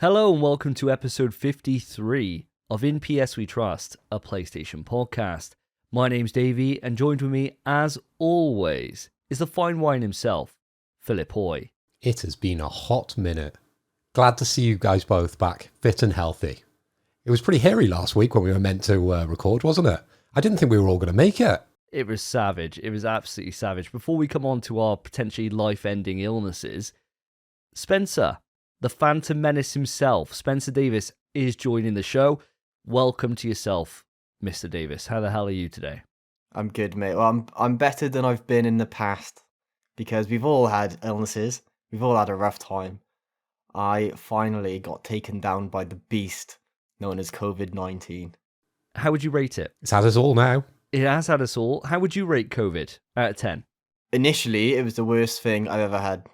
Hello and welcome to episode 53 of In PS We Trust, a PlayStation podcast. My name's Davey, and joined with me, as always, is the fine wine himself, Philip Hoy. It has been a hot minute. Glad to see you guys both back, fit and healthy. It was pretty hairy last week when we were meant to record, wasn't it? I didn't think we were all going to make it. It was savage. It was absolutely savage. Before we come on to our potentially life-ending illnesses, Spencer, the Phantom Menace himself, Spencer Davis, is joining the show. Welcome to yourself, Mr. Davis. How the hell are you today? I'm good, mate. Well, I'm better than I've been in the past because we've all had illnesses. We've all had a rough time. I finally got taken down by the beast known as COVID-19. How would you rate it? It's had us all now. It has had us all. How would you rate COVID out of 10? Initially, it was the worst thing I've ever had.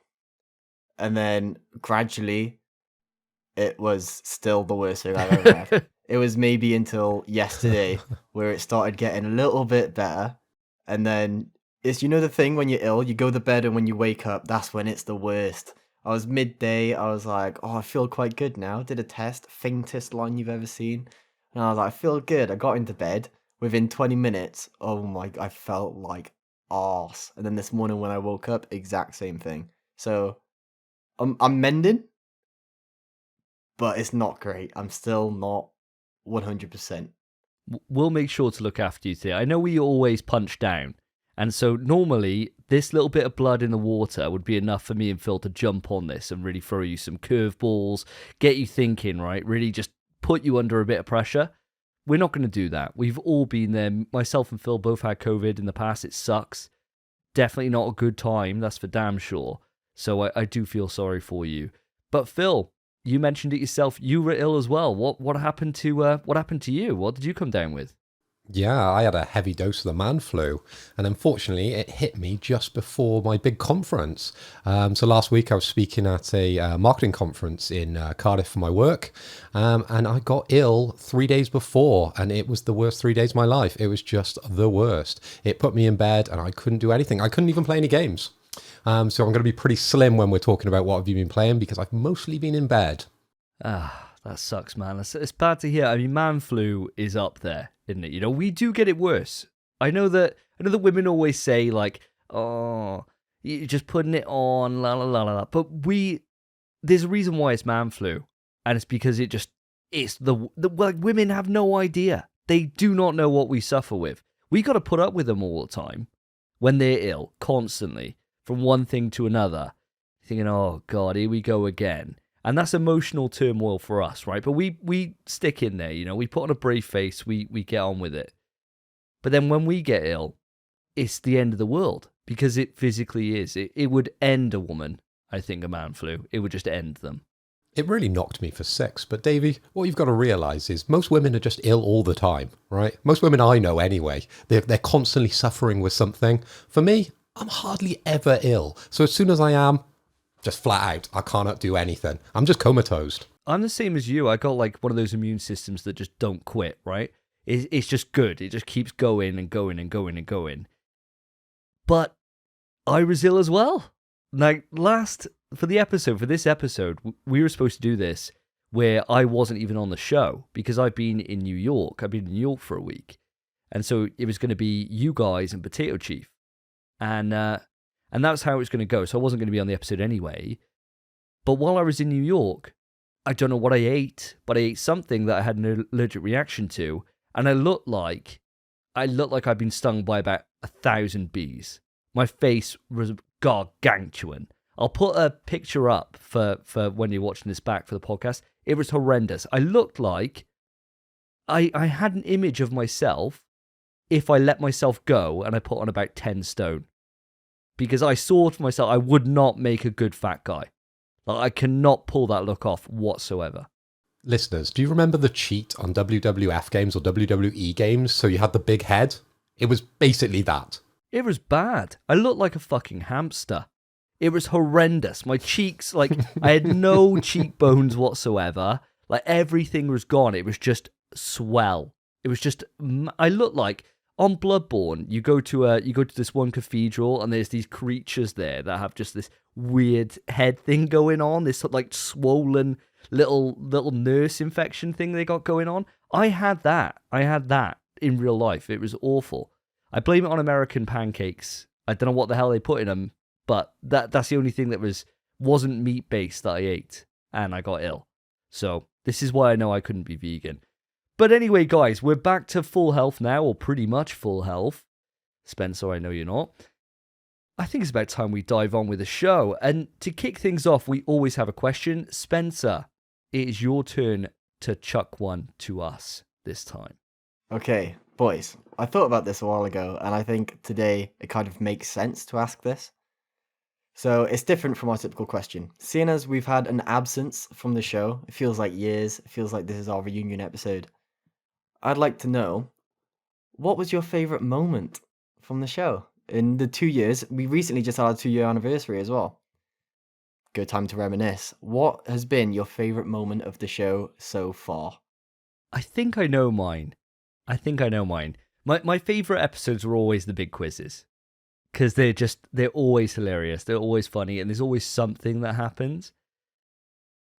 And then gradually, it was still the worst thing I've ever had. It was maybe until yesterday where it started getting a little bit better. And then it's, you know, the thing when you're ill, you go to bed and when you wake up, that's when it's the worst. I was midday. I was like, oh, I feel quite good now. Did a test, faintest line you've ever seen. And I was like, I feel good. I got into bed. Within 20 minutes, oh my, I felt like arse. And then this morning when I woke up, exact same thing. So I'm mending, but it's not great. I'm still not 100%. We'll make sure to look after you today. I know we always punch down, and so normally this little bit of blood in the water would be enough for me and Phil to jump on this and really throw you some curveballs, get you thinking, right? Really just put you under a bit of pressure. We're not going to do that. We've all been there. Myself and Phil both had COVID in the past. It sucks. Definitely not a good time. That's for damn sure. So I do feel sorry for you. But Phil, you mentioned it yourself. You were ill as well. What happened to you? What did you come down with? Yeah, I had a heavy dose of the man flu, and unfortunately it hit me just before my big conference. So last week I was speaking at a marketing conference in Cardiff for my work, and I got ill 3 days before, and it was the worst 3 days of my life. It was just the worst. It put me in bed, and I couldn't do anything. I couldn't even play any games. So I'm going to be pretty slim when we're talking about what have you been playing, because I've mostly been in bed. That sucks, man. It's bad to hear. I mean, man flu is up there, isn't it? You know, we do get it worse. I know that women always say, like, oh, you're just putting it on, la la la la la. But there's a reason why it's man flu, and it's because it's like, women have no idea. They do not know what we suffer with. We got to put up with them all the time when they're ill, constantly, from one thing to another, thinking, oh God, here we go again. And that's emotional turmoil for us, right? But we stick in there, you know, we put on a brave face, we get on with it. But then when we get ill, it's the end of the world, because it physically is. It would end a woman, I think, a man flu. It would just end them. It really knocked me for six. But Davey, what you've got to realise is most women are just ill all the time, right? Most women I know anyway, they're constantly suffering with something. For me, I'm hardly ever ill. So as soon as I am, just flat out, I cannot do anything. I'm just comatose. I'm the same as you. I got like one of those immune systems that just don't quit, right? It's just good. It just keeps going and going and going and going. But I was ill as well. Like for this episode, we were supposed to do this where I wasn't even on the show because I've been in New York. I've been in New York for a week. And so it was going to be you guys and Potato Chief. And that's how it was going to go. So I wasn't going to be on the episode anyway. But while I was in New York, I don't know what I ate, but I ate something that I had an allergic reaction to. And I looked like I'd been stung by about 1,000 bees. My face was gargantuan. I'll put a picture up for when you're watching this back for the podcast. It was horrendous. I looked like I had an image of myself if I let myself go and I put on about 10 stone. Because I saw for myself, I would not make a good fat guy. Like, I cannot pull that look off whatsoever. Listeners, do you remember the cheat on WWF games or WWE games? So you had the big head? It was basically that. It was bad. I looked like a fucking hamster. It was horrendous. My cheeks, like, I had no cheekbones whatsoever. Like, everything was gone. It was just swell. It was just, I looked like, on Bloodborne, you go to this one cathedral and there's these creatures there that have just this weird head thing going on, this like swollen, little nurse infection thing they got going on. I had that in real life. It was awful. I blame it on American pancakes. I don't know what the hell they put in them, but that's the only thing that wasn't meat based that I ate, and I got ill. So this is why I know I couldn't be vegan. But anyway, guys, we're back to full health now, or pretty much full health. Spencer, I know you're not. I think it's about time we dive on with the show. And to kick things off, we always have a question. Spencer, it is your turn to chuck one to us this time. Okay, boys, I thought about this a while ago, and I think today it kind of makes sense to ask this. So it's different from our typical question. Seeing as we've had an absence from the show, it feels like years, it feels like this is our reunion episode. I'd like to know, what was your favourite moment from the show? In the 2 years, we recently just had our 2-year anniversary as well. Good time to reminisce. What has been your favourite moment of the show so far? I think I know mine. My favourite episodes were always the big quizzes. Because they're always hilarious. They're always funny. And there's always something that happens.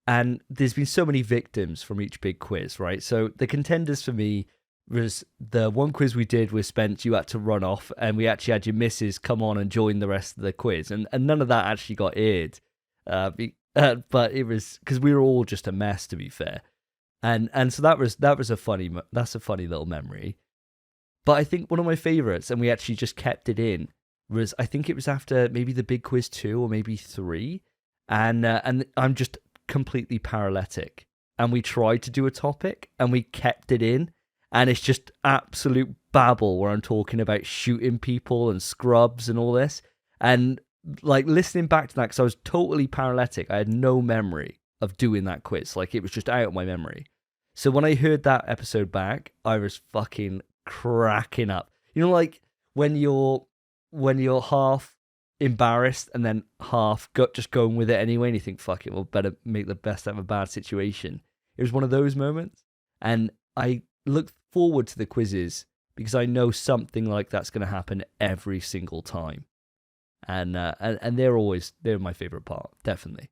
And there's been so many victims from each big quiz, right? So the contenders for me was the one quiz we did with Spence. You had to run off, and we actually had your missus come on and join the rest of the quiz. And none of that actually got aired. But it was because we were all just a mess, to be fair. And so that's a funny little memory. But I think one of my favorites, and we actually just kept it in, was I think it was after maybe the big quiz 2 or maybe 3, and I'm just completely paralytic, and we tried to do a topic and we kept it in, and it's just absolute babble where I'm talking about shooting people and scrubs and all this, and like listening back to that, because I was totally paralytic, I had no memory of doing that quiz, like it was just out of my memory. So when I heard that episode back, I was fucking cracking up. You know, like when you're half embarrassed and then half just going with it anyway, and you think, fuck it, we'll better make the best out of a bad situation. It was one of those moments, and I look forward to the quizzes because I know something like that's going to happen every single time, and they're my favorite part, definitely.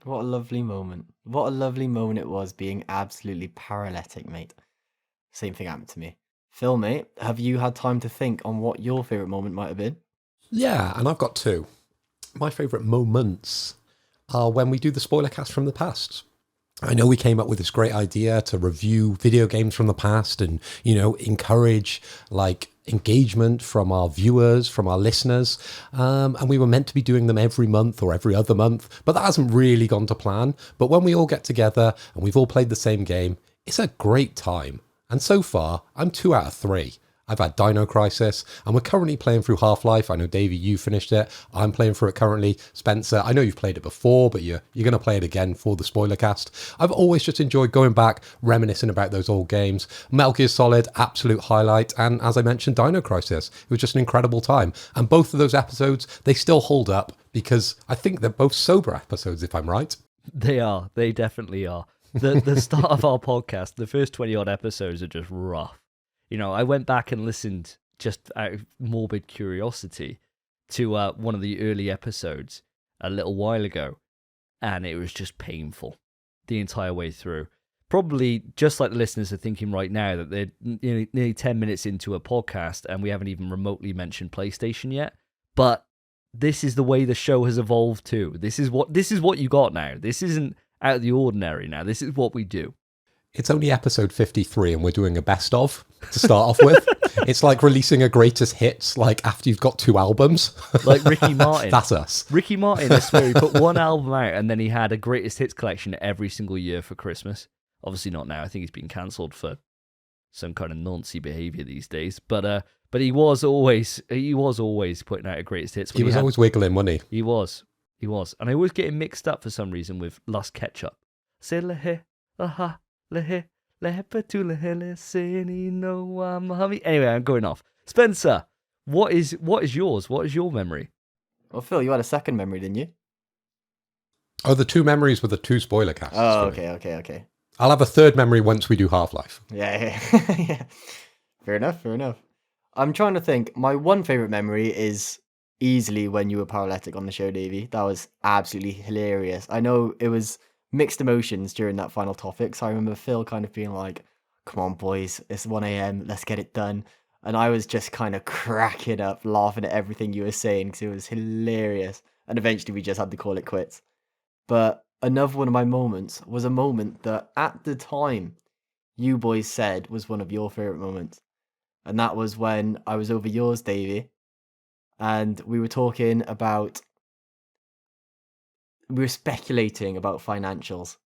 What a lovely moment. What a lovely moment it was being absolutely paralytic, mate. Same thing happened to me. Phil, mate, have you had time to think on what your favourite moment might have been? Yeah, and I've got two. My favourite moments are when we do the spoiler cast from the past. I know we came up with this great idea to review video games from the past and, encourage like engagement from our viewers, from our listeners. And we were meant to be doing them every month or every other month, but that hasn't really gone to plan. But when we all get together and we've all played the same game, it's a great time. And so far, I'm 2 out of 3. I've had Dino Crisis, and we're currently playing through Half-Life. I know, Davey, you finished it. I'm playing through it currently. Spencer, I know you've played it before, but you're going to play it again for the spoiler cast. I've always just enjoyed going back, reminiscing about those old games. Metal Gear Solid, absolute highlight. And as I mentioned, Dino Crisis. It was just an incredible time. And both of those episodes, they still hold up because I think they're both sober episodes, if I'm right. They are. They definitely are. The start of our podcast, the first 20-odd episodes are just rough. I went back and listened just out of morbid curiosity to one of the early episodes a little while ago, and it was just painful the entire way through. Probably just like the listeners are thinking right now that they're nearly 10 minutes into a podcast and we haven't even remotely mentioned PlayStation yet. But this is the way the show has evolved too. This is what you got now. This isn't out of the ordinary now. This is what we do. It's only episode 53 and we're doing a best of to start off with. It's like releasing a greatest hits like after you've got 2 albums. Like Ricky Martin. That's us. Ricky Martin, I swear, he put one album out and then he had a greatest hits collection every single year for Christmas. Obviously not now. I think he's been cancelled for some kind of Nancy behaviour these days. But he was always putting out a greatest hits. He was always wiggling money. He was. And I always get him mixed up for some reason with Lust Ketchup. Say lehe, aha. Anyway, I'm going off. Spencer, what is yours? What is your memory? Well, Phil, you had a second memory, didn't you? Oh, the 2 memories were the 2 spoiler casts. Oh, okay. I'll have a third memory once we do Half-Life. Yeah. Fair enough. I'm trying to think. My one favourite memory is easily when you were paralytic on the show, Davey. That was absolutely hilarious. I know it was mixed emotions during that final topic. So I remember Phil kind of being like, come on, boys, it's 1 a.m., let's get it done. And I was just kind of cracking up, laughing at everything you were saying because it was hilarious. And eventually we just had to call it quits. But another one of my moments was a moment that at the time you boys said was one of your favorite moments. And that was when I was over yours, Davey. And we were talking about, we were speculating about financials.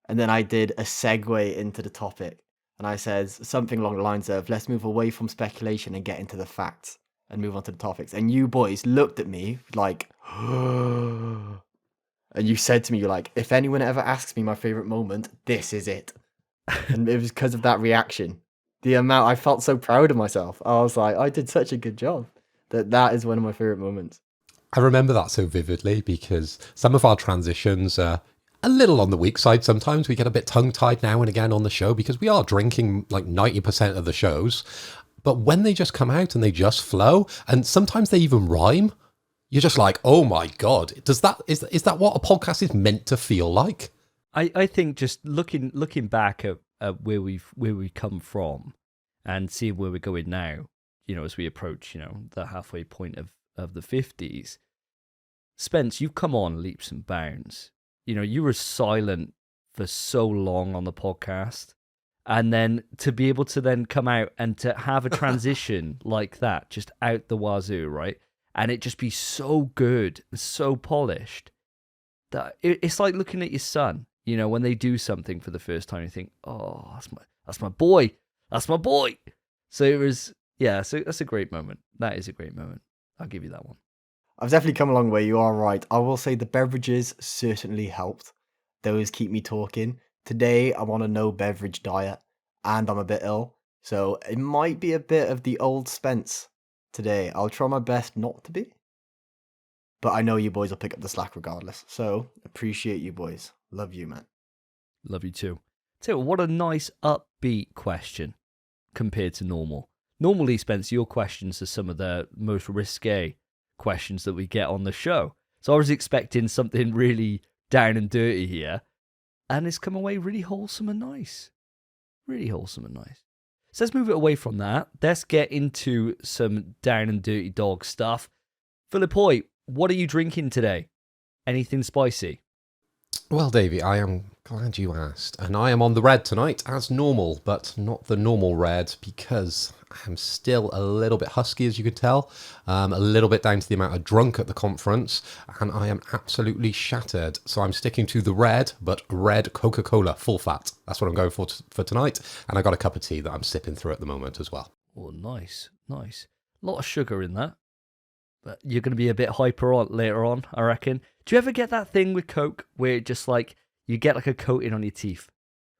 And then I did a segue into the topic. And I said something along the lines of, let's move away from speculation and get into the facts and move on to the topics. And you boys looked at me like, and you said to me, you're like, if anyone ever asks me my favorite moment, this is it. And it was because of that reaction. The amount, I felt so proud of myself. I was like, I did such a good job. That is one of my favorite moments. I remember that so vividly because some of our transitions are a little on the weak side sometimes. We get a bit tongue-tied now and again on the show because we are drinking like 90% of the shows. But when they just come out and they just flow, and sometimes they even rhyme, you're just like, oh my God, is that what a podcast is meant to feel like? I think just looking back at where we've come from and seeing where we're going now, as we approach, the halfway point of the 50s. Spence, you've come on leaps and bounds. You were silent for so long on the podcast. And then to be able to then come out and to have a transition like that, just out the wazoo, right? And it just be so good, so polished, that it's like looking at your son, when they do something for the first time, you think, oh, that's my boy. That's my boy. So it was, so that's a great moment. That is a great moment. I'll give you that one. I've definitely come a long way. You are right. I will say the beverages certainly helped. Those keep me talking. Today, I'm on a no beverage diet and I'm a bit ill. So it might be a bit of the old Spence today. I'll try my best not to be. But I know you boys will pick up the slack regardless. So appreciate you boys. Love you, man. Love you too. So what a nice upbeat question compared to normal. Normally, Spence, your questions are some of the most risque questions that we get on the show. So I was expecting something really down and dirty here. And it's come away really wholesome and nice. Really wholesome and nice. So let's move it away from that. Let's get into some down and dirty dog stuff. Philip Hoy, what are you drinking today? Anything spicy? Well, Davey, I am glad you asked. And I am on the red tonight as normal, but not the normal red because I'm still a little bit husky, as you could tell. A little bit down to the amount of drunk at the conference. And I am absolutely shattered. So I'm sticking to the red, but red Coca-Cola, full fat. That's what I'm going for tonight. And I got a cup of tea that I'm sipping through at the moment as well. Oh, nice, nice. A lot of sugar in that. But you're going to be a bit hyper on later on, I reckon. Do you ever get that thing with Coke where it just like, you get like a coating on your teeth?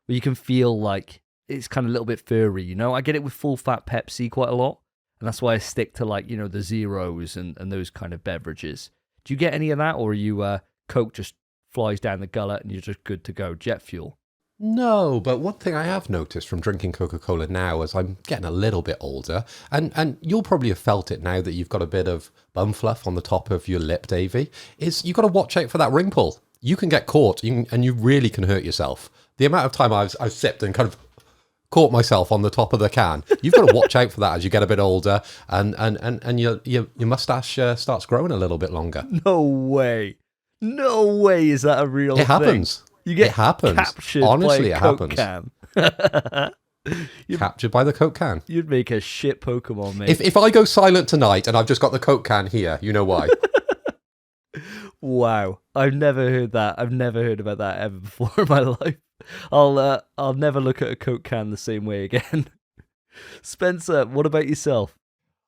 Where you can feel like it's kind of a little bit furry, I get it with full fat Pepsi quite a lot. And that's why I stick to like, the zeros and those kind of beverages. Do you get any of that? Or are you, Coke just flies down the gullet and you're just good to go? Jet fuel? No, but one thing I have noticed from drinking Coca-Cola now as I'm getting a little bit older, and you'll probably have felt it now that you've got a bit of bum fluff on the top of your lip, Davey, is you've got to watch out for that ring pull. You can get caught and you really can hurt yourself. The amount of time I've sipped and kind of caught myself on the top of the can, you've got to watch out for that as you get a bit older and your mustache starts growing a little bit longer. No way. No way is that a real thing. It happens. You get it happens. Captured Honestly, by a it Coke happens. Can. Captured by the Coke can. You'd make a shit Pokemon, mate. If I go silent tonight and I've just got the Coke can here, you know why. Wow. I've never heard that. I've never heard about that ever before in my life. I'll never look at a Coke can the same way again. Spencer, what about yourself?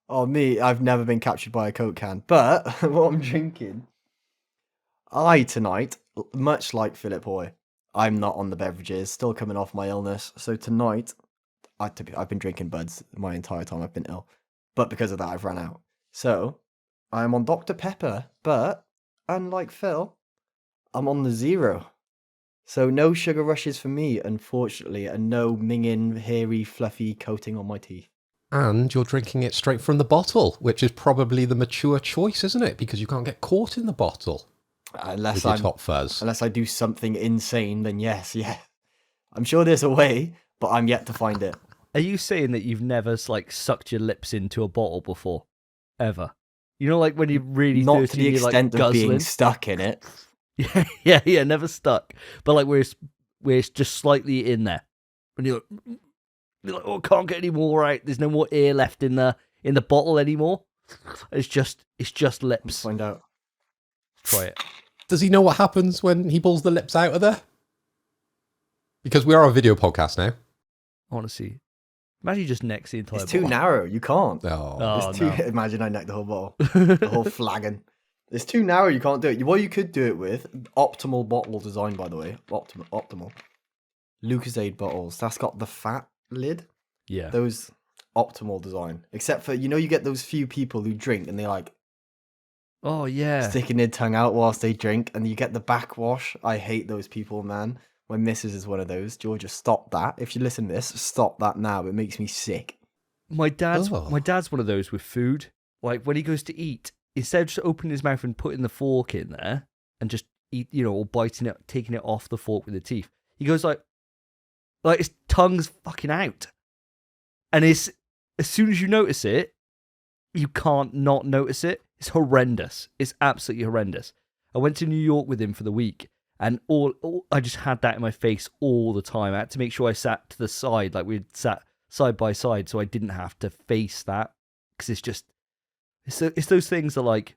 Oh, me, I've never been captured by a Coke can. But what I'm drinking, tonight, much like Philip Hoy, I'm not on the beverages, still coming off my illness. So tonight, I've been drinking buds my entire time I've been ill. But because of that, I've run out. So I'm on Dr. Pepper, but unlike Phil, I'm on the zero. So no sugar rushes for me, unfortunately, and no minging, hairy, fluffy coating on my teeth. And you're drinking it straight from the bottle, which is probably the mature choice, isn't it? Because you can't get caught in the bottle. Unless with your top fuzz. unless I do something insane, then yes. I'm sure there's a way, but I'm yet to find it. Are you saying that you've never like sucked your lips into a bottle before, ever? You know, like when you're really Not thirsty, to the and you're like extent of guzzling. being stuck in it. Yeah, never stuck. But like where it's just slightly in there, and you're like, oh, can't get any more out. There's no more air left in the bottle anymore. It's just Let's lips. find out. Try it. Does he know what happens when he pulls the lips out of there? Because we are a video podcast now. I want to see. Imagine you just neck the entire It's too bottle. narrow. You can't. Oh, It's too. no. Imagine I necked the whole bottle, the whole flagon. It's too narrow. You can't do it. What you could do it with optimal bottle design, by the way. Optimal. Lucozade bottles. That's got the fat lid. Yeah. Those optimal design. Except for you get those few people who drink and they like Oh yeah. sticking their tongue out whilst they drink, and you get the backwash. I hate those people, man. My missus is one of those. Georgia, stop that. If you listen to this, stop that now. It makes me sick. My dad's Oh. one of those with food. Like when he goes to eat, instead of just opening his mouth and putting the fork in there and just eat, or biting it, taking it off the fork with the teeth, he goes like his tongue's fucking out. And as soon as you notice it, you can't not notice it. It's horrendous. It's absolutely horrendous. I went to New York with him for the week, and I just had that in my face all the time. I had to make sure I sat to the side, like we'd sat side by side, so I didn't have to face that. Because it's those things that like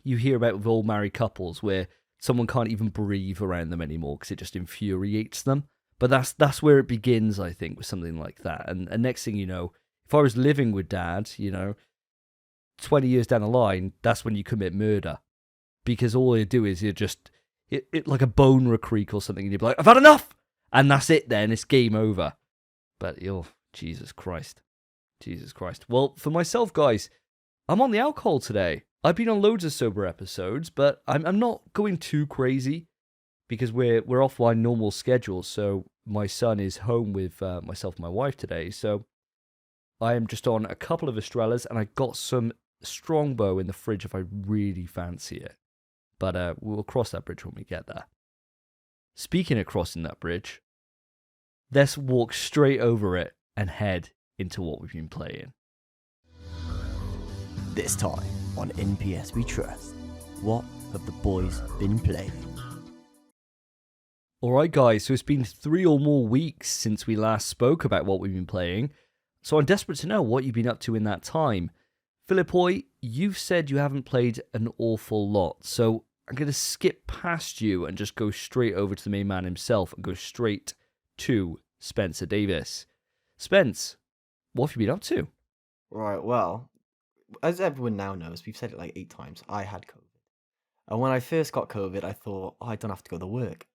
you hear about with all married couples where someone can't even breathe around them anymore because it just infuriates them. But that's where it begins, I think, with something like that. And next thing you know, if I was living with Dad, 20 years down the line, that's when you commit murder. Because all you do is you just, it like a bone will creak or something, and you'd be like, I've had enough! And that's it then, it's game over. But, Jesus Christ. Well, for myself, guys, I'm on the alcohol today. I've been on loads of sober episodes, but I'm not going too crazy because we're off my normal schedule. So my son is home with myself and my wife today. So I am just on a couple of Estrellas, and I got some Strongbow in the fridge if I really fancy it. But we'll cross that bridge when we get there. Speaking of crossing that bridge, let's walk straight over it and head into what we've been playing. This time on NPS We Trust, what have the boys been playing? Alright guys, so it's been 3 or more weeks since we last spoke about what we've been playing, so I'm desperate to know what you've been up to in that time. Philippoy, you've said you haven't played an awful lot, so I'm going to skip past you and just go straight over to the main man himself and go straight to Spencer Davis. Spence, what have you been up to? Right, well, as everyone now knows, we've said it like 8 times, I had COVID. And when I first got COVID, I thought, I don't have to go to work.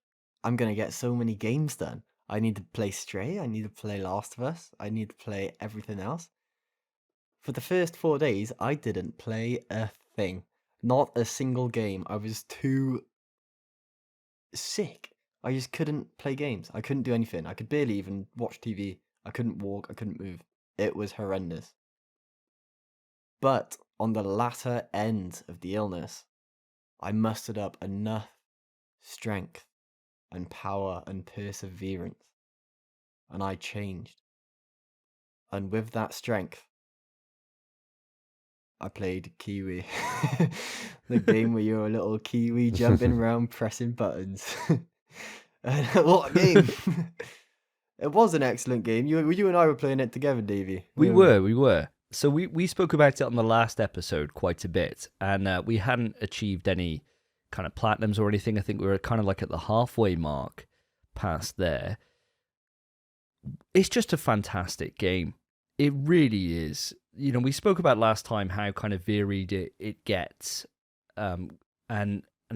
I'm going to get so many games done. I need to play Stray, I need to play Last of Us, I need to play everything else. For the first 4 days, I didn't play a thing. Not a single game. I was too sick. I just couldn't play games. I couldn't do anything. I could barely even watch TV. I couldn't walk. I couldn't move. It was horrendous. But on the latter end of the illness, I mustered up enough strength and power and perseverance. And I changed. And with that strength, I played Kiwi. The game where you're a little Kiwi jumping around pressing buttons. What a game! It was an excellent game. You and I were playing it together, Davey. We were. So we spoke about it on the last episode quite a bit, and we hadn't achieved any kind of platinums or anything. I think we were kind of like at the halfway mark past there. It's just a fantastic game. It really is. We spoke about last time how kind of varied it gets, and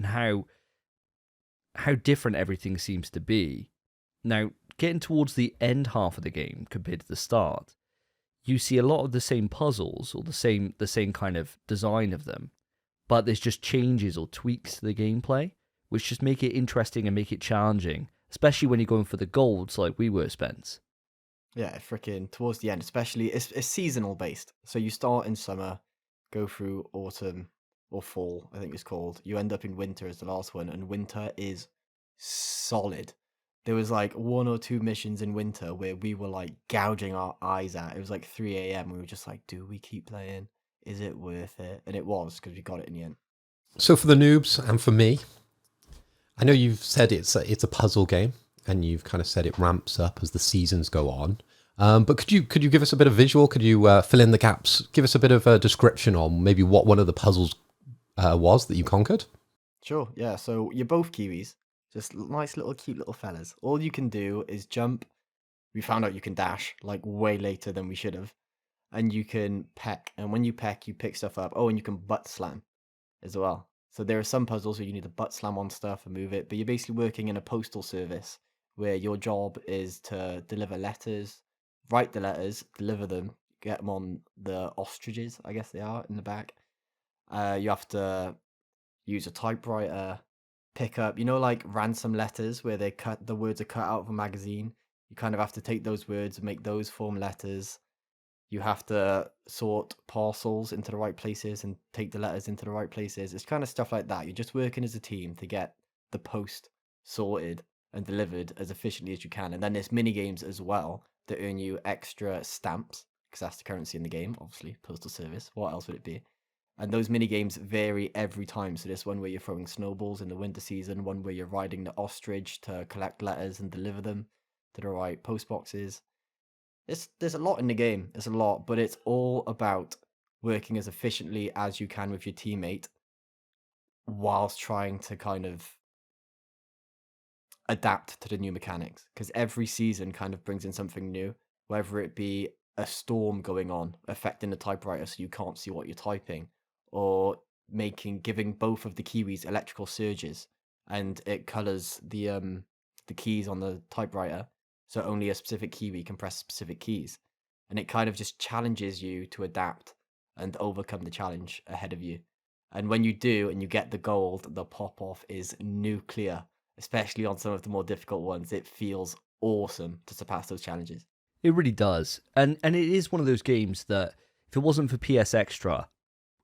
how different everything seems to be. Now, getting towards the end half of the game compared to the start, you see a lot of the same puzzles or the same kind of design of them, but there's just changes or tweaks to the gameplay, which just make it interesting and make it challenging, especially when you're going for the golds like we were, Spence. Yeah, freaking towards the end, especially it's seasonal based. So you start in summer, go through autumn, or fall, I think it's called. You end up in winter as the last one, and winter is solid. There was like 1 or 2 missions in winter where we were like gouging our eyes out. It was like 3 a.m. We were just like, do we keep playing? Is it worth it? And it was, because we got it in the end. So for the noobs and for me, I know you've said it's a puzzle game, and you've kind of said it ramps up as the seasons go on. But could you give us a bit of visual? Could you fill in the gaps? Give us a bit of a description on maybe what one of the puzzles was that you conquered? Sure, yeah. So you're both Kiwis, just nice little cute little fellas. All you can do is jump. We found out you can dash like way later than we should have, and you can peck. And when you peck, you pick stuff up. Oh, and you can butt slam as well. So there are some puzzles where you need to butt slam on stuff and move it, but you're basically working in a postal service where your job is to deliver letters, write the letters, deliver them, get them on the ostriches, I guess they are, in the back. You have to use a typewriter, pick up, like ransom letters where the words are cut out of a magazine. You kind of have to take those words and make those form letters. You have to sort parcels into the right places and take the letters into the right places. It's kind of stuff like that. You're just working as a team to get the post sorted and delivered as efficiently as you can. And then there's mini games as well that earn you extra stamps, because that's the currency in the game, obviously, postal service. What else would it be? And those mini games vary every time. So there's one where you're throwing snowballs in the winter season, one where you're riding the ostrich to collect letters and deliver them to the right post boxes. There's a lot in the game. There's a lot, but it's all about working as efficiently as you can with your teammate whilst trying to kind of adapt to the new mechanics. Because every season kind of brings in something new, whether it be a storm going on affecting the typewriter so you can't see what you're typing, or giving both of the Kiwis electrical surges, and it colors the keys on the typewriter, so only a specific Kiwi can press specific keys. And it kind of just challenges you to adapt and overcome the challenge ahead of you. And when you do and you get the gold, the pop-off is nuclear, especially on some of the more difficult ones. It feels awesome to surpass those challenges. It really does. And it is one of those games that, if it wasn't for PS Extra,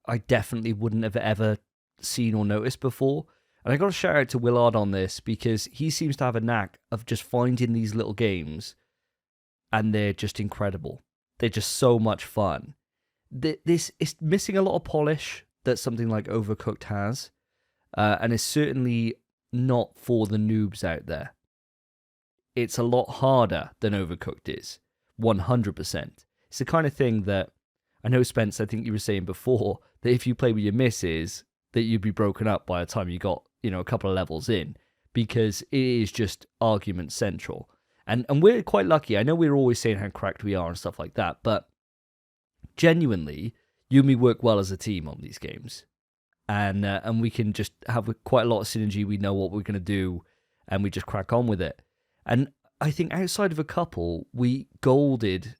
I definitely wouldn't have ever seen or noticed before. And I got to shout out to Willard on this, because he seems to have a knack of just finding these little games, and they're just incredible. They're just so much fun. This is missing a lot of polish that something like Overcooked has, and it's certainly not for the noobs out there. It's a lot harder than Overcooked is, 100%. It's the kind of thing that, I know, Spence, I think you were saying before, that if you play with your missus, that you'd be broken up by the time you got, a couple of levels in, because it is just argument central. And we're quite lucky. I know we're always saying how cracked we are and stuff like that, but genuinely, you and me work well as a team on these games. And we can just have quite a lot of synergy. We know what we're going to do, and we just crack on with it. And I think outside of a couple, we golded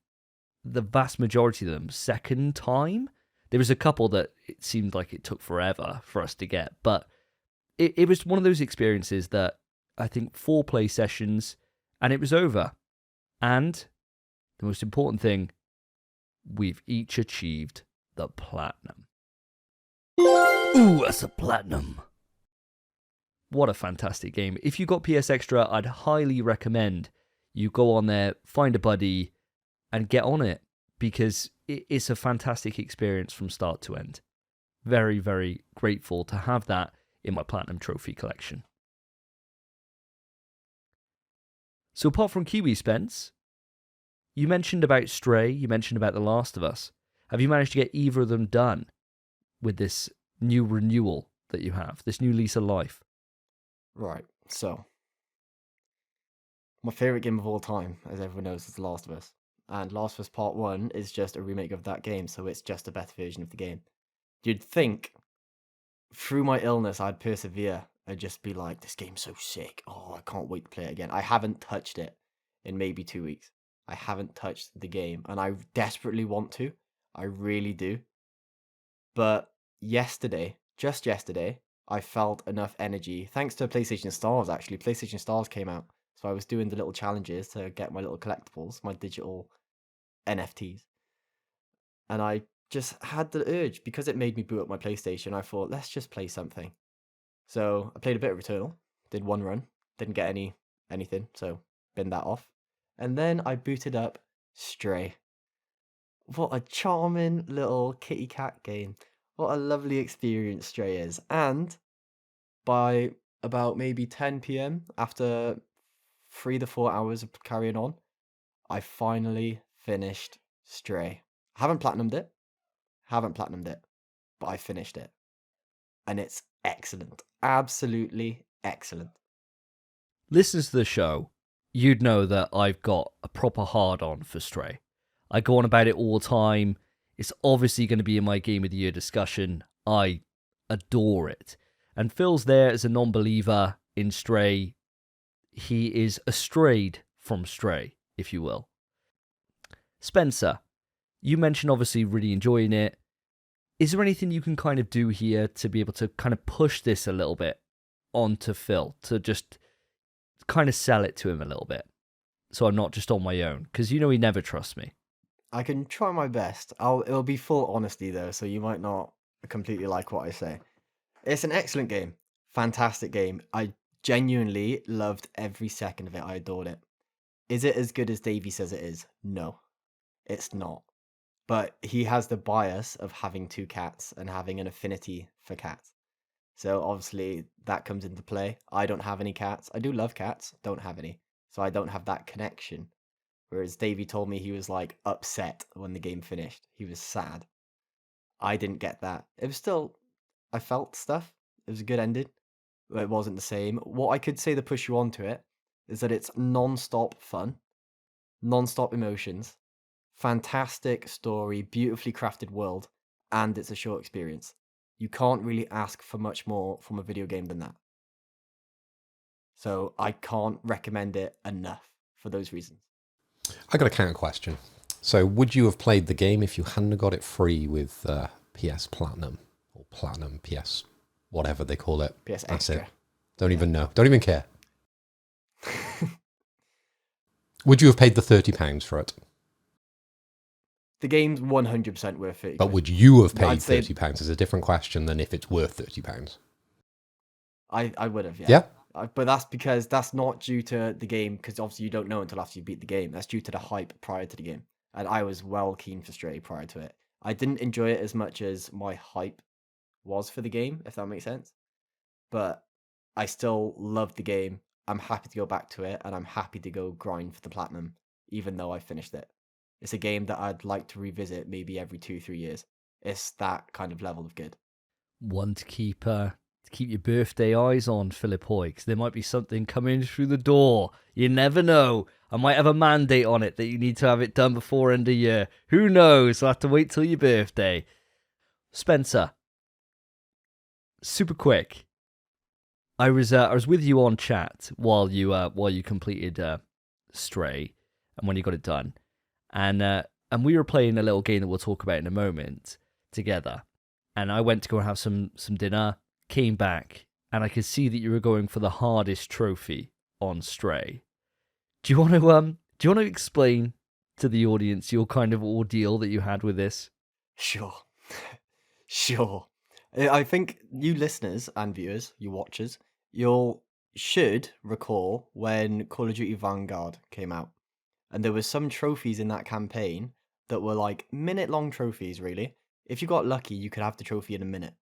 the vast majority of them second time. There was a couple that it seemed like it took forever for us to get, but it was one of those experiences that I think 4 play sessions, and it was over. And the most important thing, we've each achieved the platinum. Ooh, that's a platinum. What a fantastic game. If you got PS Extra, I'd highly recommend you go on there, find a buddy, and get on it, because it's a fantastic experience from start to end. Very, very grateful to have that in my Platinum Trophy collection. So apart from Kiwi, Spence, you mentioned about Stray, you mentioned about The Last of Us. Have you managed to get either of them done with this new renewal that you have, this new lease of life? Right, so my favourite game of all time, as everyone knows, is The Last of Us. And Last of Us Part 1 is just a remake of that game, so it's just a better version of the game. You'd think, through my illness, I'd persevere and just be like, this game's so sick. Oh, I can't wait to play it again. I haven't touched it in maybe 2 weeks. I haven't touched the game, and I desperately want to. I really do. But yesterday, just yesterday, I felt enough energy, thanks to PlayStation Stars, actually. PlayStation Stars came out, so I was doing the little challenges to get my little collectibles, my digital NFTs. And I just had the urge because it made me boot up my PlayStation. I thought, let's just play something. So I played a bit of Returnal, did one run, didn't get anything, so bin that off. And then I booted up Stray. What a charming little kitty cat game. What a lovely experience Stray is. And by about maybe 10 p.m, after 3 to 4 hours of carrying on, I finally finished Stray. Haven't platinumed it, but I finished it. And it's excellent. Absolutely excellent. Listeners to the show, you'd know that I've got a proper hard-on for Stray. I go on about it all the time. It's obviously going to be in my Game of the Year discussion. I adore it. And Phil's there as a non-believer in Stray. He is astrayed from Stray, if you will. Spencer, you mentioned obviously really enjoying it. Is there anything you can kind of do here to be able to kind of push this a little bit onto Phil, to just kind of sell it to him a little bit, so I'm not just on my own? Because you know he never trusts me. I can try my best. It'll be full honesty though, so you might not completely like what I say. It's an excellent game. Fantastic game. I genuinely loved every second of it. I adored it. Is it as good as Davey says it is? No, it's not. But he has the bias of having 2 cats and having an affinity for cats. So obviously that comes into play. I don't have any cats. I do love cats, don't have any. So I don't have that connection. Whereas Davey told me he was like upset when the game finished. He was sad. I didn't get that. It was still, I felt stuff. It was a good ending. But it wasn't the same. What I could say to push you onto it is that it's non-stop fun, non-stop emotions, fantastic story, beautifully crafted world, and it's a short experience. You can't really ask for much more from a video game than that. So I can't recommend it enough for those reasons. I got a counter question. So would you have played the game if you hadn't got it free with PS Platinum or Platinum PS, whatever they call it? PS That's Extra. it. Don't even know. Don't even care. Would you have paid the £30 for it? The game's 100% worth it. But would you have paid I'd say- £30 is a different question than if it's worth £30. I would have, yeah. Yeah? But that's because that's not due to the game, because obviously you don't know until after you beat the game. That's due to the hype prior to the game. And I was well keen for Stray prior to it. I didn't enjoy it as much as my hype was for the game, if that makes sense. But I still loved the game. I'm happy to go back to it, and I'm happy to go grind for the platinum, even though I finished it. It's a game that I'd like to revisit maybe every 2-3 years. It's that kind of level of good. One to keep your birthday eyes on, Philip Hoy, because there might be something coming through the door. You never know. I might have a mandate on it that you need to have it done before end of year. Who knows? I'll have to wait till your birthday. Spencer, super quick. I was with you on chat while you completed Stray and when you got it done, and we were playing a little game that we'll talk about in a moment together. And I went to go and have some dinner, came back, and I could see that you were going for the hardest trophy on Stray. Do you want to explain to the audience your kind of ordeal that you had with this? Sure. Sure. I think you listeners and viewers, you watchers, should recall when Call of Duty Vanguard came out. And there was some trophies in that campaign that were like minute-long trophies, really. If you got lucky, you could have the trophy in a minute.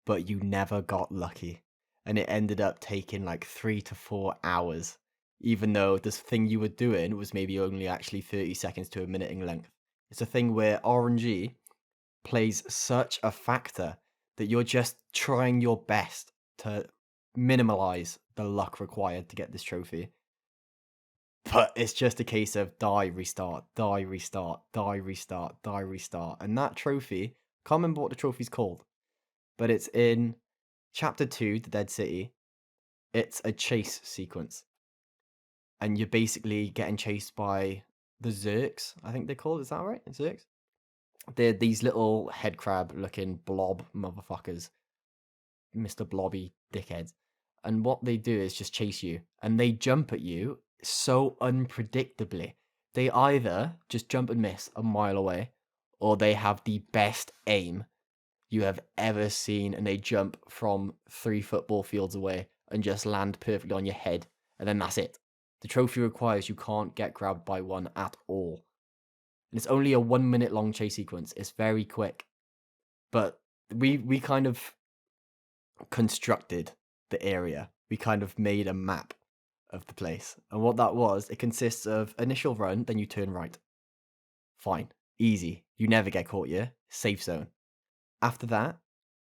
But you never got lucky. And it ended up taking like 3 to 4 hours. Even though this thing you were doing was maybe only actually 30 seconds to a minute in length. It's a thing where RNG plays such a factor that you're just trying your best to minimize the luck required to get this trophy. But it's just a case of die, restart, die, restart, die, restart, die, restart. And that trophy, can't remember what the trophy's called, but it's in Chapter 2, The Dead City. It's a chase sequence. And you're basically getting chased by the Zerks, I think they're called. Is that right? Zerks? They're these little head crab looking blob motherfuckers. Mr. Blobby dickheads. And what they do is just chase you. And they jump at you so unpredictably. They either just jump and miss a mile away, or they have the best aim you have ever seen, and they jump from 3 football fields away and just land perfectly on your head, and then that's it. The trophy requires you can't get grabbed by one at all. And it's only a 1 minute long chase sequence. It's very quick. But we kind of constructed the area. We kind of made a map of the place. And what that was, it consists of initial run, then you turn right. Fine. Easy. You never get caught, yeah? Safe zone. After that,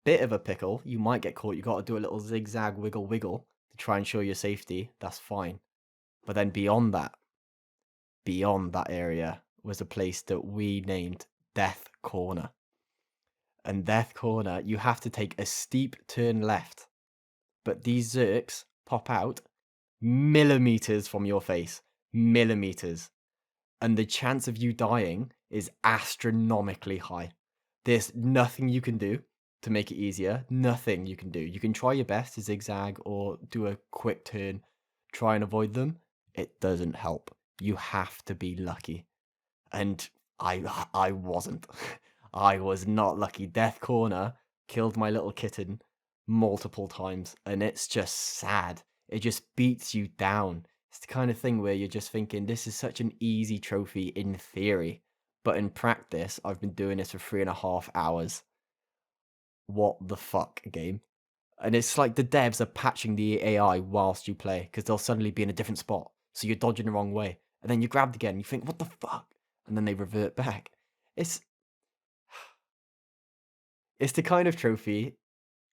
bit of a pickle. You might get caught. You got to do a little zigzag wiggle to try and show your safety. That's fine. But then beyond that area was a place that we named Death Corner. And Death Corner, you have to take a steep turn left. But these zerks pop out millimeters from your face. Millimeters. And the chance of you dying is astronomically high. There's nothing you can do to make it easier. Nothing you can do. You can try your best to zigzag or do a quick turn, try and avoid them. It doesn't help. You have to be lucky. And I wasn't. I was not lucky. Death Corner killed my little kitten multiple times, and it's just sad. It just beats you down. It's the kind of thing where you're just thinking, this is such an easy trophy in theory, but in practice, I've been doing this for 3.5 hours. What the fuck, game? And it's like the devs are patching the AI whilst you play, because they'll suddenly be in a different spot, so you're dodging the wrong way, and then you're grabbed again, you think, what the fuck? And then they revert back. It's the kind of trophy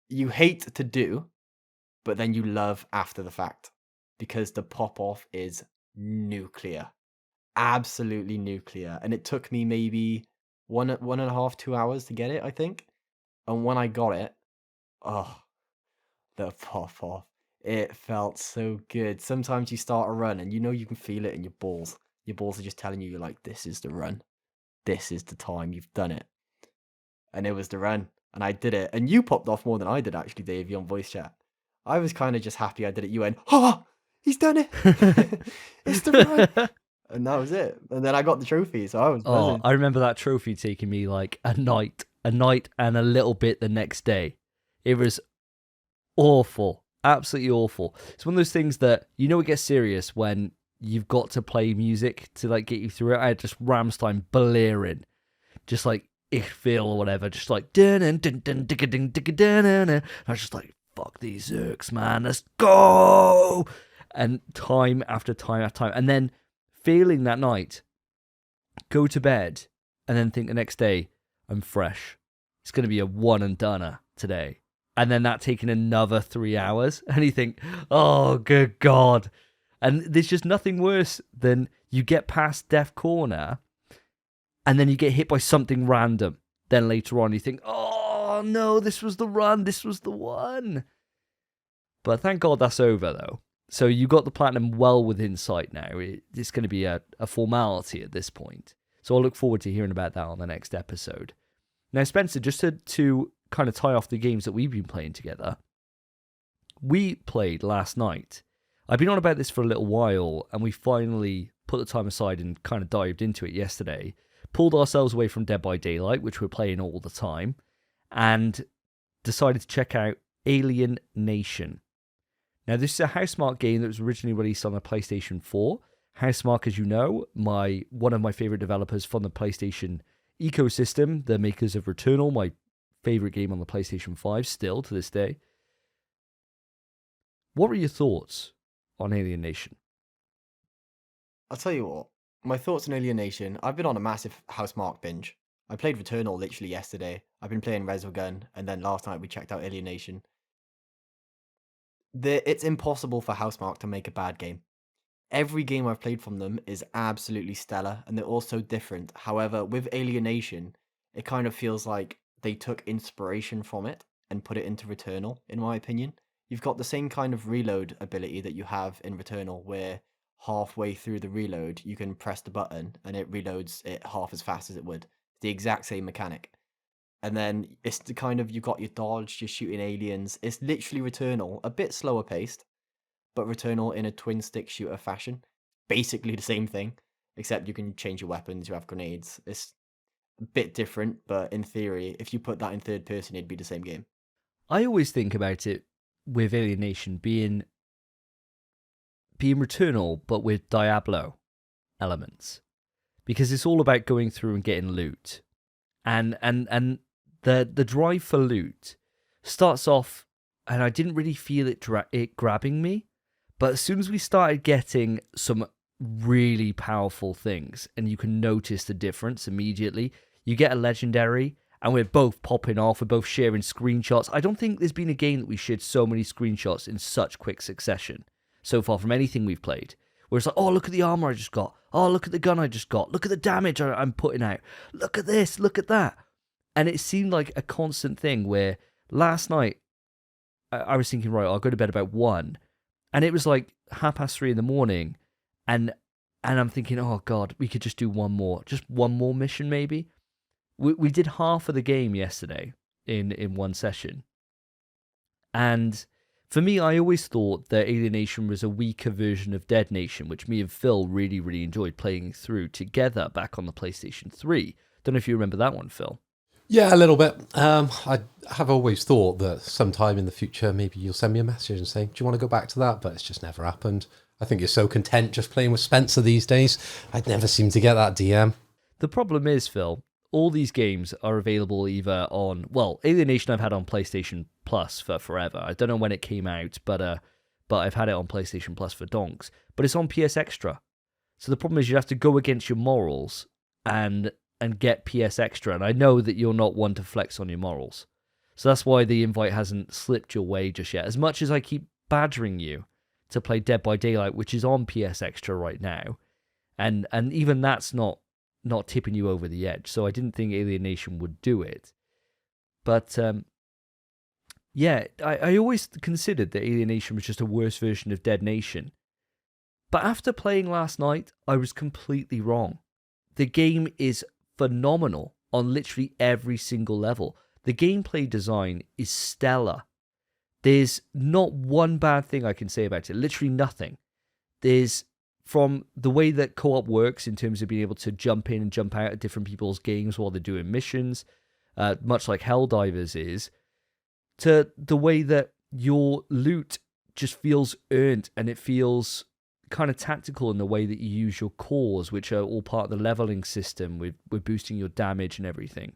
you hate to do, but then you love after the fact, because the pop-off is nuclear. Absolutely nuclear. And it took me maybe 1.5, 2 hours to get it, I think. And when I got it, oh, the pop-off. It felt so good. Sometimes you start a run and you know you can feel it in your balls. Your balls are just telling you, you're like, this is the run. This is the time. You've done it. And it was the run. And I did it. And you popped off more than I did, actually, Davey, on voice chat. I was kind of just happy I did it. You went, oh, he's done it. It's the run. And that was it. And then I got the trophy, so I was buzzing. I remember that trophy taking me like a night and a little bit the next day. It was awful. Absolutely awful. It's one of those things that, you know, it gets serious when you've got to play music to like get you through it. I had just Rammstein blaring, just like Ich Will or whatever, just like dun dun dun dun dun dun dun. I was just like, fuck these Zerks, man, let's go. And time after time after time, and then failing that night, go to bed, and then think the next day, I'm fresh. It's going to be a one and doneer today. And then that taking another 3 hours, and you think, oh, good God. And there's just nothing worse than you get past Death Corner, and then you get hit by something random. Then later on, you think, oh, no, this was the run. This was the one. But thank God that's over, though. So you got the platinum well within sight now. It's going to be a formality at this point. So I'll look forward to hearing about that on the next episode. Now, Spencer, just to kind of tie off the games that we've been playing together, we played last night. I've been on about this for a little while, and we finally put the time aside and kind of dived into it yesterday. Pulled ourselves away from Dead by Daylight, which we're playing all the time, and decided to check out Alien Nation. Now, this is a Housemarque game that was originally released on the PlayStation 4. Housemarque, as you know, one of my favorite developers from the PlayStation ecosystem, the makers of Returnal, my favorite game on the PlayStation 5 still to this day. What were your thoughts on Alien Nation? I'll tell you what, my thoughts on Alien Nation, I've been on a massive Housemarque binge. I played Returnal literally yesterday. I've been playing Resogun, and then last night we checked out Alien Nation. It's impossible for Housemarque to make a bad game. Every game I've played from them is absolutely stellar, and they're all so different. However, with Alien Nation, it kind of feels like they took inspiration from it and put it into Returnal, in my opinion. You've got the same kind of reload ability that you have in Returnal, where halfway through the reload, you can press the button and it reloads it half as fast as it would. It's the exact same mechanic. And then it's the kind of, you've got your dodge, you're shooting aliens. It's literally Returnal, a bit slower paced, but Returnal in a twin stick shooter fashion. Basically the same thing, except you can change your weapons, you have grenades. a bit different, but in theory, if you put that in third person, it'd be the same game. I always think about it with Alienation being Returnal, but with Diablo elements, because it's all about going through and getting loot, and the drive for loot starts off, and I didn't really feel it grabbing me, but as soon as we started getting some really powerful things, and you can notice the difference immediately. You get a legendary, and we're both popping off, we're both sharing screenshots. I don't think there's been a game that we shared so many screenshots in such quick succession so far from anything we've played. Where it's like, oh, look at the armor I just got. Oh, look at the gun I just got. Look at the damage I'm putting out. Look at this, look at that. And it seemed like a constant thing where last night I was thinking, right, I'll go to bed about 1, and it was like 3:30 in the morning, and I'm thinking, oh God, we could just do one more mission maybe. We did half of the game yesterday in one session. And for me, I always thought that Alienation was a weaker version of Dead Nation, which me and Phil really, really enjoyed playing through together back on the PlayStation 3. Don't know if you remember that one, Phil. Yeah, a little bit. I have always thought that sometime in the future, maybe you'll send me a message and say, do you want to go back to that? But it's just never happened. I think you're so content just playing with Spencer these days. I'd never seem to get that DM. The problem is, Phil, all these games are available either on, well, Alienation I've had on PlayStation Plus for forever. I don't know when it came out, but I've had it on PlayStation Plus for donks. But it's on PS Extra. So the problem is you have to go against your morals and get PS Extra. And I know that you're not one to flex on your morals. So that's why the invite hasn't slipped your way just yet. As much as I keep badgering you to play Dead by Daylight, which is on PS Extra right now, and even that's not tipping you over the edge. So I didn't think Alienation would do it. But yeah, I always considered that Alienation was just a worse version of Dead Nation. But after playing last night, I was completely wrong. The game is phenomenal on literally every single level. The gameplay design is stellar. There's not one bad thing I can say about it. Literally nothing. There's, from the way that co-op works in terms of being able to jump in and jump out of different people's games while they're doing missions, much like Helldivers is, to the way that your loot just feels earned, and it feels kind of tactical in the way that you use your cores, which are all part of the leveling system with boosting your damage and everything.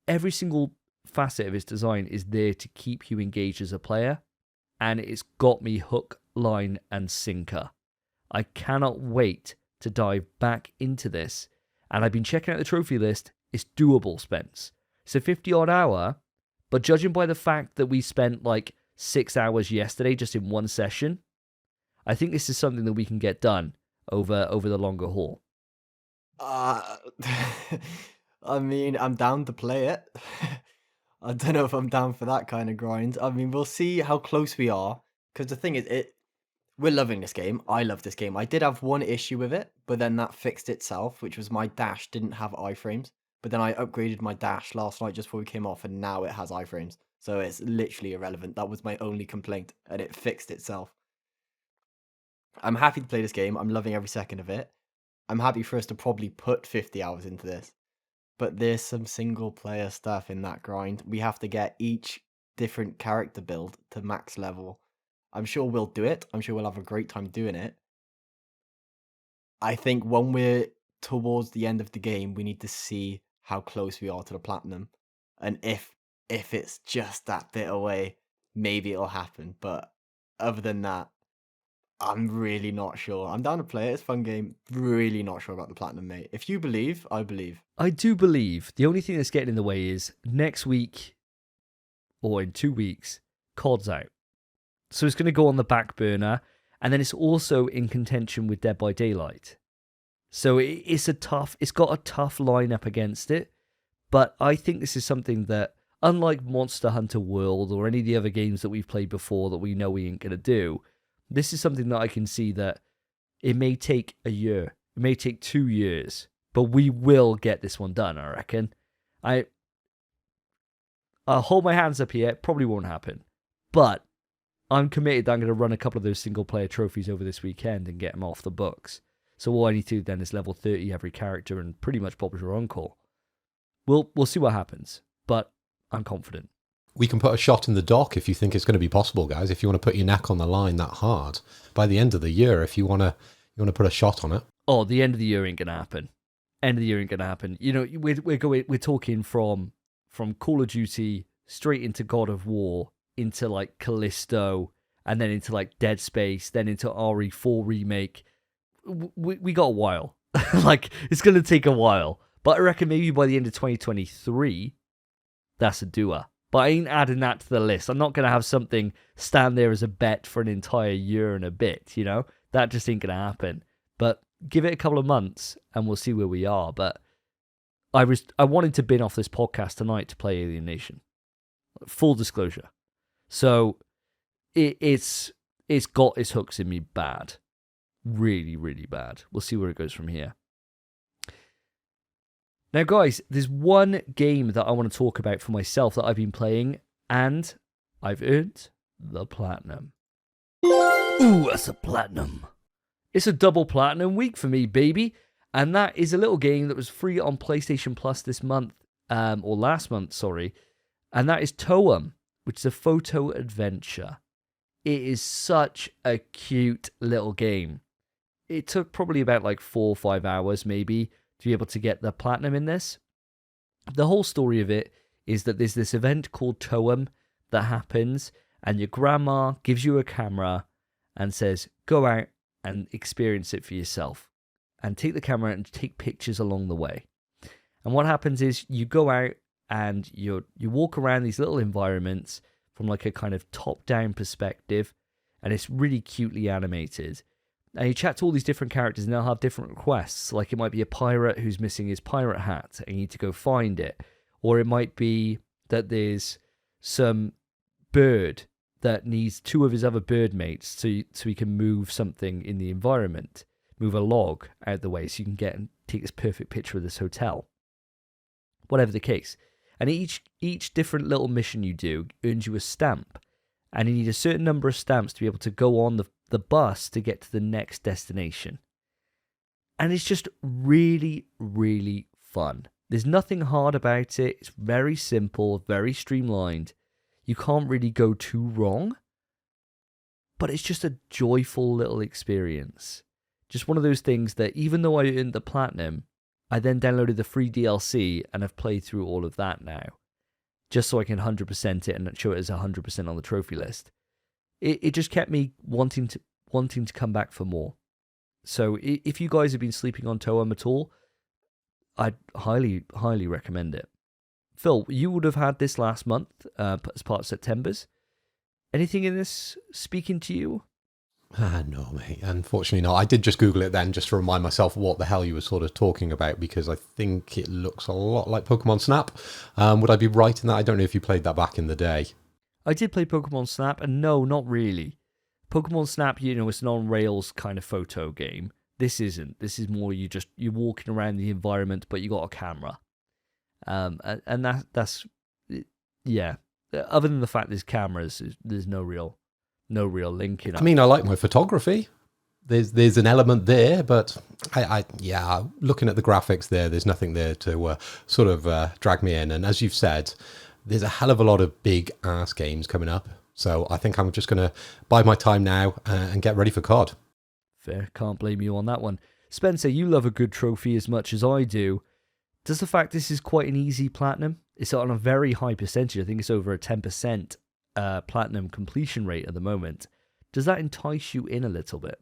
Every single facet of its design is there to keep you engaged as a player, and it's got me hook, line, and sinker. I cannot wait to dive back into this, and I've been checking out the trophy list. It's doable, Spence. It's a 50-odd hour, but judging by the fact that we spent like 6 hours yesterday just in one session, I think this is something that we can get done over the longer haul. I mean, I'm down to play it. I don't know if I'm down for that kind of grind. I mean, we'll see how close we are. Because the thing is, we're loving this game. I love this game. I did have one issue with it, but then that fixed itself, which was my dash didn't have iframes. But then I upgraded my dash last night just before we came off, and now it has iframes. So it's literally irrelevant. That was my only complaint, and it fixed itself. I'm happy to play this game. I'm loving every second of it. I'm happy for us to probably put 50 hours into this. But there's some single player stuff in that grind. We have to get each different character build to max level. I'm sure we'll do it. I'm sure we'll have a great time doing it. I think when we're towards the end of the game, we need to see how close we are to the platinum. And if it's just that bit away, maybe it'll happen. But other than that, I'm really not sure. I'm down to play it. It's a fun game. Really not sure about the platinum, mate. If you believe, I believe. I do believe. The only thing that's getting in the way is next week, or in 2 weeks, COD's out. So it's going to go on the back burner, and then it's also in contention with Dead by Daylight. So it's got a tough lineup against it, but I think this is something that, unlike Monster Hunter World or any of the other games that we've played before that we know we ain't going to do, this is something that I can see that it may take a year, it may take 2 years, but we will get this one done, I reckon. I'll hold my hands up here, it probably won't happen, but I'm committed that I'm going to run a couple of those single-player trophies over this weekend and get them off the books. So all I need to do then is level 30 every character and pretty much Bob's your uncle. we'll see what happens, but I'm confident. We can put a shot in the dock if you think it's going to be possible, guys. If you want to put your neck on the line that hard by the end of the year, if you want to put a shot on it. Oh, the end of the year ain't gonna happen. End of the year ain't gonna happen. You know, we're talking from Call of Duty straight into God of War, into like Callisto, and then into like Dead Space, then into RE4 remake. We got a while. Like, it's gonna take a while. But I reckon maybe by the end of 2023, that's a doer. But I ain't adding that to the list. I'm not gonna have something stand there as a bet for an entire year and a bit, you know? That just ain't gonna happen. But give it a couple of months and we'll see where we are. But I wanted to bin off this podcast tonight to play Alien Nation. Full disclosure. So it's got its hooks in me bad. Really, really bad. We'll see where it goes from here. Now, guys, there's one game that I want to talk about for myself that I've been playing, and I've earned the platinum. Ooh, that's a platinum. It's a double platinum week for me, baby. And that is a little game that was free on PlayStation Plus this month, or last month, sorry. And that is Toem, which is a photo adventure. It is such a cute little game. It took probably about like 4 or 5 hours, maybe, to be able to get the platinum in this. The whole story of it is that there's this event called Toem that happens, and your grandma gives you a camera and says, go out and experience it for yourself. And take the camera and take pictures along the way. And what happens is you go out and you walk around these little environments from like a kind of top-down perspective, and it's really cutely animated. And you chat to all these different characters, and they'll have different requests. Like, it might be a pirate who's missing his pirate hat, and you need to go find it. Or it might be that there's some bird that needs 2 of his other bird mates so he can move something in the environment, move a log out of the way so you can get and take this perfect picture of this hotel. Whatever the case. And each different little mission you do earns you a stamp. And you need a certain number of stamps to be able to go on the bus to get to the next destination. And it's just really, really fun. There's nothing hard about it. It's very simple, very streamlined. You can't really go too wrong. But it's just a joyful little experience. Just one of those things that even though I earned the platinum, I then downloaded the free DLC and I've played through all of that now. Just so I can 100% it and show it as 100% on the trophy list. It just kept me wanting to come back for more. So if you guys have been sleeping on Toem at all, I'd highly, highly recommend it. Phil, you would have had this last month as part of September's. Anything in this speaking to you? No, mate. Unfortunately not. I did just Google it then just to remind myself what the hell you were sort of talking about, because I think it looks a lot like Pokemon Snap. Would I be right in that? I don't know if you played that back in the day. I did play Pokemon Snap, and no, not really. Pokemon Snap, it's an on-rails kind of photo game. This isn't. This is more you're walking around the environment, but you got a camera. And that's yeah. Other than the fact there's cameras, there's no real link in it. I mean, I like my photography. There's an element there, but I looking at the graphics there's nothing there to sort of drag me in. And as you've said, there's a hell of a lot of big ass games coming up. So I think I'm just going to bide my time now and get ready for COD. Fair, can't blame you on that one. Spencer, you love a good trophy as much as I do. Does the fact this is quite an easy platinum, it's on a very high percentage, I think it's over a 10% platinum completion rate at the moment, does that entice you in a little bit?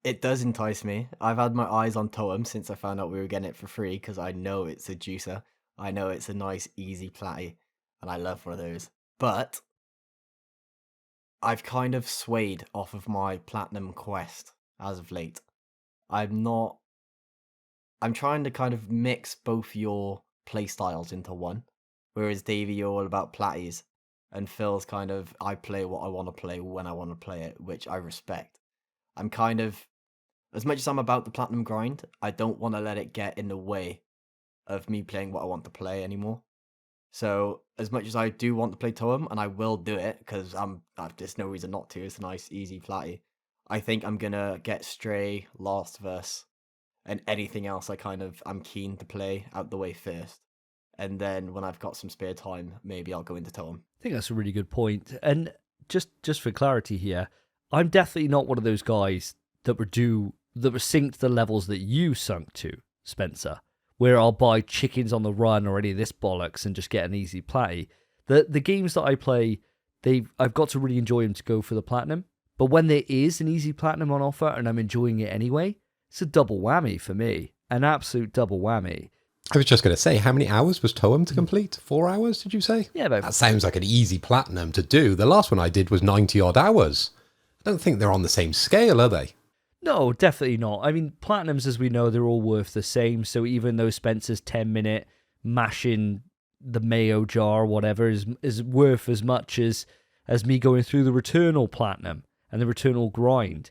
It does entice me. I've had my eyes on Toem since I found out we were getting it for free, because I know it's a juicer. I know it's a nice, easy platty, and I love one of those. But I've kind of swayed off of my platinum quest as of late. I'm trying to kind of mix both your playstyles into one. Whereas Davey, you're all about platties, and Phil's kind of, I play what I want to play when I want to play it, which I respect. I'm kind of, as much as I'm about the platinum grind, I don't want to let it get in the way of me playing what I want to play anymore. So as much as I do want to play Toem, and I will do it because there's no reason not to. It's a nice, easy platty. I think I'm gonna get Stray, Last of Us, and anything else I'm keen to play out the way first, and then when I've got some spare time, maybe I'll go into Toem. I think that's a really good point. And just for clarity here, I'm definitely not one of those guys that were synced to the levels that you sunk to, Spencer, where I'll buy chickens on the run or any of this bollocks and just get an easy play. The games that I play, I've got to really enjoy them to go for the platinum. But when there is an easy platinum on offer and I'm enjoying it anyway, it's a double whammy for me. An absolute double whammy. I was just going to say, how many hours was Toem to complete? 4 hours, did you say? Yeah, that sounds like an easy platinum to do. The last one I did was 90 odd hours. I don't think they're on the same scale, are they? No, definitely not. I mean, platinums, as we know, they're all worth the same. So even though Spencer's 10-minute mashing the mayo jar or whatever is worth as much as me going through the Returnal platinum and the Returnal grind,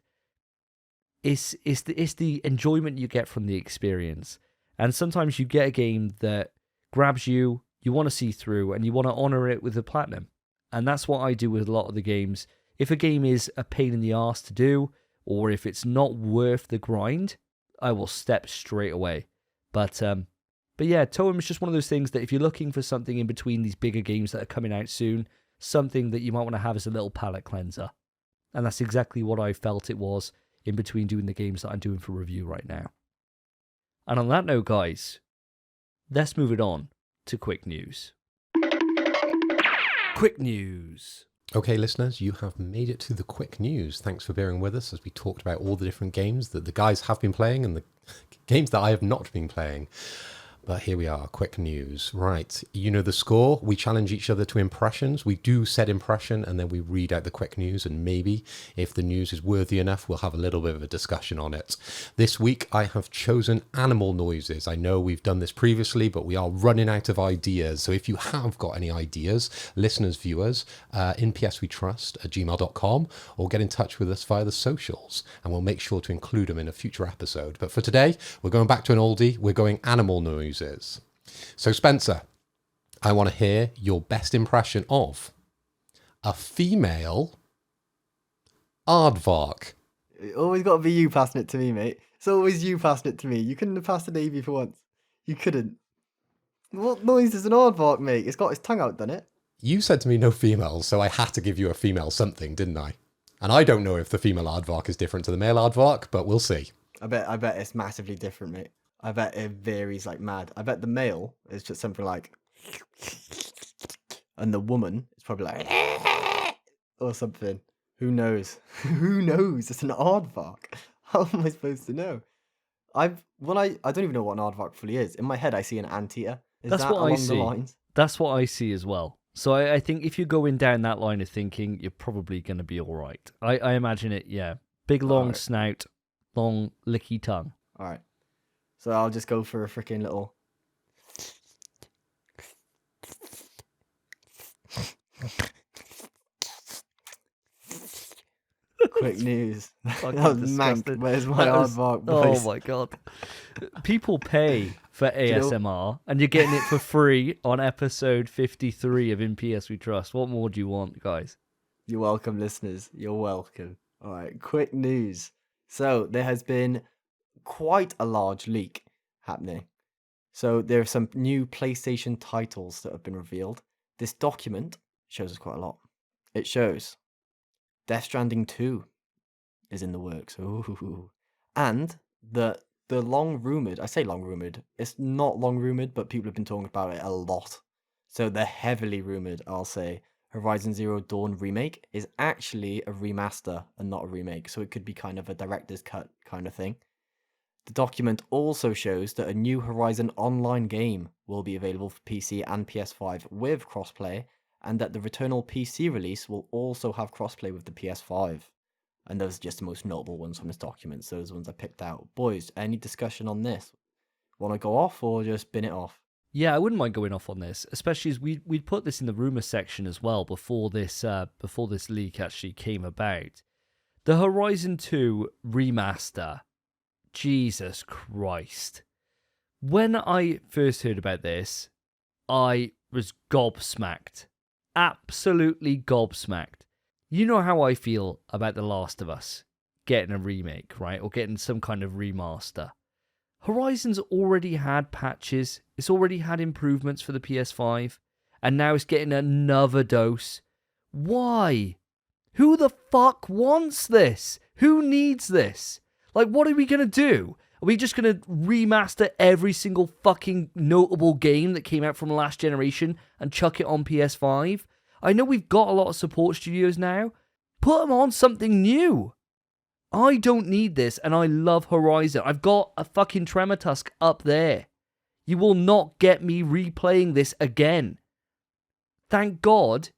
it's the enjoyment you get from the experience. And sometimes you get a game that grabs you, you want to see through, and you want to honor it with a platinum. And that's what I do with a lot of the games. If a game is a pain in the arse to do, or if it's not worth the grind, I will step straight away. But yeah, Toem is just one of those things that if you're looking for something in between these bigger games that are coming out soon, something that you might want to have as a little palate cleanser. And that's exactly what I felt it was in between doing the games that I'm doing for review right now. And on that note, guys, let's move it on to quick news. Quick news. Okay, listeners, you have made it to the quick news. Thanks for bearing with us as we talked about all the different games that the guys have been playing and the games that I have not been playing. But here we are, quick news. Right, you know the score. We challenge each other to impressions. We do said impression and then we read out the quick news, and maybe if the news is worthy enough, we'll have a little bit of a discussion on it. This week, I have chosen animal noises. I know we've done this previously, but we are running out of ideas. So if you have got any ideas, listeners, viewers, in psvtrust@gmail.com, or get in touch with us via the socials, and we'll make sure to include them in a future episode. But for today, we're going back to an oldie. We're going animal noises. So Spencer, I want to hear your best impression of a female aardvark. It always got to be you passing it to me, mate. It's always you passing it to me. You couldn't have passed to Davey for once. You couldn't. What noise is an aardvark make? It's got its tongue out, done it? You said to me no females, so I had to give you a female something, didn't I? And I don't know if the female aardvark is different to the male aardvark, but we'll see. I bet it's massively different, mate. I bet it varies like mad. I bet the male is just something like, and the woman is probably like, or something. Who knows? Who knows? It's an aardvark. How am I supposed to know? I don't even know what an aardvark fully is. In my head, I see an anteater. That's that what I along see. the lines? That's what I see as well. So I think if you're going down that line of thinking, you're probably going to be all right. I imagine it, yeah. Big, long snout, long, licky tongue. All right. So I'll just go for a freaking little... Quick news. That was mank. Where's my aardvark, boys? Oh my god. People pay for ASMR and you're getting it for free on episode 53 of In PS We Trust. What more do you want, guys? You're welcome, listeners. You're welcome. All right, quick news. So there has been quite a large leak happening. So there are some new PlayStation titles that have been revealed. This document shows us quite a lot. It shows Death Stranding 2 is in the works. Ooh. And the long rumored, I say long rumored, it's not long rumored, but people have been talking about it a lot. So the heavily rumored, I'll say, Horizon Zero Dawn remake is actually a remaster and not a remake. So it could be kind of a director's cut kind of thing. The document also shows that a new Horizon online game will be available for PC and PS5 with crossplay, and that the Returnal PC release will also have crossplay with the PS5. And those are just the most notable ones from this document, so those ones I picked out. Boys, any discussion on this? Want to go off or just bin it off? Yeah, I wouldn't mind going off on this, especially as we'd put this in the rumor section as well before this leak actually came about. The Horizon 2 remaster. Jesus Christ. When I first heard about this, I was gobsmacked. Absolutely gobsmacked. You know how I feel about The Last of Us getting a remake, right? Or getting some kind of remaster. Horizon's already had patches, it's already had improvements for the PS5, and now it's getting another dose. Why? Who the fuck wants this? Who needs this? Like, what are we going to do? Are we just going to remaster every single fucking notable game that came out from last generation and chuck it on PS5? I know we've got a lot of support studios now. Put them on something new. I don't need this, and I love Horizon. I've got a fucking Tremor Tusk up there. You will not get me replaying this again. Thank God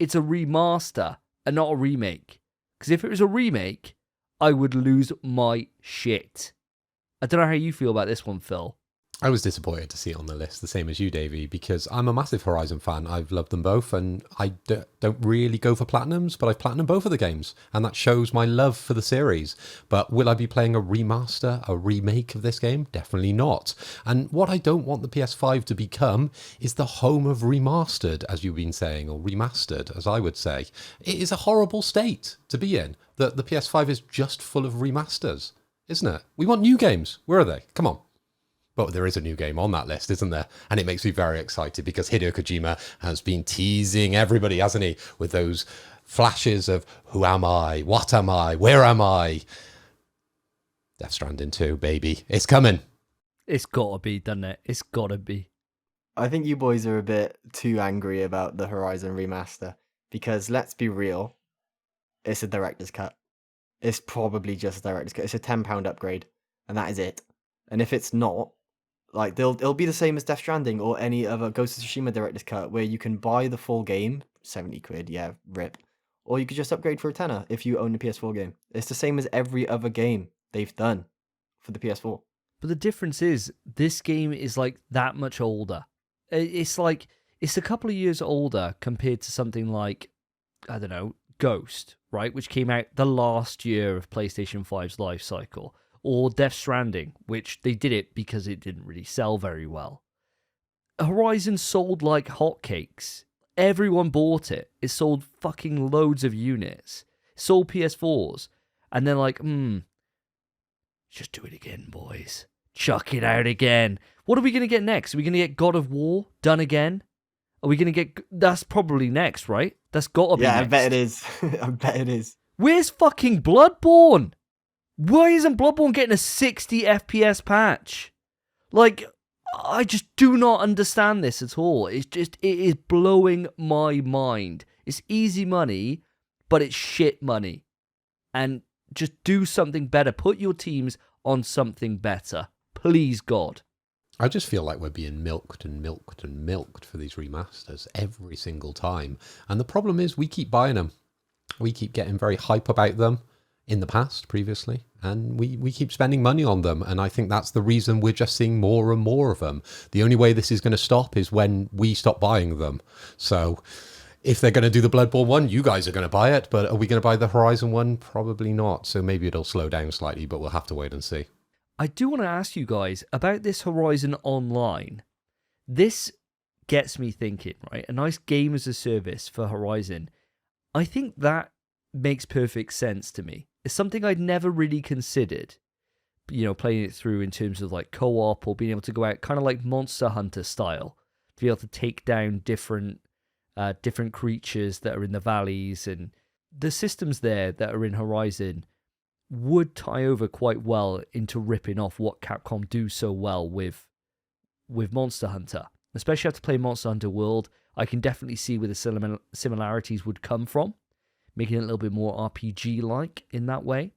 it's a remaster and not a remake. Because if it was a remake, I would lose my shit. I don't know how you feel about this one, Phil. I was disappointed to see it on the list, the same as you, Davey, because I'm a massive Horizon fan. I've loved them both, and I don't really go for platinums, but I've platinumed both of the games, and that shows my love for the series. But will I be playing a remaster, a remake of this game? Definitely not. And what I don't want the PS5 to become is the home of remastered, as you've been saying, or remastered, as I would say. It is a horrible state to be in, that the PS5 is just full of remasters, isn't it? We want new games. Where are they? Come on. But there is a new game on that list, isn't there? And it makes me very excited because Hideo Kojima has been teasing everybody, hasn't he? With those flashes of who am I? What am I? Where am I? Death Stranding 2, baby. It's coming. It's gotta be, doesn't it? It's gotta be. I think you boys are a bit too angry about the Horizon remaster because let's be real, it's a director's cut. It's probably just a director's cut. It's a £10 upgrade, and that is it. And if it's not, like it'll be the same as Death Stranding or any other Ghost of Tsushima director's cut, where you can buy the full game, 70 quid, yeah, rip, or you could just upgrade for a tenner if you own a PS4 game. It's the same as every other game they've done for the PS4. But the difference is, this game is like that much older. It's like, it's a couple of years older compared to something like, I don't know, Ghost, right? Which came out the last year of PlayStation 5's life cycle. Or Death Stranding, which they did it because it didn't really sell very well. Horizon sold like hotcakes. Everyone bought it. It sold fucking loads of units. It sold PS4s. And they're like, just do it again, boys. Chuck it out again. What are we going to get next? Are we going to get God of War done again? Are we going to get... That's probably next, right? That's got to be next. Yeah, I bet it is. I bet it is. Where's fucking Bloodborne? Why isn't Bloodborne getting a 60 FPS patch? Like, I just do not understand this at all. It is blowing my mind. It's easy money, but it's shit money. And just do something better. Put your teams on something better. Please, God. I just feel like we're being milked and milked and milked for these remasters every single time. And the problem is we keep buying them. We keep getting very hype about them in the past, previously, and we keep spending money on them, and I think that's the reason we're just seeing more and more of them. The only way this is going to stop is when we stop buying them. So if they're going to do the Bloodborne one, you guys are going to buy it, but are we going to buy the Horizon one? Probably not. So maybe it'll slow down slightly, but we'll have to wait and see. I do want to ask you guys about this Horizon Online. This gets me thinking, right? A nice game as a service for Horizon. I think that makes perfect sense to me. It's something I'd never really considered, you know, playing it through in terms of like co-op or being able to go out kind of like Monster Hunter style, to be able to take down different creatures that are in the valleys, and the systems there that are in Horizon would tie over quite well into ripping off what Capcom do so well with Monster Hunter. Especially after playing Monster Hunter World, I can definitely see where the similarities would come from, making it a little bit more RPG-like in that way.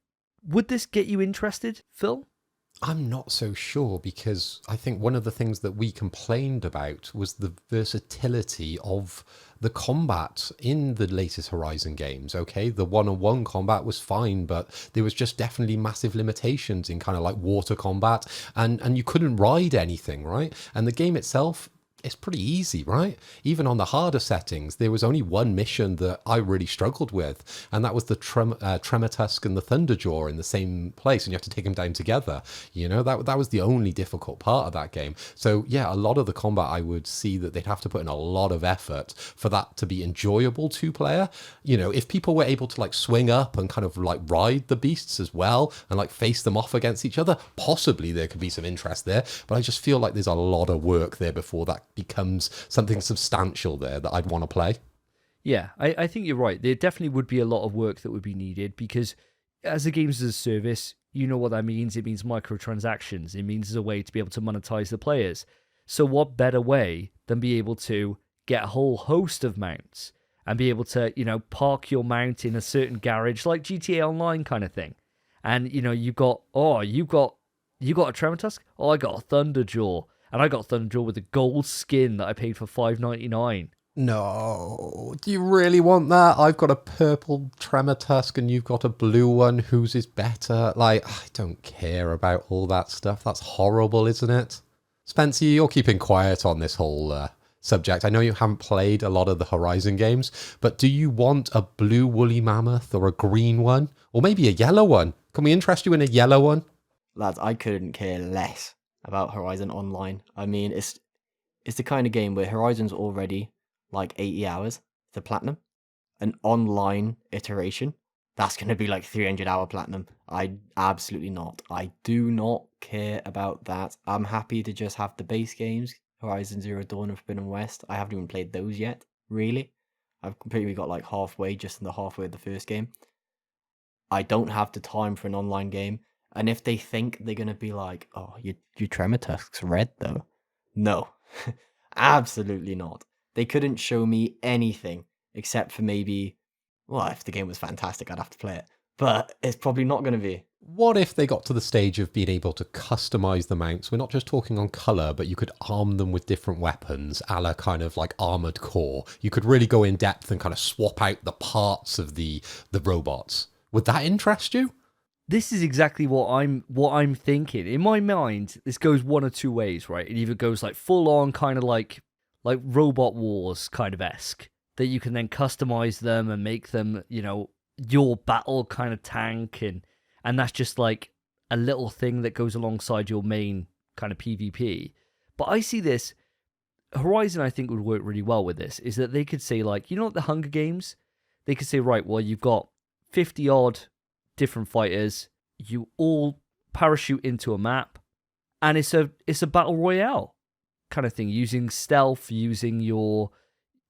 Would this get you interested, Phil? I'm not so sure, because I think one of the things that we complained about was the versatility of the combat in the latest Horizon games, okay? The one-on-one combat was fine, but there was just definitely massive limitations in kind of like water combat, and you couldn't ride anything, right? And the game itself it's pretty easy, right? Even on the harder settings, there was only one mission that I really struggled with, and that was the Tremortusk and the Thunderjaw in the same place, and you have to take them down together. You know, that was the only difficult part of that game. So yeah, a lot of the combat, I would see that they'd have to put in a lot of effort for that to be enjoyable two-player. You know, if people were able to like swing up and kind of like ride the beasts as well and like face them off against each other, possibly there could be some interest there. But I just feel like there's a lot of work there before that becomes something substantial there that I'd want to play. Yeah, I think you're right. There definitely would be a lot of work that would be needed because as a games as a service, you know what that means. It means microtransactions. It means there's a way to be able to monetize the players. So what better way than be able to get a whole host of mounts and be able to, you know, park your mount in a certain garage like GTA Online kind of thing. And, you know, you got a Tremortusk? Oh, I got a Thunderjaw. And I got Thunderjaw with a gold skin that I paid for $5.99. No, do you really want that? I've got a purple Tremortusk and you've got a blue one. Whose is better? Like, I don't care about all that stuff. That's horrible, isn't it? Spencer, you're keeping quiet on this whole subject. I know you haven't played a lot of the Horizon games, but do you want a blue woolly mammoth or a green one? Or maybe a yellow one? Can we interest you in a yellow one? Lads, I couldn't care less about Horizon Online. I mean, it's the kind of game where Horizon's already like 80 hours to platinum. An online iteration, that's going to be like 300-hour platinum. Absolutely not. I do not care about that. I'm happy to just have the base games, Horizon Zero Dawn and Forbidden West. I haven't even played those yet, really. I've completely got like halfway, just in the halfway of the first game. I don't have the time for an online game. And if they think they're going to be like, oh, your Tremortusk's red though. No, absolutely not. They couldn't show me anything except for maybe, well, if the game was fantastic, I'd have to play it. But it's probably not going to be. What if they got to the stage of being able to customize the mounts? We're not just talking on color, but you could arm them with different weapons, a la kind of like Armored Core. You could really go in depth and kind of swap out the parts of the robots. Would that interest you? This is exactly what I'm thinking. In my mind, this goes one or two ways, right? It either goes like full on kind of like Robot Wars kind of esque, that you can then customize them and make them, you know, your battle kind of tank, and that's just like a little thing that goes alongside your main kind of PvP. But I see this, Horizon I think would work really well with this, is that they could say like, you know, the Hunger Games, they could say, right, well, you've got 50 odd different fighters, you all parachute into a map, and it's a battle royale kind of thing, using stealth, using your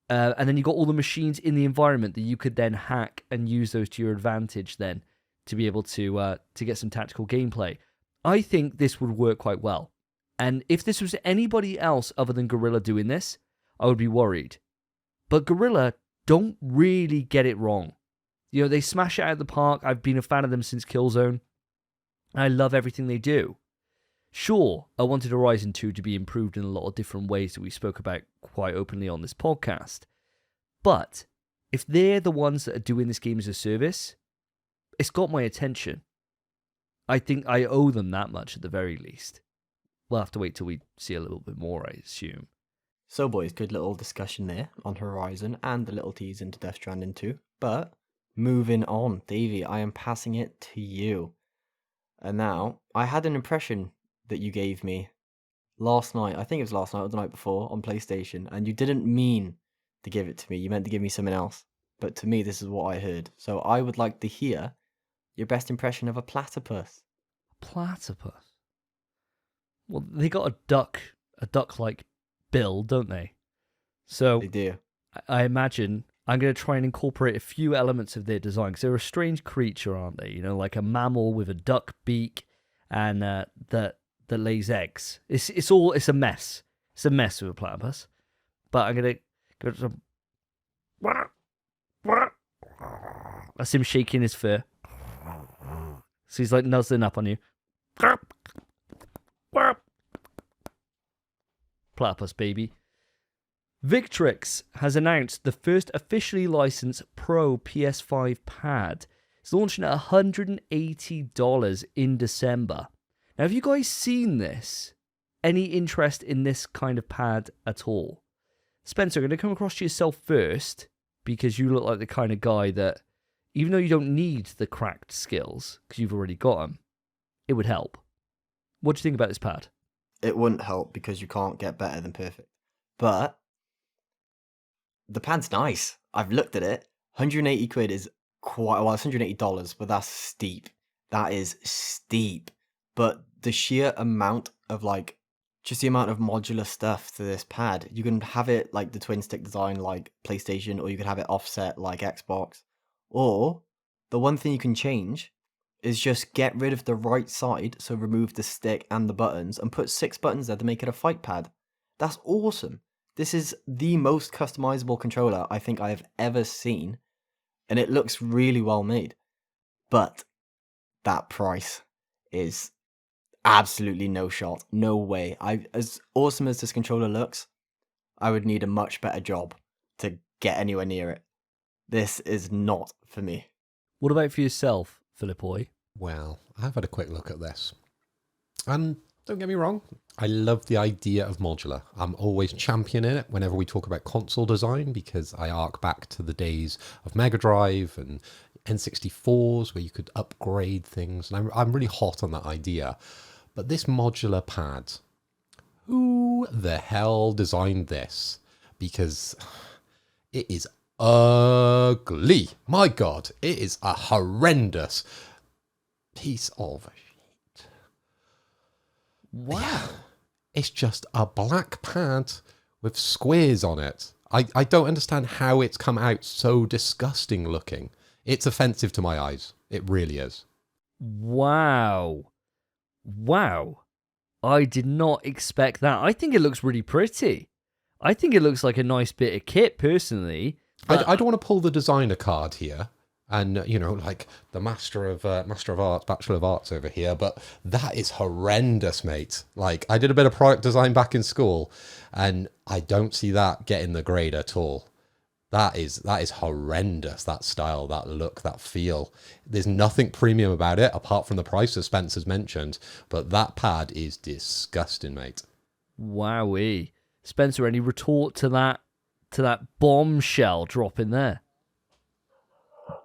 and then you got all the machines in the environment that you could then hack and use those to your advantage then to be able to get some tactical gameplay. I think this would work quite well. And if this was anybody else other than Guerrilla doing this, I would be worried. But Guerrilla don't really get it wrong. You know, they smash it out of the park. I've been a fan of them since Killzone. I love everything they do. Sure, I wanted Horizon 2 to be improved in a lot of different ways that we spoke about quite openly on this podcast. But if they're the ones that are doing this game as a service, it's got my attention. I think I owe them that much at the very least. We'll have to wait till we see a little bit more, I assume. So boys, good little discussion there on Horizon and the little tease into Death Stranding 2. But moving on, Davey, I am passing it to you. And now, I had an impression that you gave me last night. I think it was last night or the night before on PlayStation. And you didn't mean to give it to me. You meant to give me something else. But to me, this is what I heard. So I would like to hear your best impression of a platypus. Platypus? Well, they got a duck-like bill, don't they? So They do. I imagine I'm going to try and incorporate a few elements of their design, because they're a strange creature, aren't they? You know, like a mammal with a duck beak and that lays eggs. It's a mess. It's a mess with a platypus. But I'm going to go to some... That's him shaking his fur. So he's like nuzzling up on you. Platypus baby. Victrix has announced the first officially licensed Pro PS5 pad. It's launching at $180 in December. Now, have you guys seen this? any interest in this kind of pad at all? Spencer, I'm going to come across to yourself first, because you look like the kind of guy that, even though you don't need the cracked skills, because you've already got them, it would help. What do you think about this pad? It wouldn't help because you can't get better than perfect. But the pad's nice. I've looked at it. 180 quid is quite, well, it's $180, but that's steep. That is steep. But the sheer amount of like, just the amount of modular stuff to this pad, you can have it like the twin stick design like PlayStation, or you can have it offset like Xbox. Or the one thing you can change is just get rid of the right side, so remove the stick and the buttons, and put 6 buttons there to make it a fight pad. That's awesome. This is the most customizable controller I think I have ever seen, and it looks really well made. But that price is absolutely no shot. No way. As awesome as this controller looks, I would need a much better job to get anywhere near it. This is not for me. What about for yourself, Philippoy? Well, I've had a quick look at this. And don't get me wrong, I love the idea of modular. I'm always championing it whenever we talk about console design, because I arc back to the days of Mega Drive and N64s where you could upgrade things. And I'm really hot on that idea. But this modular pad, who the hell designed this? Because it is ugly. My God, it is a horrendous piece of shit. Wow. Yeah. It's just a black pad with squares on it. I don't understand how it's come out so disgusting looking. It's offensive to my eyes. It really is. Wow. I did not expect that. I think it looks really pretty. I think it looks like a nice bit of kit, personally. I don't want to pull the designer card here and, like the Master of Arts, Bachelor of Arts over here, but that is horrendous, mate. Like, I did a bit of product design back in school, and I don't see that getting the grade at all. That is horrendous, that style, that look, that feel. There's nothing premium about it, apart from the price, as Spence has mentioned, but that pad is disgusting, mate. Wowee. Spencer, any retort to that bombshell drop in there?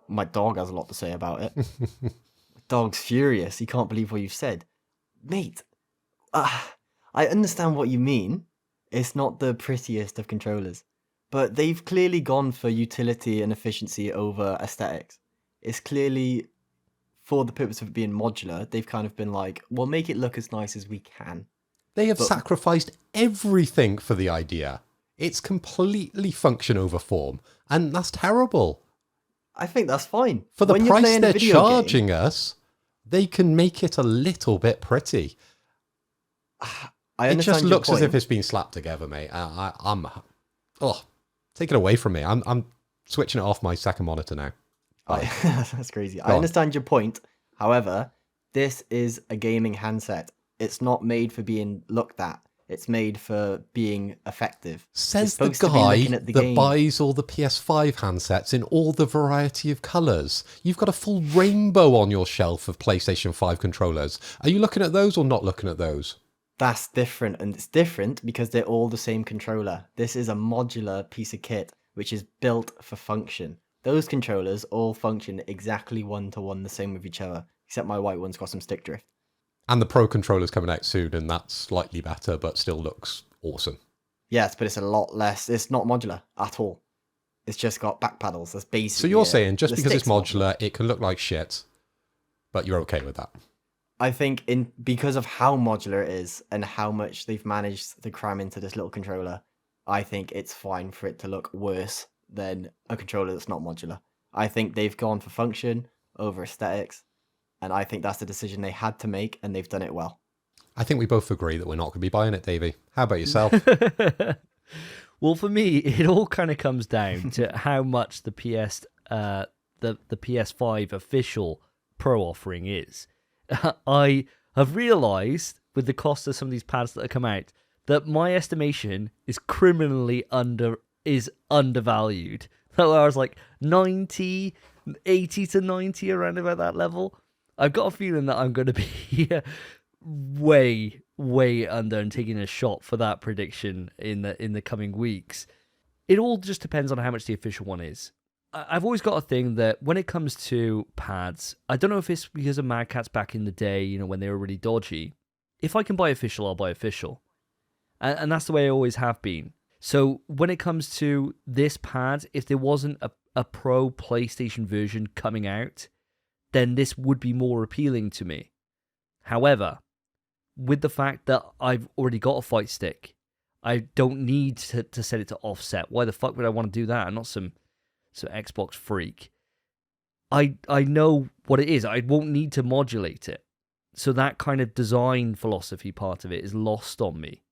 My dog has a lot to say about it. My dog's furious. He can't believe what you've said. Mate, I understand what you mean. It's not the prettiest of controllers. But they've clearly gone for utility and efficiency over aesthetics. It's clearly, for the purpose of it being modular, they've kind of been like, we'll make it look as nice as we can. They have sacrificed everything for the idea. It's completely function over form, and that's terrible. I think that's fine. For the When you're price playing a they're video charging us, they can make it a little bit pretty. I It understand just your looks as point. if it's been slapped together, mate. Take it away from me. I'm switching it off my second monitor now. That's crazy. I understand your point. However, this is a gaming handset. It's not made for being looked at. It's made for being effective. Says It's the supposed to be guy looking at the that game. buys all the PS5 handsets in all the variety of colours. You've got a full rainbow on your shelf of PlayStation 5 controllers. Are you looking at those or not looking at those? That's different, and it's different because they're all the same controller. This is a modular piece of kit which is built for function. Those controllers all function exactly one-to-one the same with each other, except my white one's got some stick drift. And the Pro controller's coming out soon, and that's slightly better, but still looks awesome. Yes, but it's a lot less. It's not modular at all. It's just got back paddles. That's basically So you're it. saying just The because it's stick's modular, it can look like shit, but you're okay with that? I think because of how modular it is and how much they've managed to cram into this little controller, I think it's fine for it to look worse than a controller that's not modular. I think they've gone for function over aesthetics, and I think that's the decision they had to make, and they've done it well. I think we both agree that we're not going to be buying it, Davey. How about yourself? Well, for me, it all kind of comes down to how much the PS5 official Pro offering is. I have realised with the cost of some of these pads that have come out that my estimation is criminally undervalued. So I was like 80 to 90 around about that level. I've got a feeling that I'm going to be way under and taking a shot for that prediction in the coming weeks. It all just depends on how much the official one is. I've always got a thing that when it comes to pads, I don't know if it's because of Mad Catz back in the day, you know, when they were really dodgy. If I can buy official, I'll buy official. And that's the way I always have been. So when it comes to this pad, if there wasn't a pro PlayStation version coming out, then this would be more appealing to me. However, with the fact that I've already got a fight stick, I don't need to set it to offset. Why the fuck would I want to do that? I'm not some Xbox freak. I know what it is. I won't need to modulate it. So that kind of design philosophy part of it is lost on me.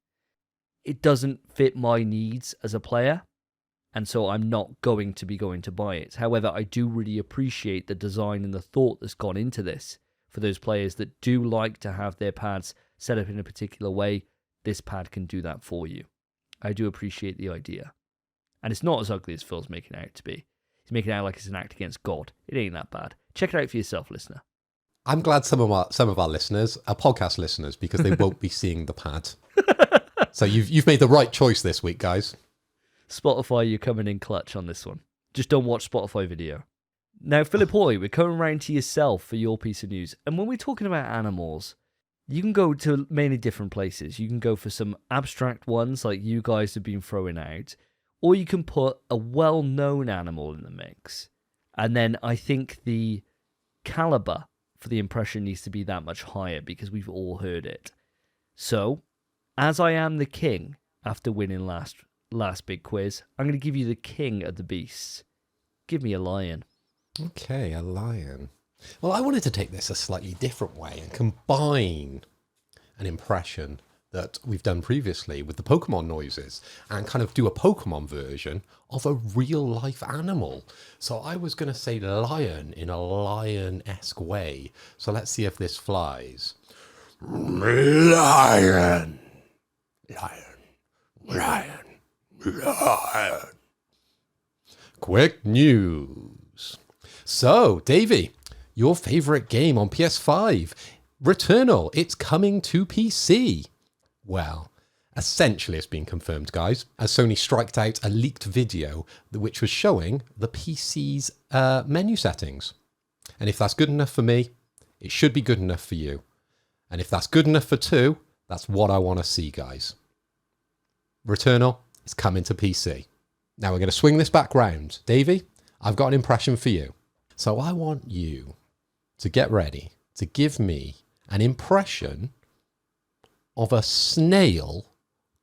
It doesn't fit my needs as a player, and so I'm not going to buy it. However, I do really appreciate the design and the thought that's gone into this. For those players that do like to have their pads set up in a particular way, this pad can do that for you. I do appreciate the idea. And it's not as ugly as Phil's making it out to be. He's making it out like it's an act against God. It ain't that bad. Check it out for yourself, listener. I'm glad some of our listeners are podcast listeners because they won't be seeing the pad. So you've made the right choice this week, guys. Spotify, you're coming in clutch on this one. Just don't watch Spotify video. Now, Philip Hoy, we're coming round to yourself for your piece of news. And when we're talking about animals, you can go to many different places. You can go for some abstract ones like you guys have been throwing out, or you can put a well-known animal in the mix. And then I think the caliber for the impression needs to be that much higher because we've all heard it. So, as I am the king after winning last big quiz, I'm going to give you the king of the beasts. Give me a lion. Okay, a lion. Well, I wanted to take this a slightly different way and combine an impression that we've done previously with the Pokemon noises and kind of do a Pokemon version of a real-life animal. So I was going to say lion in a lion-esque way. So let's see if this flies. Lion. Lion. Lion. Lion. Quick news. So, Davey, your favourite game on PS5, Returnal, it's coming to PC. Well, essentially it's been confirmed, guys, as Sony striked out a leaked video which was showing the PC's menu settings. And if that's good enough for me, it should be good enough for you. And if that's good enough for two, that's what I want to see, guys. Returnal is coming to PC. Now we're going to swing this back round. Davey, I've got an impression for you. So I want you to get ready to give me an impression of a snail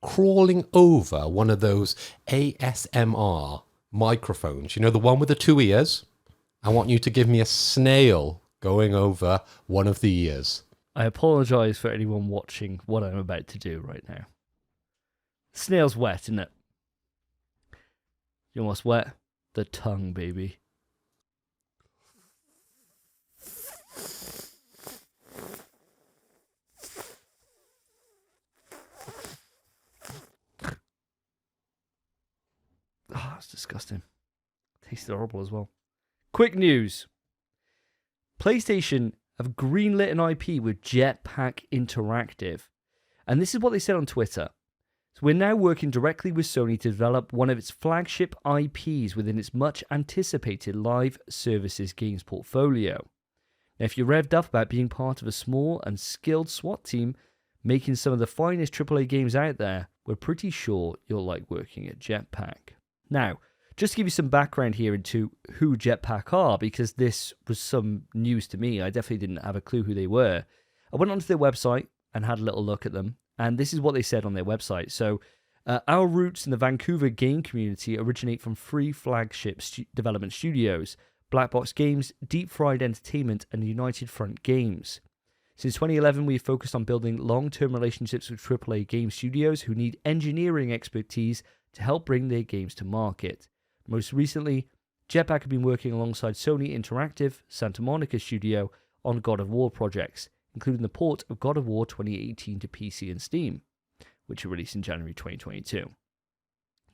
crawling over one of those ASMR microphones. You know, the one with the two ears? I want you to give me a snail going over one of the ears. I apologise for anyone watching what I'm about to do right now. Snail's wet, isn't it? You know what's wet? The tongue, baby. Oh, it's disgusting. Tasted horrible as well. Quick news. PlayStation have greenlit an IP with Jetpack Interactive. And this is what they said on Twitter. So we're now working directly with Sony to develop one of its flagship IPs within its much anticipated live services games portfolio. Now, if you're revved up about being part of a small and skilled SWAT team making some of the finest AAA games out there, we're pretty sure you'll like working at Jetpack. Now, just to give you some background here into who Jetpack are, because this was some news to me. I definitely didn't have a clue who they were. I went onto their website and had a little look at them, and this is what they said on their website. So, our roots in the Vancouver game community originate from three flagship development studios: Black Box Games, Deep Fried Entertainment, and United Front Games. Since 2011, we've focused on building long-term relationships with AAA game studios who need engineering expertise to help bring their games to market. Most recently, Jetpack have been working alongside Sony Interactive, Santa Monica Studio, on God of War projects, including the port of God of War 2018 to PC and Steam, which were released in January 2022.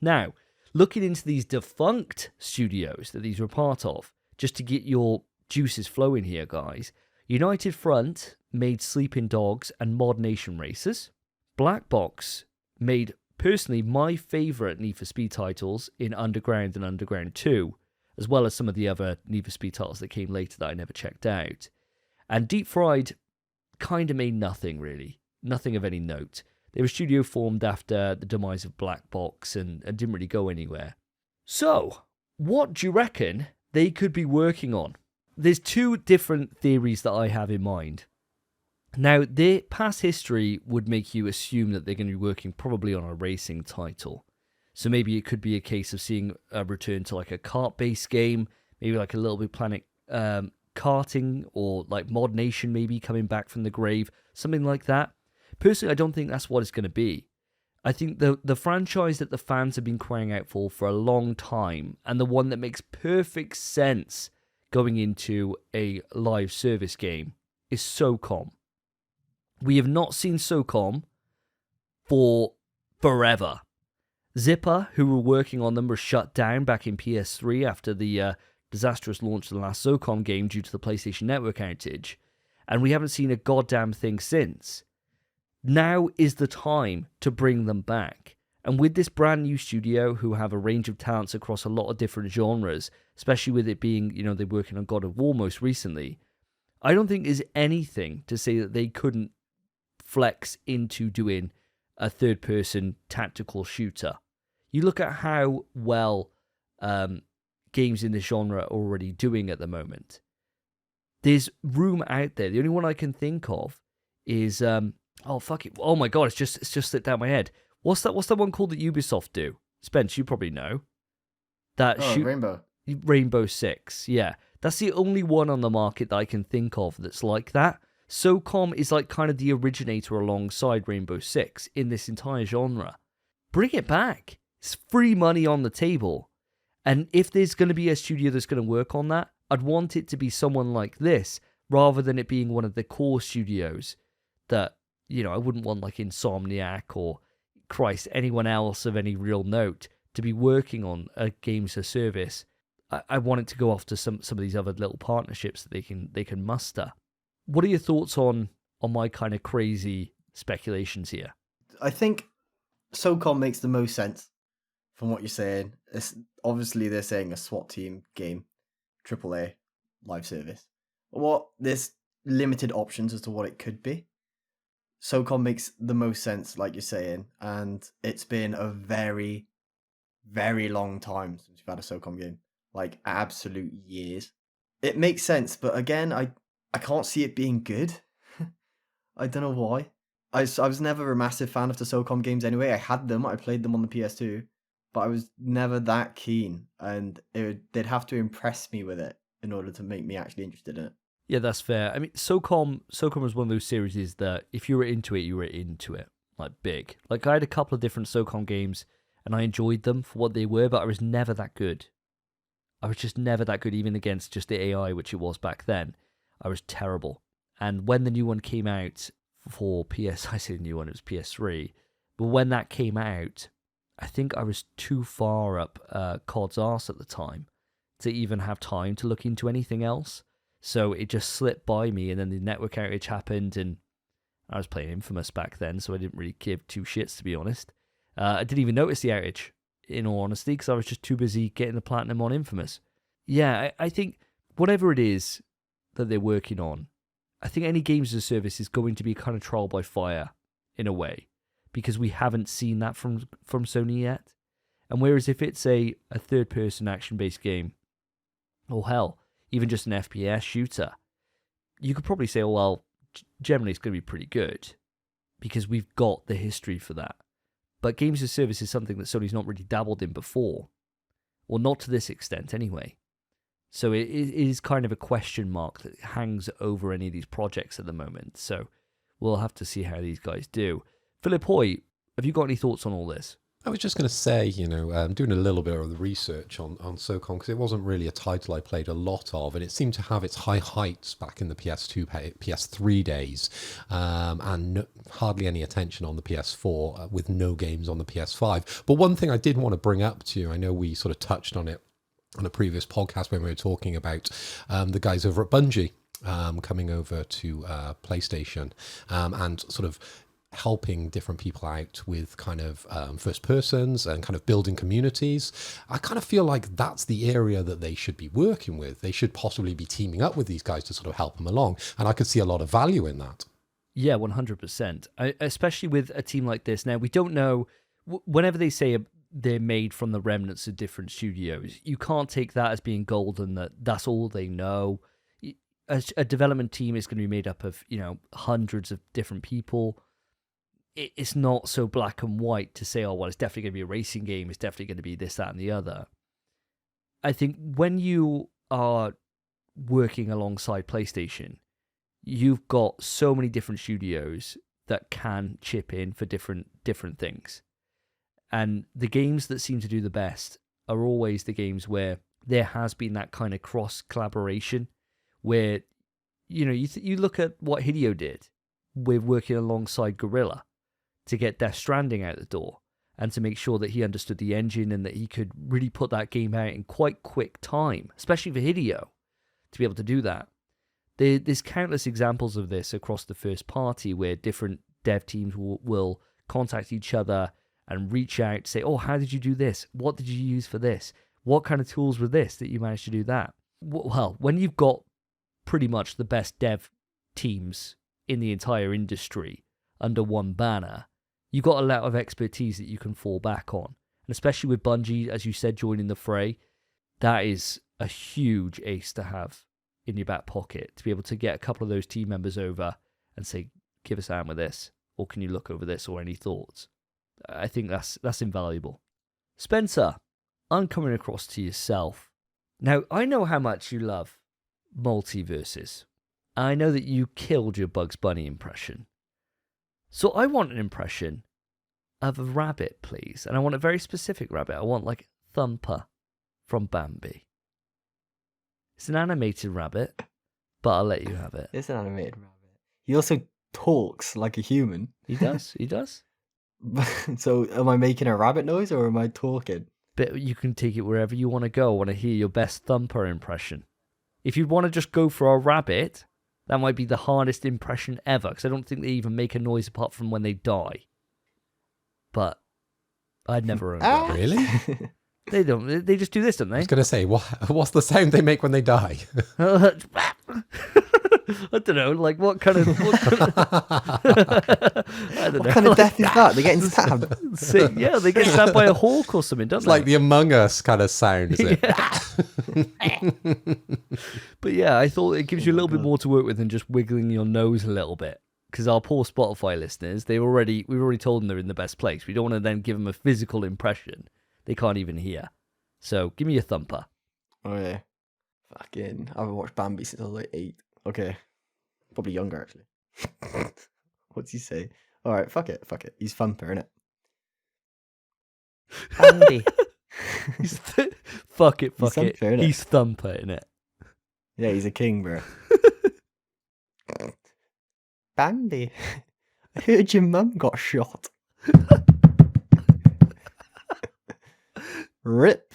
Now, looking into these defunct studios that these were part of, just to get your juices flowing here, guys, United Front made Sleeping Dogs and Mod Nation Racers. Black Box made, personally, my favourite Need for Speed titles in Underground and Underground 2, as well as some of the other Need for Speed titles that came later that I never checked out. And Deep Fried kind of made nothing, really. Nothing of any note. They were studio formed after the demise of Black Box and didn't really go anywhere. So, what do you reckon they could be working on? There's two different theories that I have in mind. Now, their past history would make you assume that they're going to be working probably on a racing title. So maybe it could be a case of seeing a return to like a kart-based game, maybe like a Little Big Planet karting, or like Mod Nation maybe coming back from the grave, something like that. Personally, I don't think that's what it's going to be. I think the franchise that the fans have been crying out for a long time, and the one that makes perfect sense going into a live service game, is SOCOM. We have not seen SOCOM for forever. Zipper, who were working on them, were shut down back in PS3 after the disastrous launch of the last SOCOM game due to the PlayStation Network outage, and we haven't seen a goddamn thing since. Now is the time to bring them back. And with this brand new studio who have a range of talents across a lot of different genres, especially with it being, they're working on God of War most recently, I don't think there's anything to say that they couldn't flex into doing a third-person tactical shooter. You look at how well games in this genre are already doing at the moment. There's room out there. The only one I can think of is oh fuck it! Oh my god! It's just slipped out my head. What's that one called that Ubisoft do? Spence, you probably know. Rainbow Six. Yeah, that's the only one on the market that I can think of that's like that. SOCOM is like kind of the originator alongside Rainbow Six in this entire genre. Bring it back. It's free money on the table. And if there's going to be a studio that's going to work on that, I'd want it to be someone like this, rather than it being one of the core studios that, I wouldn't want like Insomniac or, Christ, anyone else of any real note to be working on a games as a service. I want it to go off to some of these other little partnerships that they can muster. What are your thoughts on my kind of crazy speculations here? I think SOCOM makes the most sense from what you're saying. Obviously, they're saying a SWAT team game, AAA, live service. There's limited options as to what it could be. SOCOM makes the most sense, like you're saying, and it's been a very, very long time since we've had a SOCOM game. Like, absolute years. It makes sense, but again, I can't see it being good. I don't know why. I was never a massive fan of the SOCOM games anyway. I had them, I played them on the PS2, but I was never that keen, and they'd have to impress me with it in order to make me actually interested in it. Yeah, that's fair. I mean, SOCOM was one of those series that if you were into it, you were into it. Like, big. Like, I had a couple of different SOCOM games, and I enjoyed them for what they were, but I was never that good. I was just never that good, even against just the AI, which it was back then. I was terrible. And when the new one came out for I say the new one, it was PS3, but when that came out, I think I was too far up COD's arse at the time to even have time to look into anything else. So it just slipped by me, and then the network outage happened, and I was playing Infamous back then, so I didn't really give two shits, to be honest. I didn't even notice the outage, in all honesty, because I was just too busy getting the platinum on Infamous. Yeah, I think whatever it is that they're working on, I think any games as a service is going to be kind of trial by fire, in a way, because we haven't seen that from Sony yet. And whereas if it's a third-person action-based game, or hell, even just an FPS shooter, you could probably say, oh, well, generally it's going to be pretty good because we've got the history for that. But games as a service is something that Sony's not really dabbled in before, or not to this extent anyway. So it is kind of a question mark that hangs over any of these projects at the moment. So we'll have to see how these guys do. Philip Hoy, have you got any thoughts on all this? I was just going to say, doing a little bit of the research on SOCOM, because it wasn't really a title I played a lot of, and it seemed to have its high heights back in the PS2, PS3 days, and hardly any attention on the PS4, with no games on the PS5. But one thing I did want to bring up to you, I know we sort of touched on it on a previous podcast when we were talking about the guys over at Bungie. coming over to PlayStation, and sort of helping different people out with kind of first persons and kind of building communities. I kind of feel like that's the area that they should be working with. They should possibly be teaming up with these guys to sort of help them along. And I could see a lot of value in that. Yeah, 100%. Especially with a team like this. Now, we don't know, whenever they say they're made from the remnants of different studios, you can't take that as being golden, that's all they know. A development team is going to be made up of, hundreds of different people. It's not so black and white to say, oh, well, it's definitely going to be a racing game. It's definitely going to be this, that, and the other. I think when you are working alongside PlayStation, you've got so many different studios that can chip in for different things. And the games that seem to do the best are always the games where there has been that kind of cross-collaboration where, you look at what Hideo did with working alongside Guerrilla to get Death Stranding out the door and to make sure that he understood the engine and that he could really put that game out in quite quick time, especially for Hideo, to be able to do that. There's countless examples of this across the first party where different dev teams will contact each other and reach out, say, oh, how did you do this? What did you use for this? What kind of tools were this that you managed to do that? Well, when you've got pretty much the best dev teams in the entire industry under one banner, you've got a lot of expertise that you can fall back on. And especially with Bungie, as you said, joining the fray, that is a huge ace to have in your back pocket, to be able to get a couple of those team members over and say, give us a hand with this, or can you look over this, or any thoughts? I think that's invaluable. Spencer, I'm coming across to yourself. Now, I know how much you love multiverses. I know that you killed your Bugs Bunny impression. So I want an impression of a rabbit, please. And I want a very specific rabbit. I want like Thumper from Bambi. It's an animated rabbit, but I'll let you have it. It's an animated rabbit. He also talks like a human. He does. So am I making a rabbit noise or am I talking? But you can take it wherever you want to go. I want to hear your best Thumper impression. If you want to just go for a rabbit, that might be the hardest impression ever, because I don't think they even make a noise apart from when they die. But I'd never owned one. Really? They don't. They just do this, don't they? I was going to say, what's the sound they make when they die? I don't know. Like what kind of? I don't know. What kind of death is that? They're getting stabbed. Yeah, they get stabbed by a hawk or something, don't It's they? like the Among Us kind of sound, is it? But yeah, I thought it gives you a little bit more to work with than just wiggling your nose a little bit. Because our poor Spotify listeners, we've already told them they're in the best place. We don't want to then give them a physical impression they can't even hear. So give me a Thumper. Oh yeah. Fucking, I haven't watched Bambi since I was like 8. Okay. Probably younger actually. What's he say? Alright, fuck it. He's Thumper, innit? Bambi. Fuck it. Thumper, innit? He's Thumper, innit? Yeah, he's a king, bro. Bambi. I heard your mum got shot. Rip.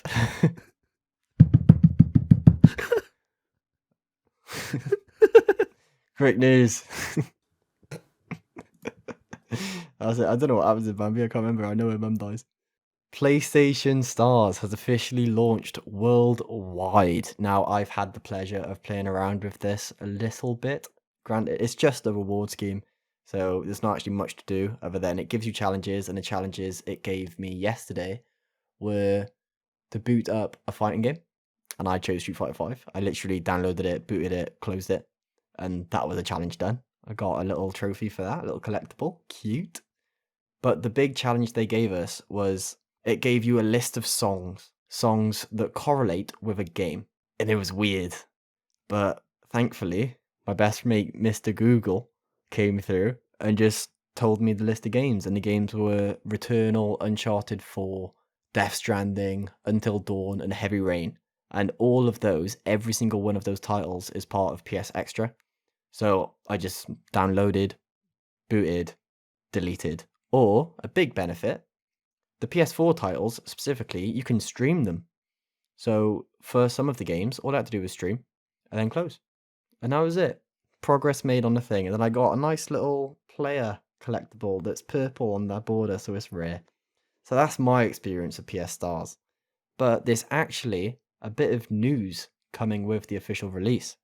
Great news. I don't know what happens in Bambi. I can't remember. I know her mum dies. PlayStation Stars has officially launched worldwide. Now, I've had the pleasure of playing around with this a little bit. Granted, it's just a reward scheme, so there's not actually much to do other than it gives you challenges, and the challenges it gave me yesterday were to boot up a fighting game, and I chose Street Fighter 5. I literally downloaded it, booted it, closed it, and that was a challenge done. I got a little trophy for that, a little collectible. Cute. But the big challenge they gave us was it gave you a list of songs that correlate with a game. And it was weird. But thankfully, my best mate, Mr. Google, came through and just told me the list of games. And the games were Returnal, Uncharted 4, Death Stranding, Until Dawn, and Heavy Rain. And all of those, every single one of those titles is part of PS Extra. So I just downloaded, booted, deleted. Or, a big benefit, the PS4 titles, specifically, you can stream them. So for some of the games, all I had to do was stream and then close. And that was it. Progress made on the thing. And then I got a nice little player collectible that's purple on the border, so it's rare. So that's my experience of PS Stars. But there's actually a bit of news coming with the official release.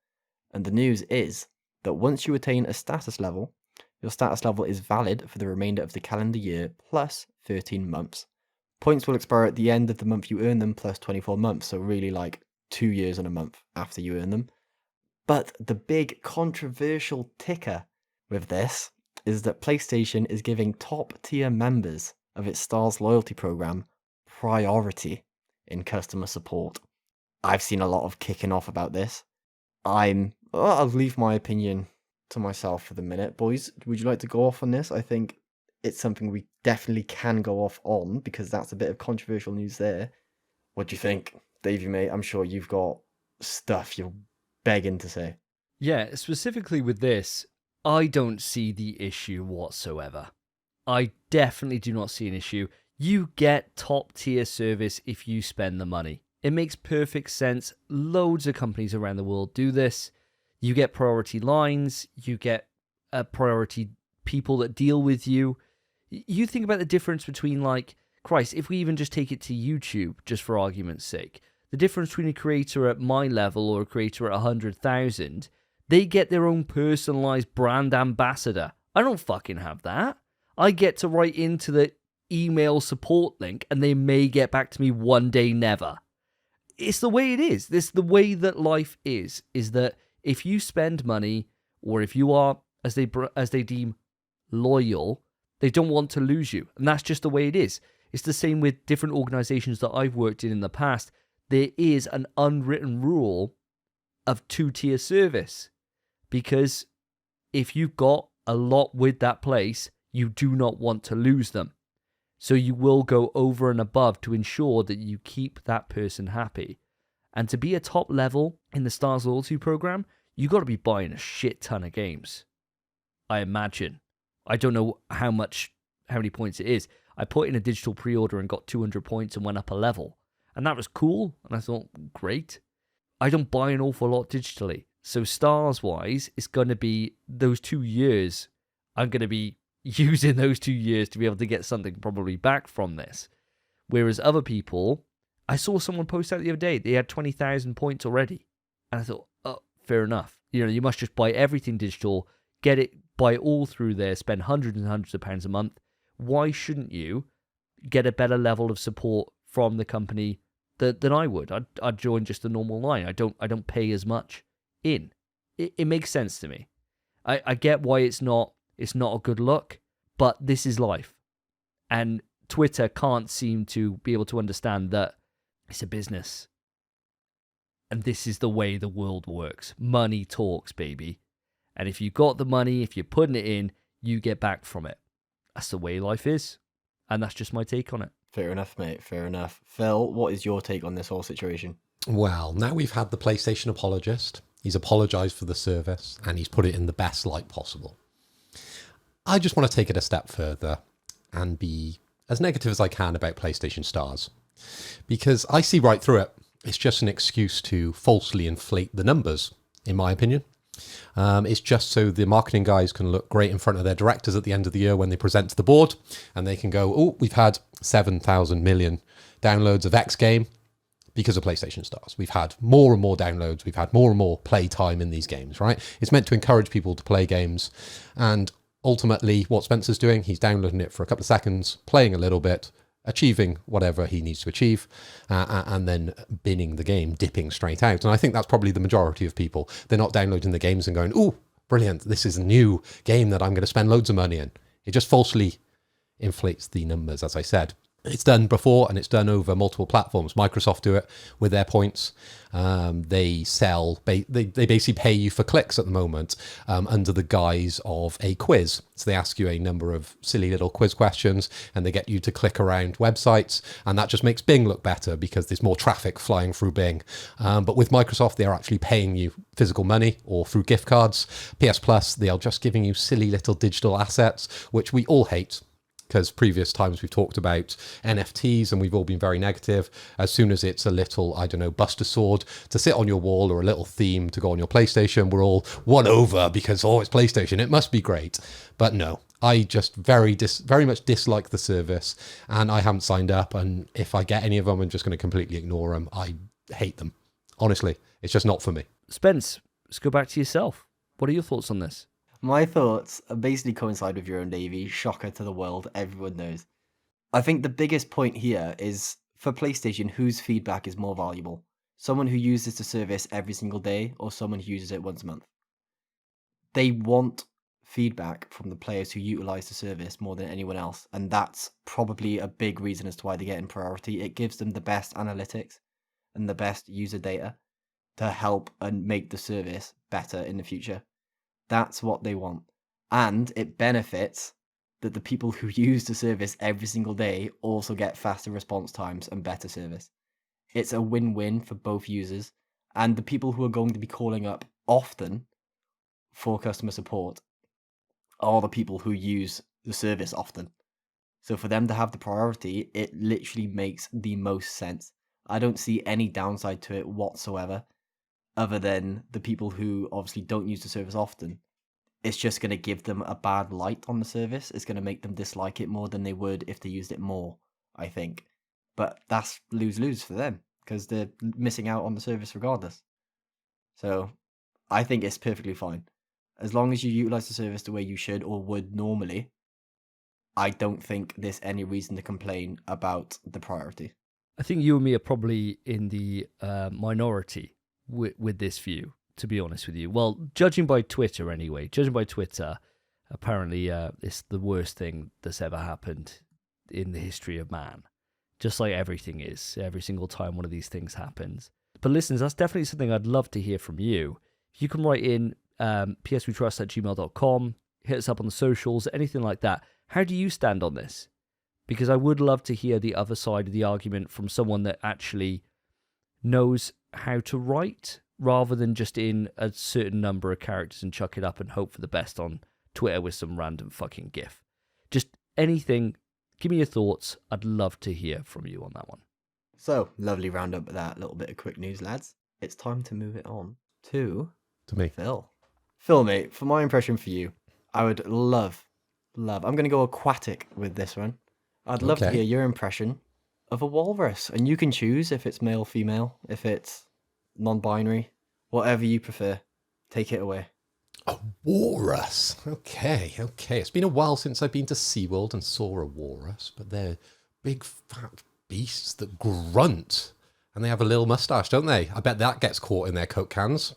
And the news is that once you attain a status level, your status level is valid for the remainder of the calendar year plus 13 months. Points will expire at the end of the month you earn them plus 24 months, so really like 2 years and a month after you earn them. But the big controversial ticker with this is that PlayStation is giving top tier members of its Stars loyalty program priority in customer support. I've seen a lot of kicking off about this. I'll leave my opinion to myself for the minute. Boys, would you like to go off on this? I think it's something we definitely can go off on because that's a bit of controversial news there. What do you think, Davey, mate? I'm sure you've got stuff you're begging to say. Yeah, specifically with this, I don't see the issue whatsoever. I definitely do not see an issue. You get top tier service if you spend the money. It makes perfect sense. Loads of companies around the world do this. You get priority lines. You get priority people that deal with you. You think about the difference between, like, Christ, if we even just take it to YouTube, just for argument's sake, the difference between a creator at my level or a creator at 100,000, they get their own personalized brand ambassador. I don't fucking have that. I get to write into the email support link and they may get back to me one day, never. It's the way it is. This the way that life is that if you spend money or if you are, as they deem, loyal, they don't want to lose you. And that's just the way it is. It's the same with different organizations that I've worked in the past. There is an unwritten rule of two-tier service because if you've got a lot with that place, you do not want to lose them. So you will go over and above to ensure that you keep that person happy. And to be a top level in the Stars Loyalty program, you got to be buying a shit ton of games. I imagine. I don't know how many points it is. I put in a digital pre-order and got 200 points and went up a level. And that was cool. And I thought, great. I don't buy an awful lot digitally. So Stars-wise, it's going to be those 2 years. I'm going to be using those 2 years to be able to get something probably back from this. Whereas other people, I saw someone post out the other day, they had 20,000 points already. And I thought, oh, fair enough. You must just buy everything digital, buy it all through there, spend hundreds and hundreds of pounds a month. Why shouldn't you get a better level of support from the company than I would? I'd join just the normal line. I don't pay as much in. It makes sense to me. I get why it's not a good look, but this is life. And Twitter can't seem to be able to understand that it's a business. And this is the way the world works. Money talks, baby. And if you got the money, if you're putting it in, you get back from it. That's the way life is. And that's just my take on it. Fair enough, mate. Fair enough. Phil, what is your take on this whole situation? Well, now we've had the PlayStation apologist. He's apologised for the service and he's put it in the best light possible. I just want to take it a step further and be as negative as I can about PlayStation Stars. Because I see right through it. It's just an excuse to falsely inflate the numbers, in my opinion. It's just so the marketing guys can look great in front of their directors at the end of the year when they present to the board and they can go, oh, we've had 7,000 million downloads of X game because of PlayStation Stars. We've had more and more downloads. We've had more and more play time in these games, right? It's meant to encourage people to play games. And ultimately what Spencer's doing, he's downloading it for a couple of seconds, playing a little bit, achieving whatever he needs to achieve, and then binning the game, dipping straight out. And I think that's probably the majority of people. They're not downloading the games and going, oh, brilliant, this is a new game that I'm going to spend loads of money in. It just falsely inflates the numbers, as I said. It's done before and it's done over multiple platforms. Microsoft do it with their points. They basically pay you for clicks at the moment under the guise of a quiz. So they ask you a number of silly little quiz questions and they get you to click around websites. And that just makes Bing look better because there's more traffic flying through Bing. But with Microsoft, they're actually paying you physical money or through gift cards. PS Plus, they are just giving you silly little digital assets, which we all hate. because previous times we've talked about NFTs and we've all been very negative. As soon as it's a little, I don't know, Buster Sword to sit on your wall or a little theme to go on your PlayStation, we're all won over because, oh, it's PlayStation, it must be great. But no, I just very much dislike the service, and I haven't signed up. And if I get any of them, I'm just going to completely ignore them. I hate them. Honestly, it's just not for me. Spence, let's go back to yourself. What are your thoughts on this? My thoughts basically coincide with your own, Davey. Shocker to the world, everyone knows. I think the biggest point here is, for PlayStation, whose feedback is more valuable? Someone who uses the service every single day, or someone who uses it once a month? They want feedback from the players who utilize the service more than anyone else, and that's probably a big reason as to why they get in priority. It gives them the best analytics and the best user data to help and make the service better in the future. That's what they want. And it benefits that the people who use the service every single day also get faster response times and better service. It's a win-win for both users, and the people who are going to be calling up often for customer support are the people who use the service often. So for them to have the priority, it literally makes the most sense. I don't see any downside to it whatsoever, other than the people who obviously don't use the service often. It's just going to give them a bad light on the service. It's going to make them dislike it more than they would if they used it more, I think. But that's lose-lose for them, because they're missing out on the service regardless. So I think it's perfectly fine. As long as you utilize the service the way you should or would normally, I don't think there's any reason to complain about the priority. I think you and me are probably in the minority with this view, to be honest with you. Well, judging by Twitter anyway. Judging by Twitter, apparently it's the worst thing that's ever happened in the history of man. Just like everything is, every single time one of these things happens. But listeners, that's definitely something I'd love to hear from you. You can write in psvtrust@gmail.com, hit us up on the socials, anything like that. How do you stand on this? Because I would love to hear the other side of the argument from someone that actually knows how to write, rather than just in a certain number of characters and chuck it up and hope for the best on Twitter with some random fucking gif. Just anything. Give me your thoughts. I'd love to hear from you on that one. So, lovely roundup of that little bit of quick news, lads. It's time to move it on to me. Phil. Phil, mate, for my impression for you, I would love, I'm going to go aquatic with this one. I'd love to hear your impression of a walrus. And you can choose if it's male, female, if it's non-binary, whatever you prefer. Take it away. A walrus. Okay. It's been a while since I've been to SeaWorld and saw a walrus, but they're big fat beasts that grunt. And they have a little mustache, don't they? I bet that gets caught in their Coke cans.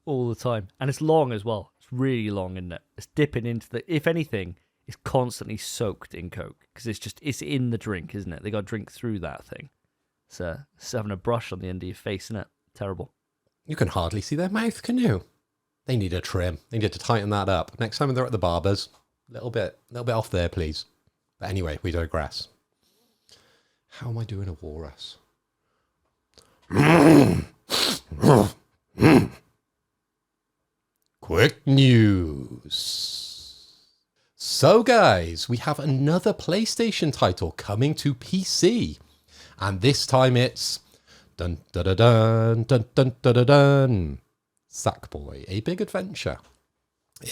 All the time. And it's long as well. It's really long, isn't it? It's dipping into the... If anything, it's constantly soaked in Coke. Because it's in the drink, isn't it? They got to drink through that thing. It's having a brush on the end of your face, isn't it? Terrible. You can hardly see their mouth, can you? They need a trim. They need to tighten that up. Next time they're at the barber's, a little bit off there, please. But anyway, we digress. How am I doing a walrus? Quick news. So guys, we have another PlayStation title coming to PC. And this time it's dun dun dun dun dun dun dun dun dun. Sackboy: A Big Adventure.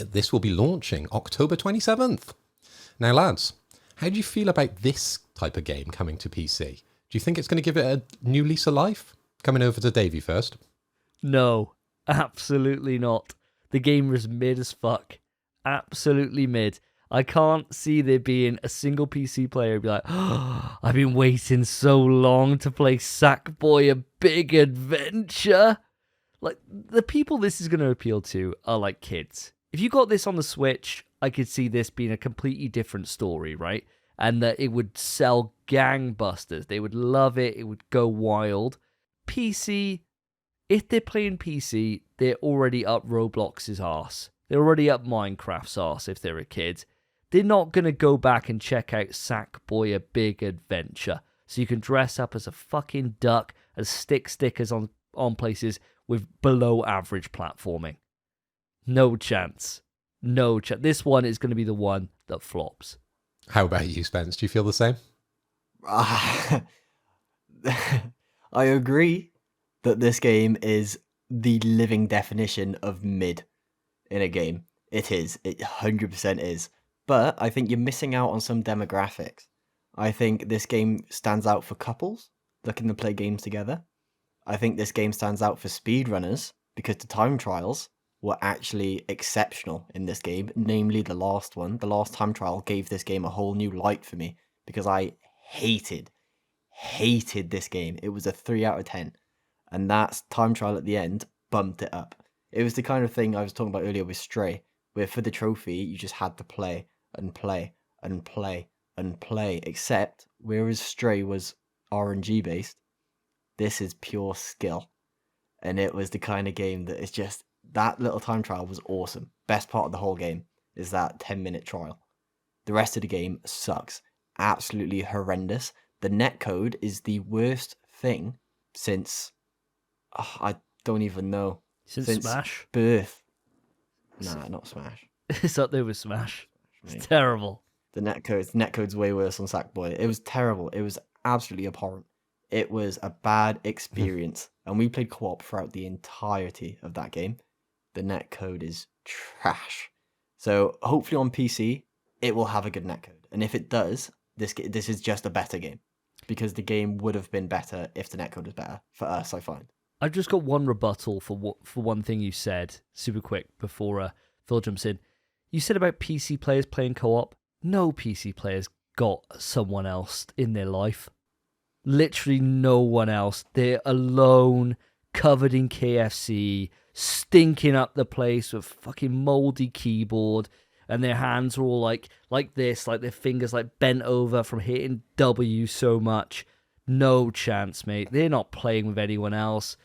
This will be launching October 27th. Now lads, how do you feel about this type of game coming to PC? Do you think it's going to give it a new lease of life? Coming over to Davey first. No, absolutely not. The game was mid as fuck. Absolutely mid. I can't see there being a single PC player who'd be like, oh, I've been waiting so long to play Sackboy: A Big Adventure. Like, the people this is going to appeal to are like kids. If you got this on the Switch, I could see this being a completely different story, right? And that it would sell gangbusters. They would love it. It would go wild. PC, if they're playing PC, they're already up Roblox's arse. They're already up Minecraft's arse if they're a kid. They're not going to go back and check out Sackboy: A Big Adventure. So you can dress up as a fucking duck and stick stickers on places with below average platforming. No chance. No chat. This one is going to be the one that flops. How about you, Spence? Do you feel the same? I agree that this game is the living definition of mid in a game. It is. It 100% is. But I think you're missing out on some demographics. I think this game stands out for couples looking to play games together. I think this game stands out for speedrunners because the time trials were actually exceptional in this game, namely the last one. The last time trial gave this game a whole new light for me because I hated this game. It was a 3 out of 10. And that time trial at the end bumped it up. It was the kind of thing I was talking about earlier with Stray, where for the trophy, you just had to play and play and play and play. Except, whereas Stray was RNG based, this is pure skill. And it was the kind of game that is just, that little time trial was awesome. Best part of the whole game is that 10-minute trial. The rest of the game sucks. Absolutely horrendous. The netcode is the worst thing since, I don't even know. Since Smash? Birth. Nah, not Smash. It's up there with Smash. Mate. It's terrible. The netcode's way worse on Sackboy. It was terrible. It was absolutely abhorrent. It was a bad experience. And we played co-op throughout the entirety of that game. The netcode is trash. So hopefully on PC, it will have a good netcode. And if it does, this is just a better game. Because the game would have been better if the netcode was better. For us, I find. I've just got one rebuttal for one thing you said, super quick, before Phil jumps in. You said about PC players playing co-op. No PC players got someone else in their life. Literally no one else. They're alone, covered in KFC, stinking up the place with fucking moldy keyboard, and their hands are all like this, like their fingers like bent over from hitting W so much. No chance, mate. They're not playing with anyone else.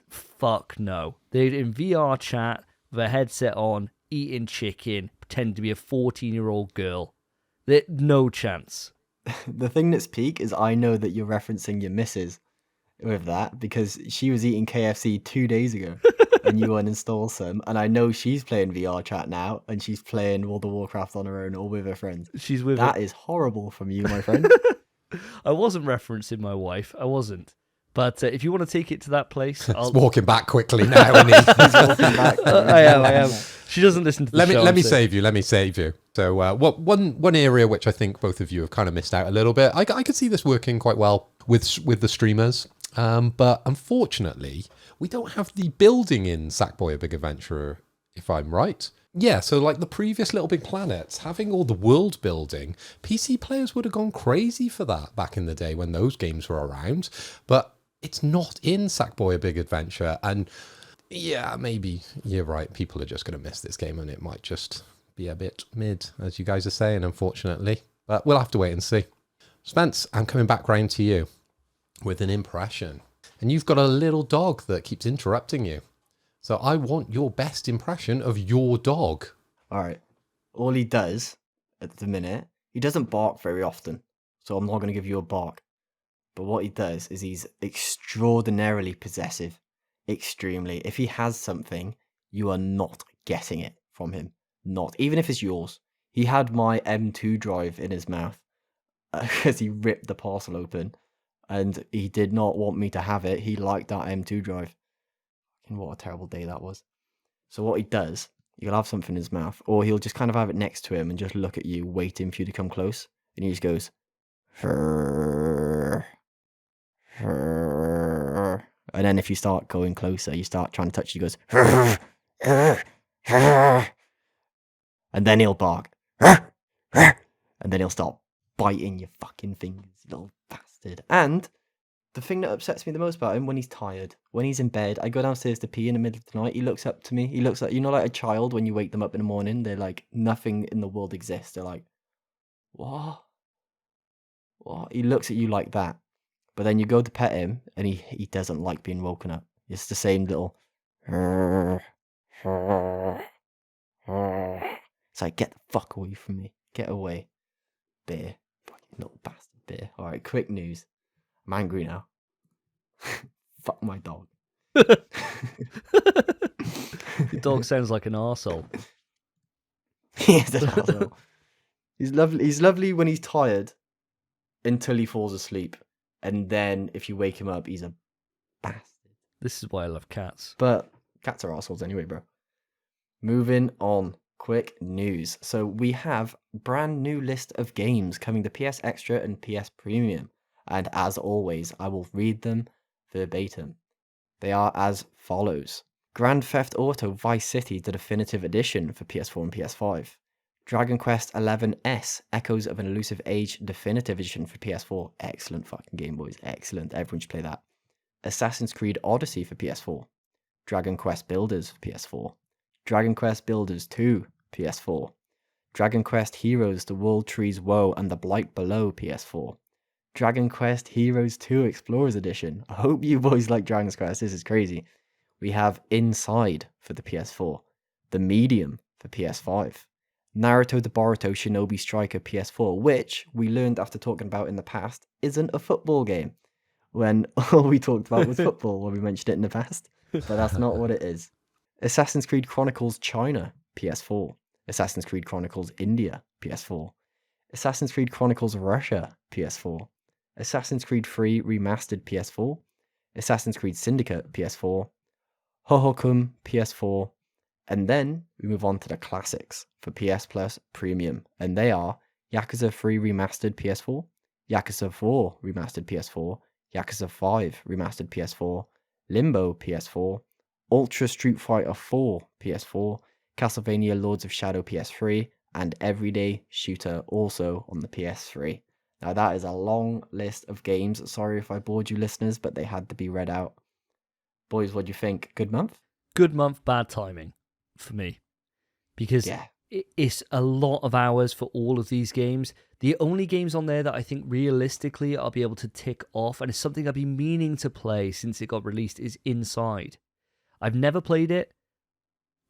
Fuck no. They're in VR chat with a headset on, eating chicken, pretending to be a 14-year-old girl. No chance. The thing that's peak is I know that you're referencing your missus with that because she was eating KFC 2 days ago and you uninstalled some, and I know she's playing VR chat now and she's playing World of Warcraft on her own or with her friends. She's with That is horrible from you, my friend. I wasn't referencing my wife. I wasn't. But if you want to take it to that place, I'll... He's walking back quickly now, isn't he? He's walking back. I am. She doesn't listen to the show. Let me save you. So one area which I think both of you have kind of missed out a little bit. I could see this working quite well with the streamers, but unfortunately we don't have the building in Sackboy: A Big Adventure, if I'm right. Yeah, so like the previous Little Big Planets, having all the world building, PC players would have gone crazy for that back in the day when those games were around. But it's not in Sackboy: A Big Adventure, and yeah, maybe you're right. People are just going to miss this game, and it might just be a bit mid, as you guys are saying, unfortunately. But we'll have to wait and see. Spence, I'm coming back round to you with an impression. And you've got a little dog that keeps interrupting you. So I want your best impression of your dog. All right. All he does at the minute, he doesn't bark very often. So I'm not going to give you a bark. But what he does is he's extraordinarily possessive. Extremely. If he has something, you are not getting it from him. Not. Even if it's yours. He had my M2 drive in his mouth because he ripped the parcel open and he did not want me to have it. He liked that M2 drive. And what a terrible day that was. So what he does, he'll have something in his mouth, or he'll just kind of have it next to him and just look at you, waiting for you to come close. And he just goes, "Furr, furr." And then if you start going closer, you start trying to touch, he goes, "Furr, furr, furr." And then he'll bark, "Furr, furr." And then he'll start biting your fucking fingers, little bastard. And the thing that upsets me the most about him, when he's tired, when he's in bed, I go downstairs to pee in the middle of the night, he looks up to me, he looks like, you know, like a child when you wake them up in the morning, they're like, nothing in the world exists, they're like, what? He looks at you like that. But then you go to pet him, and he doesn't like being woken up. It's the same little, it's like, get the fuck away from me, get away, bear, fucking little bastard bear. Alright, quick news. I'm angry now. Fuck my dog. Your dog sounds like an arsehole. He is an asshole. He's lovely. He's lovely when he's tired until he falls asleep. And then if you wake him up, he's a bastard. This is why I love cats. But cats are assholes anyway, bro. Moving on. Quick news. So we have brand new list of games coming to PS Extra and PS Premium. And as always, I will read them verbatim. They are as follows. Grand Theft Auto Vice City, the Definitive Edition for PS4 and PS5. Dragon Quest XI-S, Echoes of an Elusive Age Definitive Edition for PS4. Excellent fucking game, boys. Excellent. Everyone should play that. Assassin's Creed Odyssey for PS4. Dragon Quest Builders for PS4. Dragon Quest Builders 2, PS4. Dragon Quest Heroes, The World Tree's Woe and the Blight Below, PS4. Dragon Quest Heroes 2 Explorers Edition. I hope you boys like Dragon Quest. This is crazy. We have Inside for the PS4. The Medium for PS5. Naruto the Boruto Shinobi Striker PS4, which we learned after talking about in the past isn't a football game, when all we talked about was football when we mentioned it in the past, but that's not what it is. Assassin's Creed Chronicles China PS4. Assassin's Creed Chronicles India PS4. Assassin's Creed Chronicles Russia PS4. Assassin's Creed 3 Remastered PS4. Assassin's Creed Syndicate PS4. Hohokum PS4. And then we move on to the classics for PS Plus Premium. And they are Yakuza 3 Remastered PS4, Yakuza 4 Remastered PS4, Yakuza 5 Remastered PS4, Limbo PS4, Ultra Street Fighter 4 PS4, Castlevania Lords of Shadow PS3, and Everyday Shooter also on the PS3. Now that is a long list of games. Sorry if I bored you listeners, but they had to be read out. Boys, what do you think? Good month? Good month, bad timing for me. Because Yeah. it's a lot of hours for all of these games. The only games on there that I think realistically I'll be able to tick off, and it's something I've been meaning to play since it got released, is Inside. I've never played it,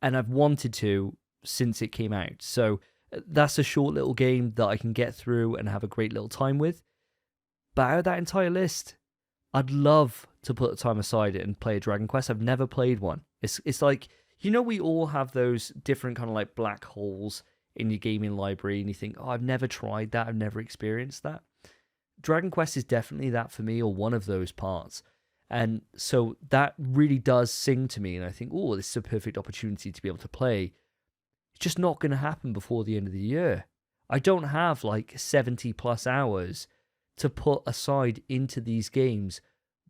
and I've wanted to since it came out. So that's a short little game that I can get through and have a great little time with. But out of that entire list, I'd love to put the time aside and play a Dragon Quest. I've never played one. It's like, you know, we all have those different kind of like black holes in your gaming library, and you think, oh, I've never tried that, I've never experienced that. Dragon Quest is definitely that for me, or one of those parts. And so that really does sing to me, and I think, oh, this is a perfect opportunity to be able to play. It's just not going to happen before the end of the year. I don't have like 70 plus hours to put aside into these games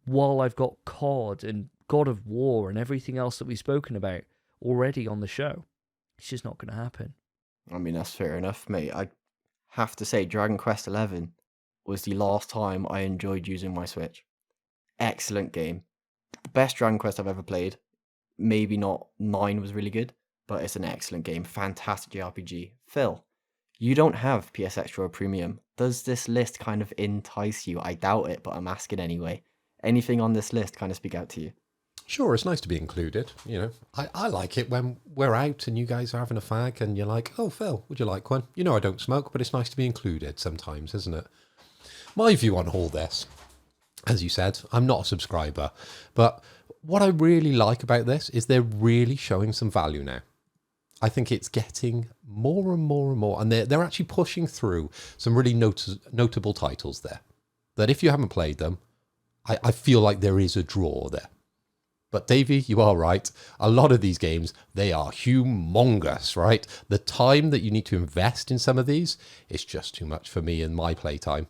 while I've got COD and God of War and everything else that we've spoken about already on the show. It's just not going to happen. I mean, that's fair enough, mate. I have to say, Dragon Quest XI was the last time I enjoyed using my Switch. Excellent game. The best Dragon Quest I've ever played. Maybe not 9 was really good, but it's an excellent game. Fantastic JRPG. Phil, you don't have PS Extra or Premium. Does this list kind of entice you? I doubt it, but I'm asking anyway. Anything on this list kind of speak out to you? Sure, it's nice to be included. You know, I like it when we're out and you guys are having a fag and you're like, oh, Phil, would you like one? You know I don't smoke, but it's nice to be included sometimes, isn't it? My view on all this, as you said, I'm not a subscriber, but what I really like about this is they're really showing some value now. I think it's getting more and more and more, and they're actually pushing through some really notable titles there, that if you haven't played them, I feel like there is a draw there. But Davey, you are right. A lot of these games, they are humongous, right? The time that you need to invest in some of these is just too much for me in my playtime.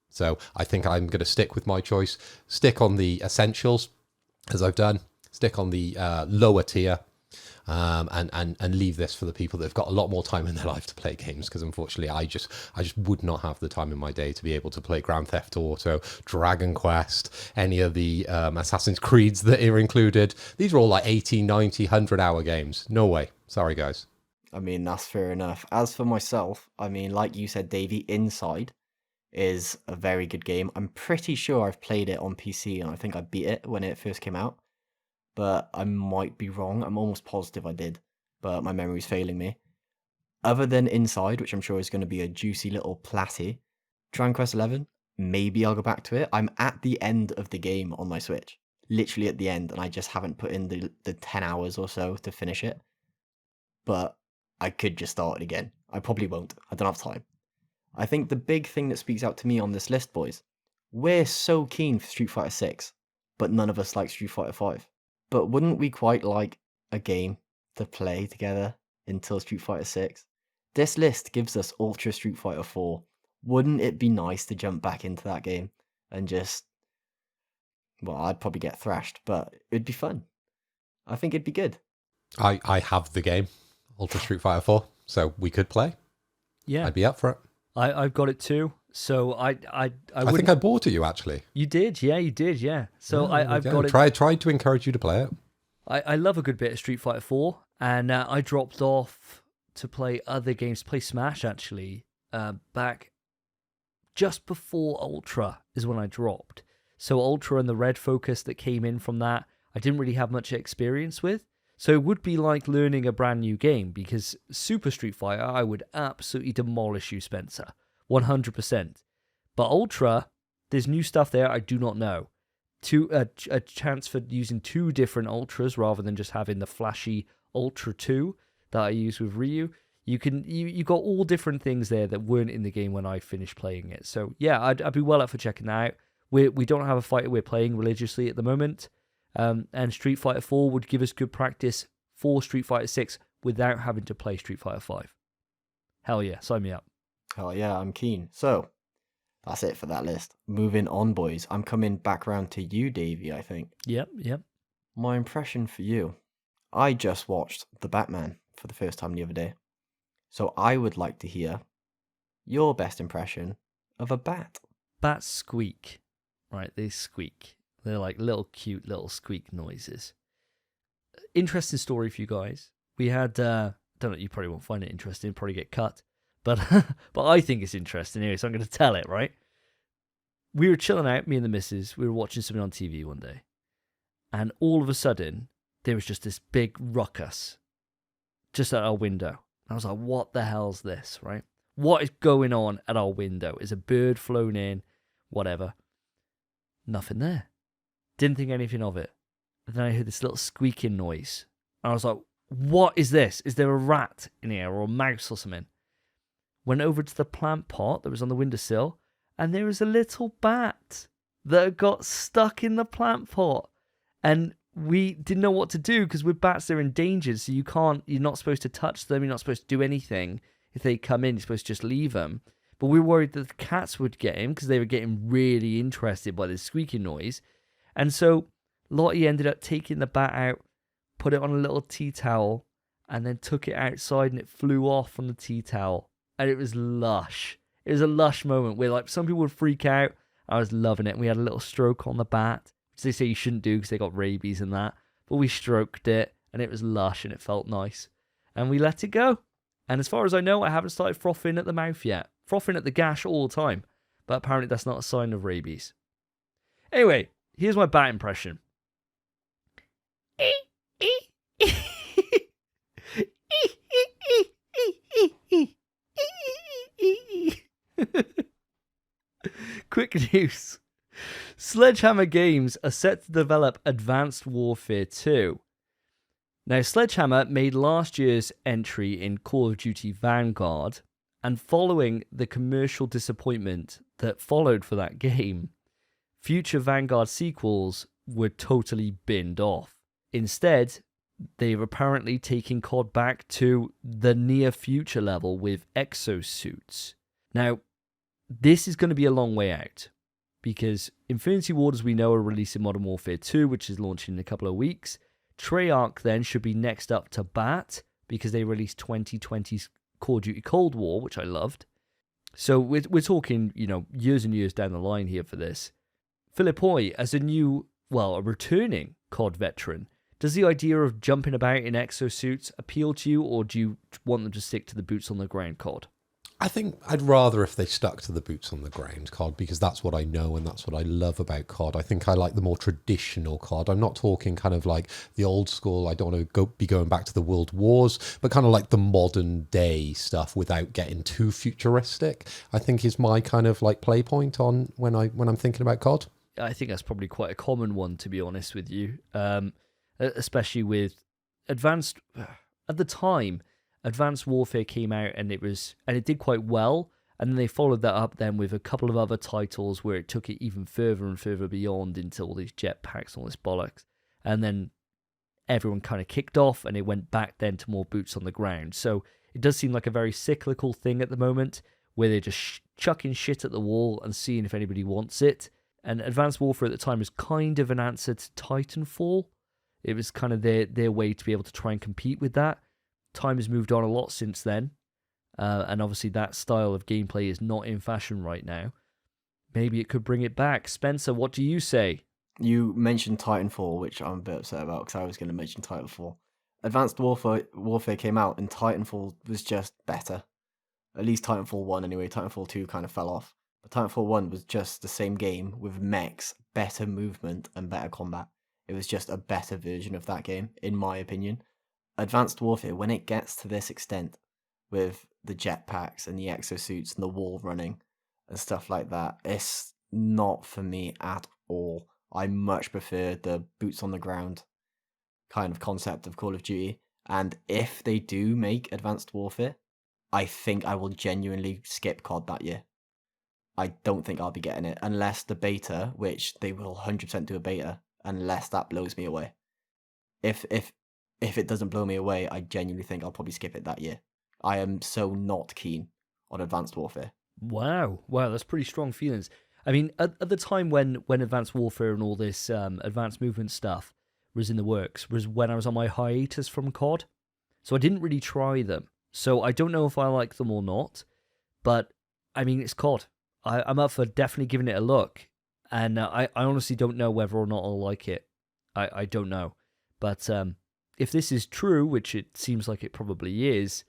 So I think I'm going to stick with my choice. Stick on the essentials, as I've done. Stick on the lower tier. And leave this for the people that have got a lot more time in their life to play games, because unfortunately I just would not have the time in my day to be able to play Grand Theft Auto, Dragon Quest, any of the Assassin's Creeds that are included. These are all like 80, 90, 100-hour games. No way. Sorry, guys. I mean, that's fair enough. As for myself, I mean, like you said, Davey, Inside is a very good game. I'm pretty sure I've played it on PC, and I think I beat it when it first came out. But I might be wrong. I'm almost positive I did, but my memory's failing me. Other than Inside, which I'm sure is going to be a juicy little platty, Dragon Quest XI, maybe I'll go back to it. I'm at the end of the game on my Switch. Literally at the end, and I just haven't put in the 10 hours or so to finish it. But I could just start it again. I probably won't. I don't have time. I think the big thing that speaks out to me on this list, boys, we're so keen for Street Fighter 6, but none of us like Street Fighter 5. But wouldn't we quite like a game to play together until Street Fighter 6? This list gives us Ultra Street Fighter 4. Wouldn't it be nice to jump back into that game and just... Well, I'd probably get thrashed, but it'd be fun. I think it'd be good. I have the game, Ultra Street Fighter 4, so we could play. Yeah, I'd be up for it. I've got it too. So I think I bought it you actually. You did, yeah, you did, yeah. So Yeah, I've got it. Tried to encourage you to play it. I love a good bit of Street Fighter 4, and I dropped off to play other games, play Smash actually, back just before Ultra is when I dropped. So Ultra and the red focus that came in from that, I didn't really have much experience with. So it would be like learning a brand new game, because Super Street Fighter, I would absolutely demolish you, Spencer. 100%. But Ultra, there's new stuff there I do not know. A chance for using two different Ultras rather than just having the flashy Ultra 2 that I use with Ryu. You got all different things there that weren't in the game when I finished playing it. So yeah, I'd be well up for checking that out. We don't have a fighter we're playing religiously at the moment. And Street Fighter 4 would give us good practice for Street Fighter 6 without having to play Street Fighter 5. Hell yeah, sign me up. Hell yeah, I'm keen. So, that's it for that list. Moving on, boys. I'm coming back round to you, Davey, I think. Yep. My impression for you. I just watched The Batman for the first time the other day. So I would like to hear your best impression of a bat. Bats squeak. Right, they squeak. They're like little cute little squeak noises. Interesting story for you guys. We had, don't know, you probably won't find it interesting, probably get cut. But I think it's interesting anyway, so I'm going to tell it, right? We were chilling out, me and the missus. We were watching something on TV one day. And all of a sudden, there was just this big ruckus just at our window. I was like, what the hell's this, right? What is going on at our window? Is a bird flown in? Whatever. Nothing there. Didn't think anything of it. And then I heard this little squeaking noise. And I was like, what is this? Is there a rat in here or a mouse or something? Went over to the plant pot that was on the windowsill, and there was a little bat that got stuck in the plant pot. And we didn't know what to do, because with bats, they're endangered, so you're not supposed to touch them, you're not supposed to do anything. If they come in, you're supposed to just leave them. But we were worried that the cats would get him, because they were getting really interested by this squeaking noise. And so Lottie ended up taking the bat out, put it on a little tea towel, and then took it outside, and it flew off on the tea towel. And it was lush. It was a lush moment where, like, some people would freak out. I was loving it. We had a little stroke on the bat, which they say you shouldn't do because they got rabies and that. But we stroked it, and it was lush, and it felt nice. And we let it go. And as far as I know, I haven't started frothing at the mouth yet. Frothing at the gash all the time. But apparently that's not a sign of rabies. Anyway, here's my bat impression. Quick news. Sledgehammer Games are set to develop Advanced Warfare 2. Now, Sledgehammer made last year's entry in Call of Duty Vanguard, and following the commercial disappointment that followed for that game, future Vanguard sequels were totally binned off. Instead, they're apparently taking COD back to the near future level with exosuits. Now, this is going to be a long way out, because Infinity Ward, as we know, are releasing Modern Warfare 2, which is launching in a couple of weeks. Treyarch then should be next up to bat, because they released 2020's Call of Duty Cold War, which I loved. So we're talking, years and years down the line here for this. Philip Hoy, as a returning COD veteran, does the idea of jumping about in exosuits appeal to you, or do you want them to stick to the boots on the ground COD? I think I'd rather if they stuck to the boots on the ground COD, because that's what I know and that's what I love about COD. I think I like the more traditional COD. I'm not talking kind of like the old school. I don't want to be going back to the World Wars, but kind of like the modern day stuff without getting too futuristic, I think is my kind of like play point on when I'm thinking about COD. I think that's probably quite a common one, to be honest with you, especially with advanced. At the time, Advanced Warfare came out and it did quite well. And then they followed that up then with a couple of other titles where it took it even further and further beyond into all these jetpacks and all this bollocks. And then everyone kind of kicked off and it went back then to more boots on the ground. So it does seem like a very cyclical thing at the moment where they're just chucking shit at the wall and seeing if anybody wants it. And Advanced Warfare at the time was kind of an answer to Titanfall. It was kind of their way to be able to try and compete with that. Time has moved on a lot since then. And obviously that style of gameplay is not in fashion right now. Maybe it could bring it back. Spencer, what do you say? You mentioned Titanfall, which I'm a bit upset about because I was going to mention Titanfall. Advanced Warfare came out and Titanfall was just better. At least Titanfall 1 anyway. Titanfall 2 kind of fell off. But Titanfall 1 was just the same game with mechs, better movement and better combat. It was just a better version of that game, in my opinion. Advanced Warfare, when it gets to this extent, with the jetpacks and the exosuits and the wall running and stuff like that, it's not for me at all. I much prefer the boots on the ground kind of concept of Call of Duty. And if they do make Advanced Warfare, I think I will genuinely skip COD that year. I don't think I'll be getting it unless the beta, which they will 100% do a beta, unless that blows me away. If it doesn't blow me away, I genuinely think I'll probably skip it that year. I am so not keen on Advanced Warfare. Wow, that's pretty strong feelings. I mean, at the time when Advanced Warfare and all this advanced movement stuff was in the works, was when I was on my hiatus from COD. So I didn't really try them. So I don't know if I like them or not. But, I mean, it's COD. I'm up for definitely giving it a look. And I honestly don't know whether or not I'll like it. I don't know. But if this is true, which it seems like it probably is,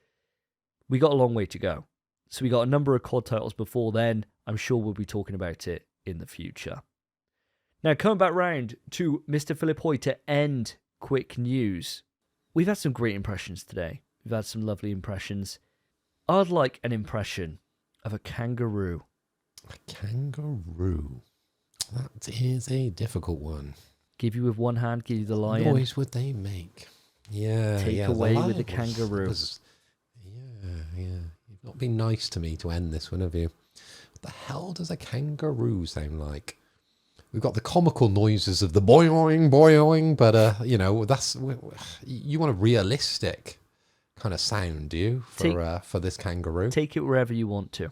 we got a long way to go. So we got a number of COD titles before then. I'm sure we'll be talking about it in the future. Now, coming back round to Mr. Philip Hoy to end quick news. We've had some great impressions today. We've had some lovely impressions. I'd like an impression of a kangaroo. A kangaroo. That is a difficult one. Give you with one hand, give you the lion. What noise would they make? Yeah, Take away with the kangaroo. Yeah. You've not been nice to me to end this one, have you? What the hell does a kangaroo sound like? We've got the comical noises of the boing, but that's you want a realistic kind of sound, do you, for this kangaroo? Take it wherever you want to.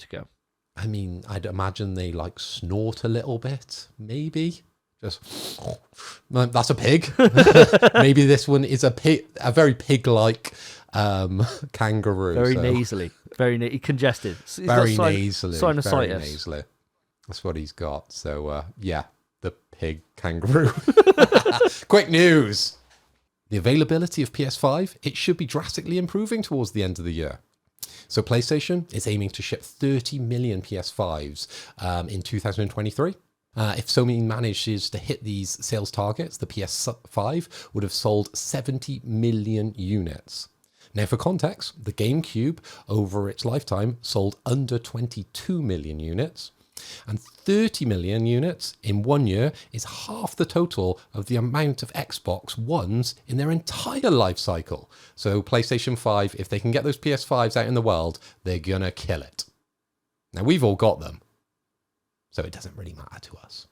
Go. I mean, I'd imagine they like snort a little bit, maybe. Just that's a pig. Maybe this one is a very pig-like kangaroo. Very nasally, very congested. Very nasally. Sinusitis. Very nasally. That's what he's got. So the pig kangaroo. Quick news. The availability of PS5, it should be drastically improving towards the end of the year. So PlayStation is aiming to ship 30 million PS5s in 2023. If Sony manages to hit these sales targets, the PS5 would have sold 70 million units. Now, for context, the GameCube, over its lifetime, sold under 22 million units. And 30 million units in 1 year is half the total of the amount of Xbox Ones in their entire life cycle. So PlayStation 5, if they can get those PS5s out in the world, they're going to kill it. Now, we've all got them, so it doesn't really matter to us.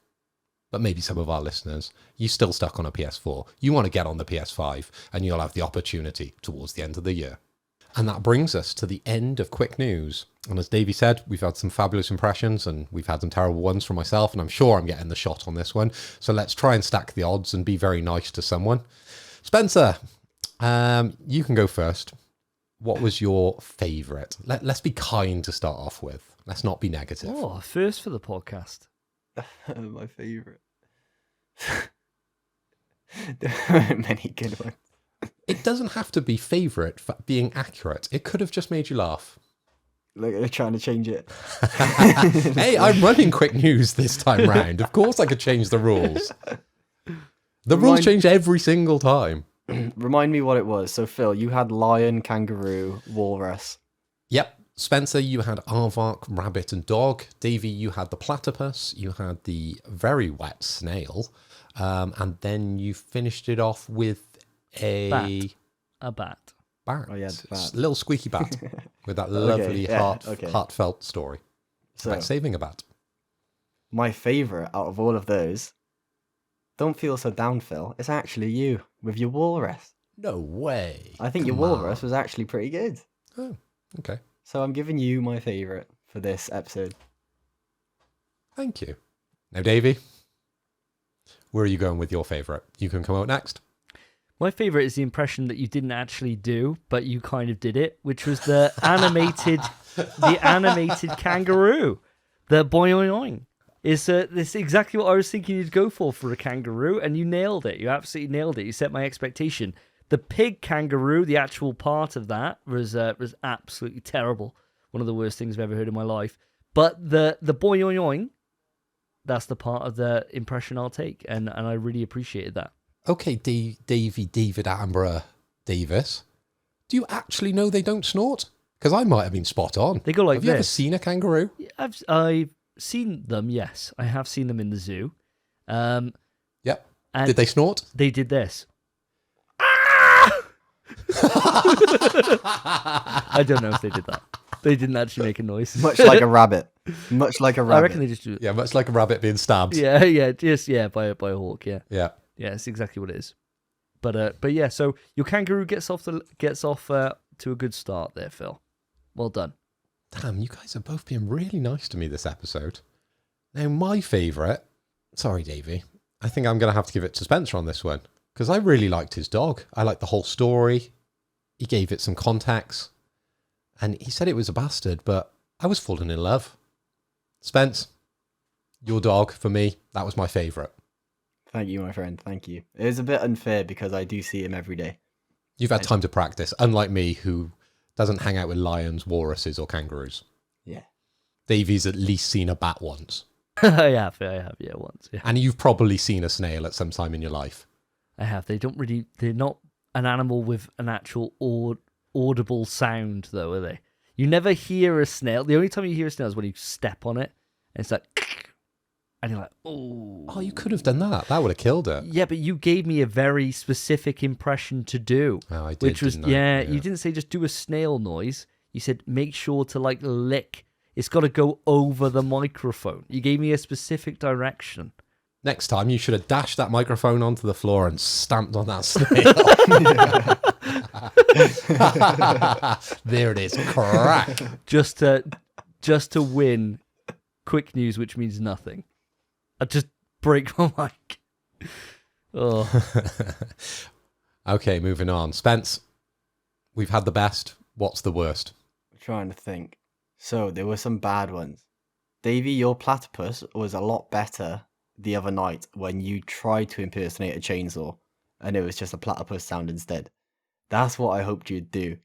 But maybe some of our listeners, you're still stuck on a PS4. You want to get on the PS5, and you'll have the opportunity towards the end of the year. And that brings us to the end of Quick News. And as Davey said, we've had some fabulous impressions and we've had some terrible ones from myself, and I'm sure I'm getting the shot on this one. So let's try and stack the odds and be very nice to someone. Spencer, you can go first. What was your favourite? Let's be kind to start off with. Let's not be negative. Oh, first for the podcast. My favourite. There are many good ones. It doesn't have to be favourite for being accurate. It could have just made you laugh. Like they're trying to change it. Hey, I'm running Quick News this time round. Of course I could change the rules. The rules change every single time. Remind me what it was. So, Phil, you had lion, kangaroo, walrus. Yep. Spencer, you had aardvark, rabbit and dog. Davey, you had the platypus. You had the very wet snail. And then you finished it off with A bat. bat. Oh, yeah, the bat. Little squeaky bat with that lovely Okay. heartfelt story So, about saving a bat. my favourite out of all of those, don't feel so down, Phil. It's actually you with your walrus. No way. I think your Come walrus on. was actually pretty good. Oh, okay. So I'm giving you my favourite for this episode. Thank you. Now, Davey, where are you going with your favourite? You can come out next. My favourite is the impression that you didn't actually do, but you kind of did it, which was the animated kangaroo. The boing. This is exactly what I was thinking you'd go for a kangaroo, and you nailed it. You absolutely nailed it. You set my expectation. The pig kangaroo, the actual part of that, was absolutely terrible. One of the worst things I've ever heard in my life. But the boing, that's the part of the impression I'll take, and I really appreciated that. Okay, David Attenborough Davis, do you actually know they don't snort? Because I might have been spot on. They go like Have you ever this. seen a kangaroo? I've seen them, yes. I have seen them in the zoo. Yep. And Did they snort? They did this. I don't know if they did that. They didn't actually make a noise. Much like a rabbit. Much like a rabbit. I reckon they just do it. Yeah, much like a rabbit being stabbed. Yeah, by a hawk. Yeah, Yeah. it's exactly what it is. But yeah, so your kangaroo gets off to a good start there, Phil. Well done. Damn, you guys are both being really nice to me this episode. Now, my favourite, sorry, Davey, I think I'm going to have to give it to Spencer on this one, because I really liked his dog. I liked the whole story. He gave it some context, and he said it was a bastard, but I was falling in love. Spence, your dog, for me, that was my favourite. Thank you, my friend. Thank you. It is a bit unfair because I do see him every day. You've had time to practice, unlike me, who doesn't hang out with lions, walruses, or kangaroos. Yeah. Davey's at least seen a bat once. I have, yeah, once. Yeah. And you've probably seen a snail at some time in your life. I have. They're not an animal with an actual audible sound, though, are they? You never hear a snail. The only time you hear a snail is when you step on it, and it's like, and you're like, oh. Oh, you could have done that. That would have killed it. Yeah, but you gave me a very specific impression to do. Oh, I did, Which was, didn't I? you didn't say just do a snail noise. You said make sure to like lick. It's got to go over the microphone. You gave me a specific direction. Next time, you should have dashed that microphone onto the floor and stamped on that snail. There it is. Crack. Just to win quick news, which means nothing. I just break my mic. Oh. Okay, moving on. Spence, we've had the best. What's the worst? I'm trying to think. So there were some bad ones. Davey, your platypus was a lot better the other night when you tried to impersonate a chainsaw and it was just a platypus sound instead. That's what I hoped you'd do.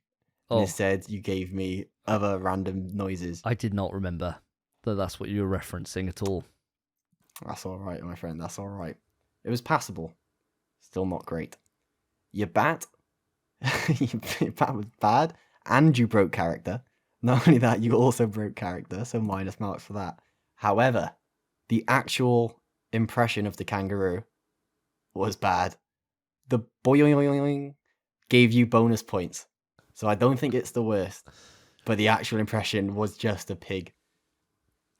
Oh. Instead, you gave me other random noises. I did not remember that that's what you were referencing at all. That's all right, my friend. That's all right. It was passable. Still not great. Your bat, your bat was bad, and you broke character. Not only that, you also broke character, so minus marks for that. However, the actual impression of the kangaroo was bad. The boing gave you bonus points, so I don't think it's the worst. But the actual impression was just a pig.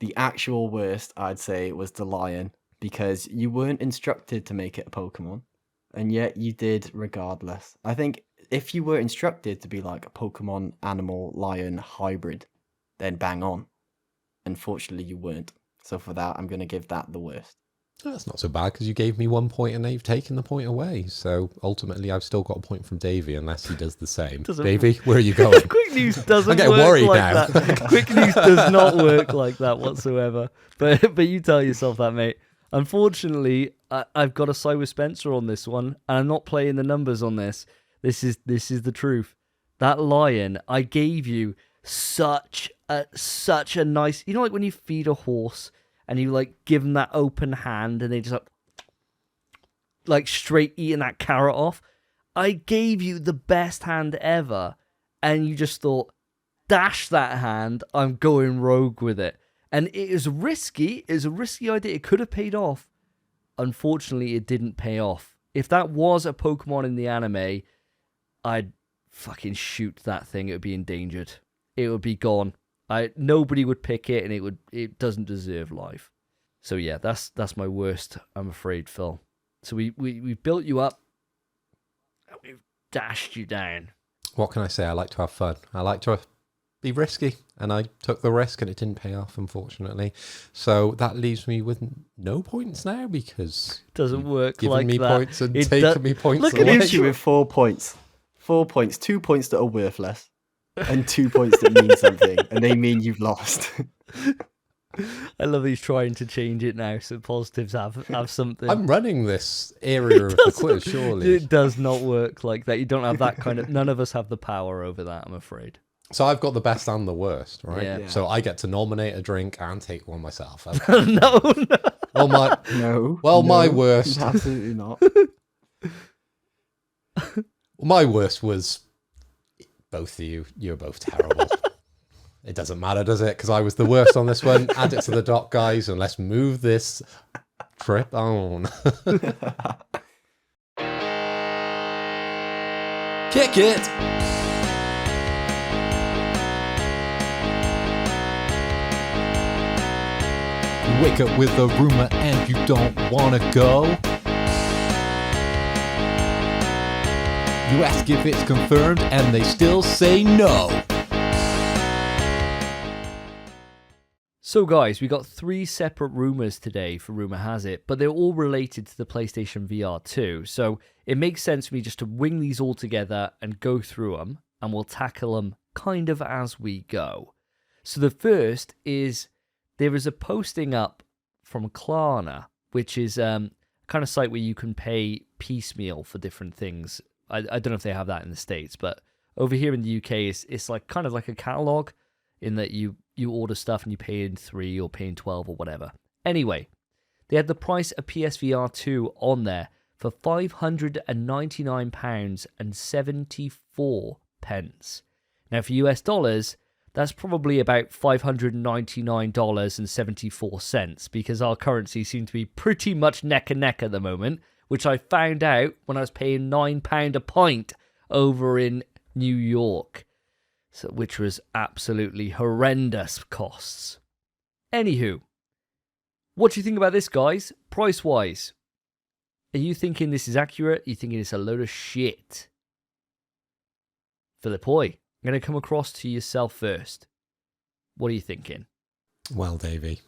The actual worst, I'd say, was the lion, because you weren't instructed to make it a Pokemon, and yet you did regardless. I think if you were instructed to be like a Pokemon animal lion hybrid, then bang on. Unfortunately, you weren't. So for that, I'm going to give that the worst. That's not so bad, because you gave me 1 point and they've taken the point away. So ultimately, I've still got a point from Davey, unless he does the same. Davey, where are you going? Quick news doesn't I'm getting work worried like now. that. Quick news does not work like that whatsoever. But you tell yourself that, mate. Unfortunately, I've got to side with Spencer on this one, and I'm not playing the numbers on this. This is the truth. That lion, I gave you such a nice, you know, like when you feed a horse and you like give them that open hand and they just like straight eating that carrot off. I gave you the best hand ever, and you just thought, dash that hand, I'm going rogue with it. And it is risky. It's a risky idea. It could have paid off. Unfortunately, it didn't pay off. If that was a Pokemon in the anime, I'd fucking shoot that thing, it would be endangered. It would be gone. Nobody would pick it, and it doesn't deserve life. So yeah, that's my worst, I'm afraid, Phil. So we built you up, and we've dashed you down. What can I say? I like to have fun. I like to be risky, and I took the risk, and it didn't pay off, unfortunately. So that leaves me with no points now, because Doesn't work giving like me that. points and It taking me points Look away. at It leaves you with 4 points. 4 points. 2 points that are worthless, and 2 points that mean something, and they mean you've lost. I love he's trying to change it now, so positives have something. I'm running this area of the quiz, surely. It does not work like that. You don't have that kind of... None of us have the power over that, I'm afraid. So I've got the best and the worst, right? Yeah. So I get to nominate a drink and take one myself. No. Well, my No, worst. Absolutely not. My worst was both of you. You're both terrible. It doesn't matter, does it? Because I was the worst on this one. Add it to the doc, guys, and let's move this trip on. Kick it! You wake up with a rumour and you don't want to go. You ask if it's confirmed and they still say no. So guys, we got 3 separate rumours today for Rumour Has It, but they're all related to the PlayStation VR 2. So it makes sense for me just to wing these all together and go through them, and we'll tackle them kind of as we go. So the first is, there is a posting up from Klarna, which is kind of site where you can pay piecemeal for different things. I don't know if they have that in the States, but over here in the UK, it's like kind of like a catalogue, in that you order stuff and you pay in 3 or pay in 12 or whatever. Anyway, they had the price of PSVR 2 on there for £599.74. Now for US dollars, that's probably about $599.74, because our currency seems to be pretty much neck and neck at the moment, which I found out when I was paying £9 a pint over in New York. So, which was absolutely horrendous costs. Anywho, what do you think about this, guys? Price-wise, are you thinking this is accurate? Are you thinking it's a load of shit? Philip Hoy, I'm going to come across to yourself first. What are you thinking? Well, Davey,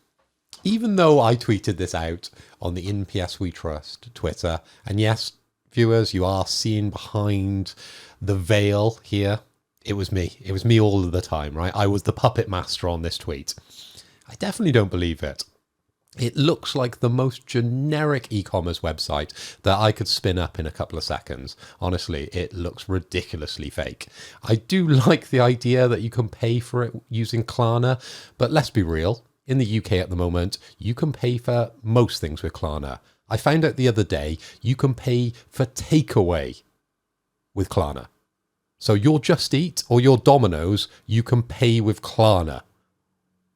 even though I tweeted this out on the In PS We Trust Twitter, and yes, viewers, you are seeing behind the veil here, it was me. It was me all of the time, right? I was the puppet master on this tweet. I definitely don't believe it. It looks like the most generic e-commerce website that I could spin up in a couple of seconds. Honestly, it looks ridiculously fake. I do like the idea that you can pay for it using Klarna, but let's be real. In the UK at the moment, you can pay for most things with Klarna. I found out the other day, you can pay for takeaway with Klarna. So your Just Eat or your Domino's, you can pay with Klarna.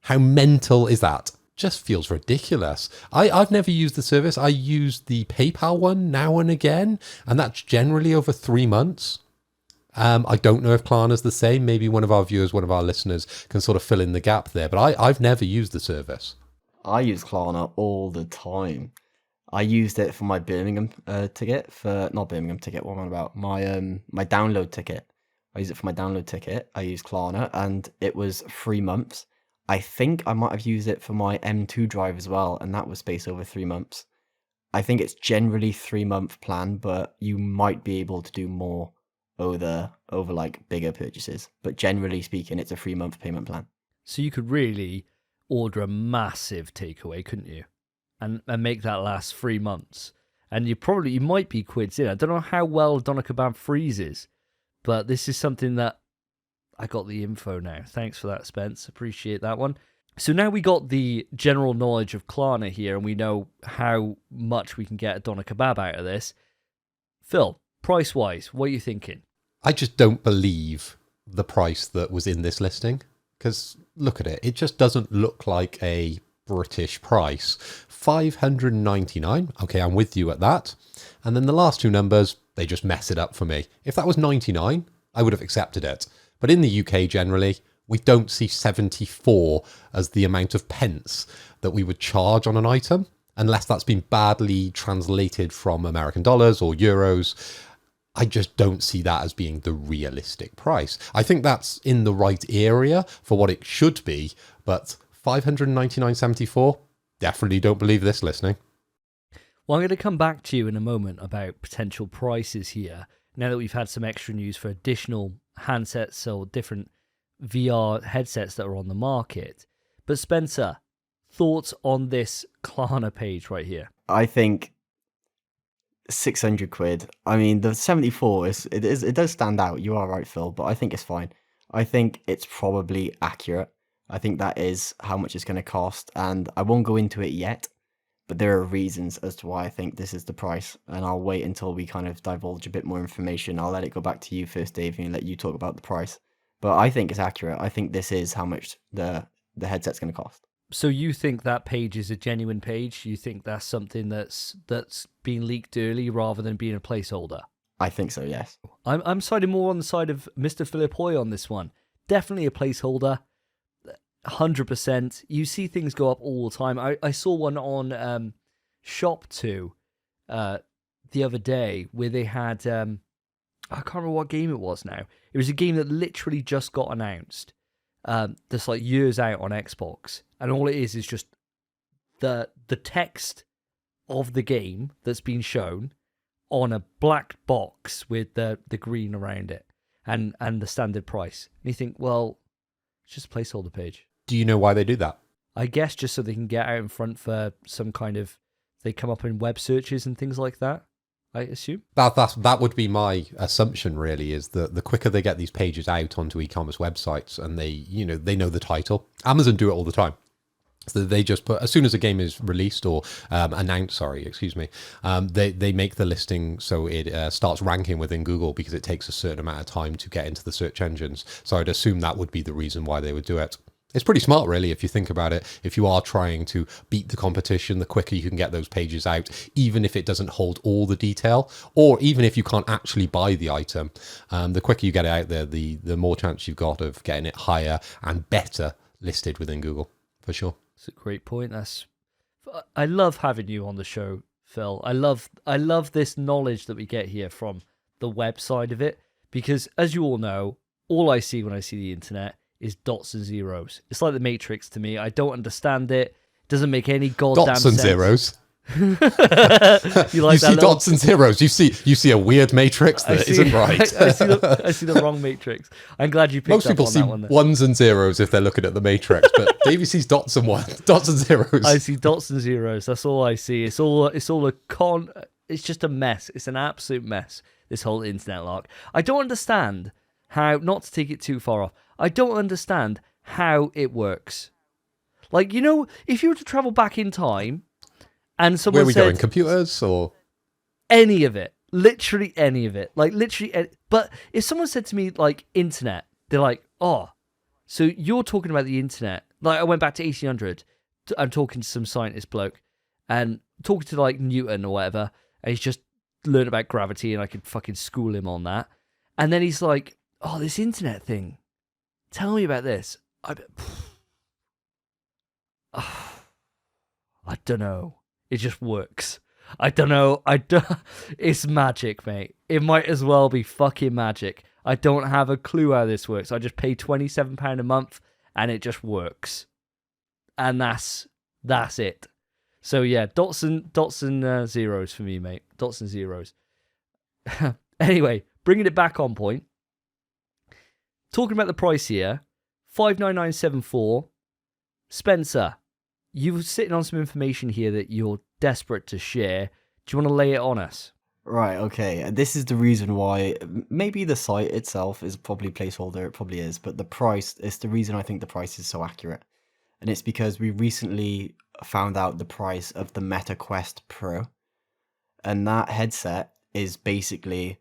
How mental is that? Just feels ridiculous. I've never used the service. I use the PayPal one now and again, and that's generally over 3 months. I don't know if Klarna's the same. Maybe one of our viewers, one of our listeners can sort of fill in the gap there, but I've never used the service. I use Klarna all the time. I used it for my Birmingham ticket, not Birmingham ticket, what am I about? My download ticket. I used it for my download ticket. I used Klarna, and it was 3 months. I think I might have used it for my M2 drive as well, and that was spaced over 3 months. I think it's generally 3-month plan, but you might be able to do more over like bigger purchases. But generally speaking, it's a 3-month payment plan. So you could really order a massive takeaway, couldn't you? And make that last 3 months. And you might be quids in. I don't know how well doner kebab freezes, but this is something that I got the info now. Thanks for that, Spence. Appreciate that one. So now we got the general knowledge of Klarna here, and we know how much we can get a doner kebab out of this. Phil, price-wise, what are you thinking? I just don't believe the price that was in this listing, because look at it. It just doesn't look like a British price. $599. Okay, I'm with you at that. And then the last 2 numbers, they just mess it up for me. If that was 99, I would have accepted it. But in the UK generally, we don't see 74 as the amount of pence that we would charge on an item, unless that's been badly translated from American dollars or euros. I just don't see that as being the realistic price. I think that's in the right area for what it should be, but 599.74, definitely don't believe this listening. Well, I'm going to come back to you in a moment about potential prices here, now that we've had some extra news for additional handsets or different VR headsets that are on the market. But Spencer, thoughts on this Klarna page right here? I think 600 quid. I mean, the 74 it does stand out. You are right, Phil, but I think it's fine. I think it's probably accurate. I think that is how much it's going to cost, and I won't go into it yet, but there are reasons as to why I think this is the price, and I'll wait until we kind of divulge a bit more information. I'll let it go back to you first, Davey, and let you talk about the price. But I think it's accurate. I think this is how much the headset's going to cost. So you think that page is a genuine page? You think that's something that's been leaked early rather than being a placeholder? I think so, yes. I'm siding more on the side of Mr. Philip Hoy on this one. Definitely a placeholder. 100%. You see things go up all the time. I saw one on Shop2 the other day where they had... I can't remember what game it was now. It was a game that literally just got announced. That's like years out on Xbox. And all it is just the text of the game that's been shown on a black box with the green around it and the standard price. And you think, well, it's just a placeholder page. Do you know why they do that? I guess just so they can get out in front for some kind of... They come up in web searches and things like that, I assume. That would be my assumption, really, is that the quicker they get these pages out onto e-commerce websites and they know the title. Amazon do it all the time. So they just put, as soon as a game is released or announced, they make the listing so it starts ranking within Google because it takes a certain amount of time to get into the search engines. So I'd assume that would be the reason why they would do it. It's pretty smart, really, if you think about it. If you are trying to beat the competition, the quicker you can get those pages out, even if it doesn't hold all the detail, or even if you can't actually buy the item, the quicker you get it out there, the more chance you've got of getting it higher and better listed within Google, for sure. That's a great point. I love having you on the show, Phil. I love this knowledge that we get here from the web side of it, because as you all know, all I see when I see the internet is dots and zeros. It's like the Matrix to me. I don't understand it. It doesn't make any goddamn dots and sense. Zeros. You see dots and zeros. You see a weird matrix that isn't right. I see the wrong matrix. I'm glad you picked Most up people on see that one. ones and zeros if they're looking at the matrix, but Davey sees dots and zeros. I see dots and zeros. That's all I see. It's all a con. It's just a mess. It's an absolute mess. This whole internet lark. I don't understand how. Not to take it too far off. I don't understand how it works. Like, if you were to travel back in time and someone Where are we said... going, computers or... Any of it. Literally any of it. Like, literally... But if someone said to me, like, internet, they're like, oh, so you're talking about the internet. Like, I went back to 1800. I'm talking to some scientist bloke and talking to, like, Newton or whatever, and he's just learned about gravity and I could fucking school him on that. And then he's like, oh, this internet thing. Tell me about this. I don't know. It just works. I don't know. It's magic, mate. It might as well be fucking magic. I don't have a clue how this works. I just pay £27 a month and it just works. And that's it. So yeah, dots and zeros for me, mate. Dots and zeros. Anyway, bringing it back on point. Talking about the price here, 599.74. Spencer, you're sitting on some information here that you're desperate to share. Do you want to lay it on us? Right, okay. This is the reason why maybe the site itself is probably placeholder, it probably is, but the price is the reason I think the price is so accurate. And it's because we recently found out the price of the Meta Quest Pro. And that headset is basically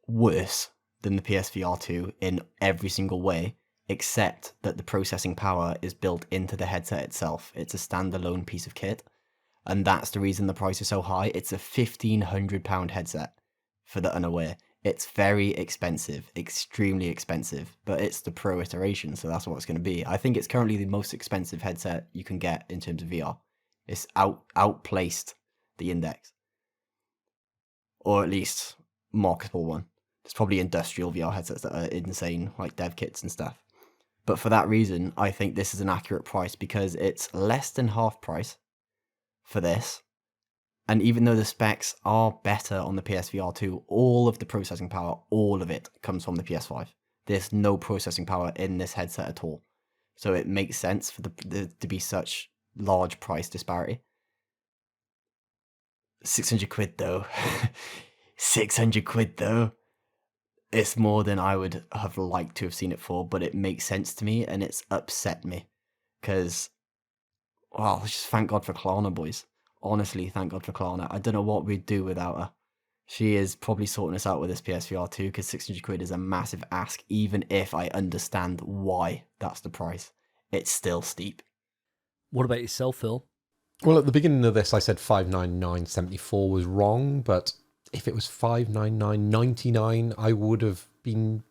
worse than the PSVR2 in every single way, except that the processing power is built into the headset itself. It's a standalone piece of kit, and that's the reason the price is so high. It's a £1,500 headset, for the unaware. It's very expensive, extremely expensive, but it's the Pro iteration, so that's what it's going to be. I think it's currently the most expensive headset you can get in terms of VR. It's outplaced the Index, or at least marketable one. There's probably industrial VR headsets that are insane, like dev kits and stuff. But for that reason, I think this is an accurate price because it's less than half price for this. And even though the specs are better on the PSVR2, all of the processing power, all of it comes from the PS5. There's no processing power in this headset at all. So it makes sense for the to be such large price disparity. 600 quid though. 600 quid though. It's more than I would have liked to have seen it for, but it makes sense to me and it's upset me. Because, well, just thank God for Klarna, boys. Honestly, thank God for Klarna. I don't know what we'd do without her. She is probably sorting us out with this PSVR 2 because 600 quid is a massive ask, even if I understand why that's the price. It's still steep. What about yourself, Phil? Well, at the beginning of this, I said 599.74 was wrong, but if it was 599.99, I would have been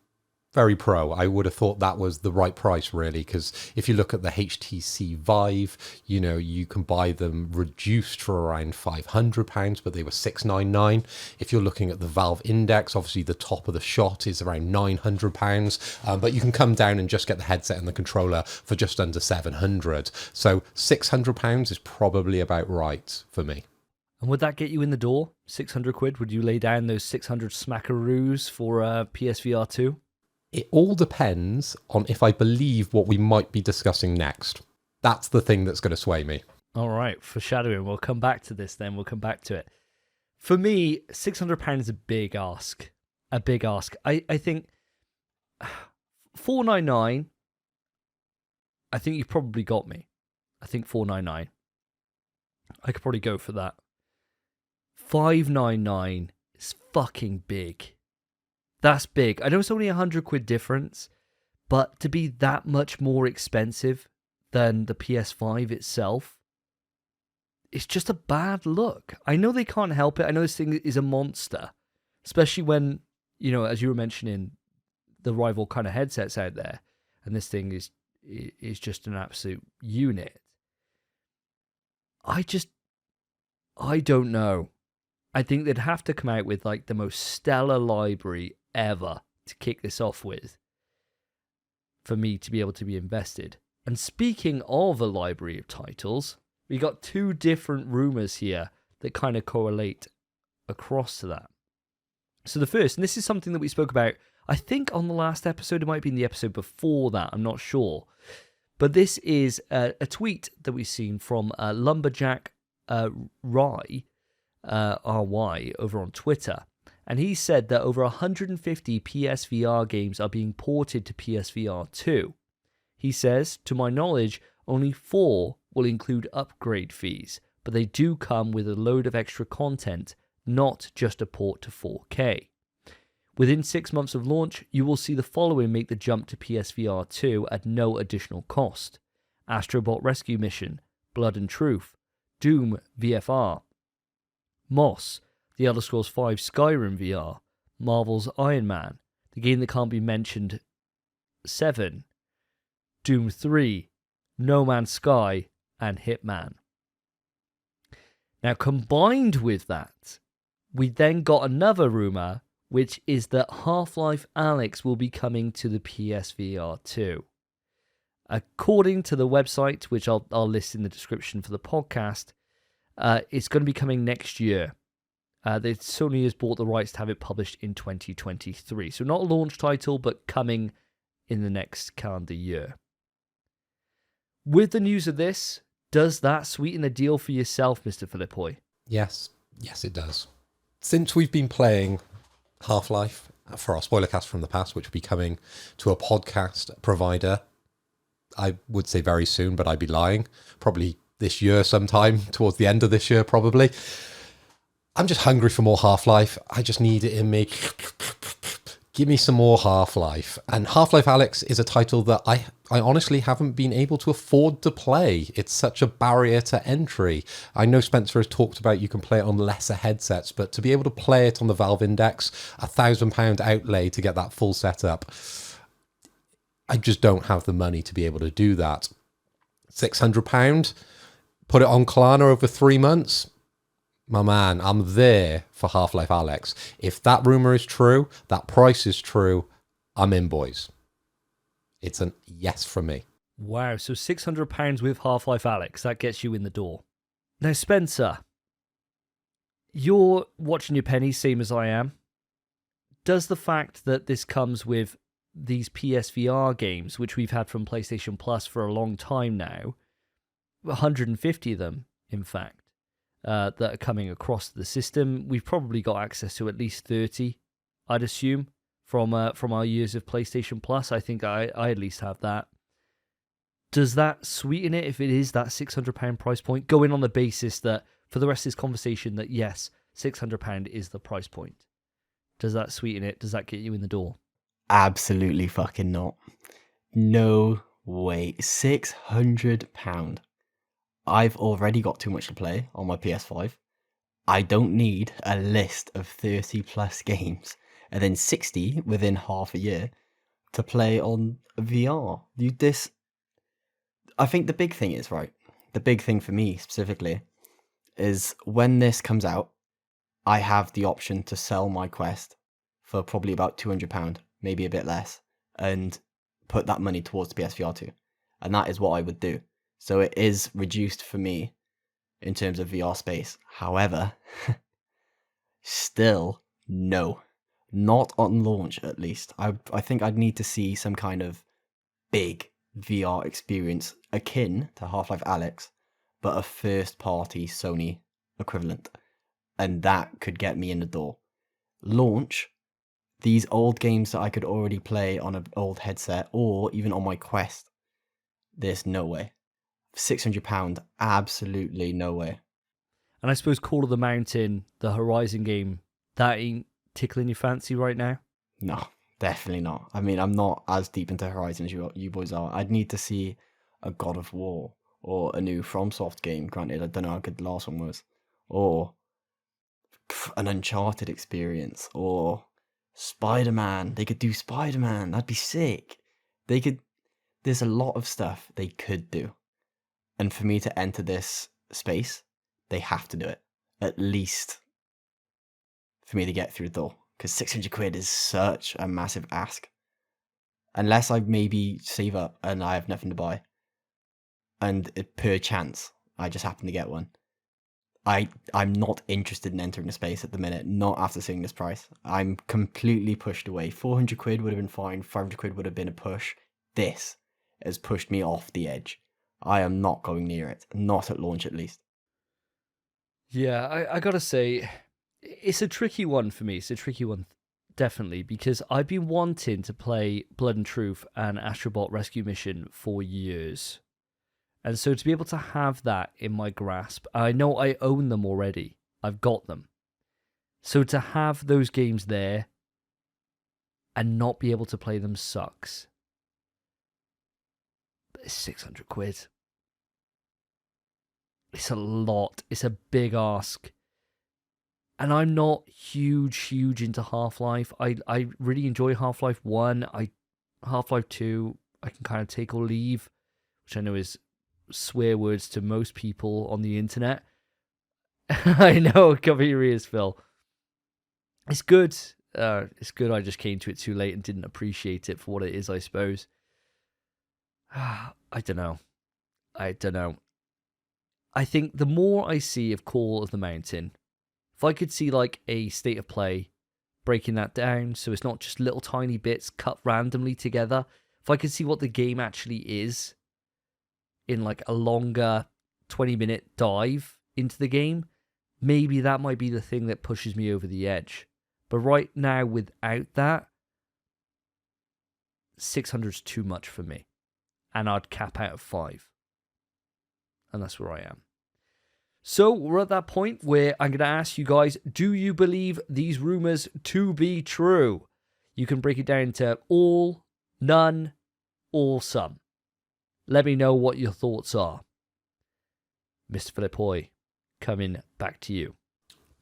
very pro. I would have thought that was the right price, really, because if you look at the HTC Vive, you know, you can buy them reduced for around £500, but they were £699. If you're looking at the Valve Index, obviously the top of the shot is around £900, but you can come down and just get the headset and the controller for just under £700. So £600 is probably about right for me. And would that get you in the door? 600 quid? Would you lay down those 600 smackaroos for PSVR 2? It all depends on if I believe what we might be discussing next. That's the thing that's going to sway me. All right, foreshadowing. We'll come back to this then. We'll come back to it. For me, £600 is a big ask. A big ask. I think $499, I think you probably got me. I think $499. I could probably go for that. $599 is fucking big. That's big. I know it's only £100 difference, but to be that much more expensive than the PS5 itself, it's just a bad look. I know they can't help it. I know this thing is a monster, especially when, you know, as you were mentioning, the rival kind of headsets out there, and this thing is just an absolute unit. I don't know. I think they'd have to come out with like the most stellar library ever to kick this off with for me to be able to be invested. And speaking of a library of titles, we got two different rumors here that kind of correlate across to that. So the first, and this is something that we spoke about, I think on the last episode, it might be in the episode before that, I'm not sure. But this is a tweet that we've seen from Lumberjack RY over on Twitter. And he said that over 150 PSVR games are being ported to PSVR 2. He says, to my knowledge, only 4 will include upgrade fees, but they do come with a load of extra content, not just a port to 4K. Within 6 months of launch, you will see the following make the jump to PSVR 2 at no additional cost: Astrobot Rescue Mission, Blood and Truth, Doom VFR, Moss, The Elder Scrolls V Skyrim VR, Marvel's Iron Man, the game that can't be mentioned 7, Doom 3, No Man's Sky, and Hitman. Now, combined with that, we then got another rumour, which is that Half-Life Alyx will be coming to the PSVR 2. According to the website, which I'll list in the description for the podcast, it's going to be coming next year. Sony has bought the rights to have it published in 2023. So not a launch title, but coming in the next calendar year. With the news of this, does that sweeten the deal for yourself, Mr. Philippoi? Yes, it does. Since we've been playing Half-Life for our spoiler cast from the past, which will be coming to a podcast provider, I would say very soon, but I'd be lying. Probably this year sometime, towards the end of this year probably. I'm just hungry for more Half-Life. I just need it in me. Give me some more Half-Life. And Half-Life Alyx is a title that I honestly haven't been able to afford to play. It's such a barrier to entry. I know Spencer has talked about you can play it on lesser headsets, but to be able to play it on the Valve Index, £1,000 outlay to get that full setup, I just don't have the money to be able to do that. £600, put it on Klarna over 3 months. My man, I'm there for Half-Life Alyx. If that rumour is true, that price is true, I'm in, boys. It's a yes from me. Wow, so £600 with Half-Life Alyx, that gets you in the door. Now, Spencer, you're watching your pennies, same as I am. Does the fact that this comes with these PSVR games, which we've had from PlayStation Plus for a long time now, 150 of them, in fact, that are coming across the system. We've probably got access to at least 30, I'd assume, from our years of PlayStation Plus. I think I at least have that. Does that sweeten it if it is that £600 price point? Going on the basis that, for the rest of this conversation, that yes, £600 is the price point. Does that sweeten it? Does that get you in the door? Absolutely fucking not. No way. £600. I've already got too much to play on my PS5. I don't need a list of 30 plus games and then 60 within half a year to play on VR. I think the big thing is, right, the big thing for me specifically is when this comes out, I have the option to sell my Quest for probably about £200, maybe a bit less, and put that money towards the PSVR 2. And that is what I would do. So it is reduced for me in terms of VR space. However, still, no. Not on launch, at least. I think I'd need to see some kind of big VR experience akin to Half-Life Alyx, but a first-party Sony equivalent. And that could get me in the door. Launch, these old games that I could already play on an old headset or even on my Quest, there's no way. £600, absolutely no way. And I suppose Call of the Mountain, the Horizon game, that ain't tickling your fancy right now? No, definitely not. I mean, I'm not as deep into Horizon as you boys are. I'd need to see a God of War or a new FromSoft game. Granted, I don't know how good the last one was. Or an Uncharted experience. Or Spider-Man. They could do Spider-Man. That'd be sick. There's a lot of stuff they could do. And for me to enter this space, they have to do it. At least for me to get through the door. Because £600 is such a massive ask. Unless I maybe save up and I have nothing to buy. And per chance, I just happen to get one. I'm not interested in entering the space at the minute. Not after seeing this price. I'm completely pushed away. £400 would have been fine. £500 would have been a push. This has pushed me off the edge. I am not going near it. Not at launch, at least. Yeah, I gotta say, it's a tricky one for me. It's a tricky one, definitely, because I've been wanting to play Blood and Truth and Astrobot Rescue Mission for years. And so to be able to have that in my grasp, I know I own them already. I've got them. So to have those games there and not be able to play them sucks. But it's £600. It's a lot. It's a big ask. And I'm not huge into Half-Life. I really enjoy Half-Life 1. Half-Life 2, I can kind of take or leave, which I know is swear words to most people on the internet. I know, cover your ears, Phil. It's good. It's good. I just came to it too late and didn't appreciate it for what it is, I suppose. I don't know. I think the more I see of Call of the Mountain, if I could see like a state of play, breaking that down so it's not just little tiny bits cut randomly together, if I could see what the game actually is in like a longer 20-minute dive into the game, maybe that might be the thing that pushes me over the edge. But right now, without that, 600's too much for me. And I'd cap out at 5. And that's where I am. So we're at that point where I'm going to ask you guys, do you believe these rumors to be true? You can break it down to all, none, or some. Let me know what your thoughts are. Mr. Philip Hoy, coming back to you.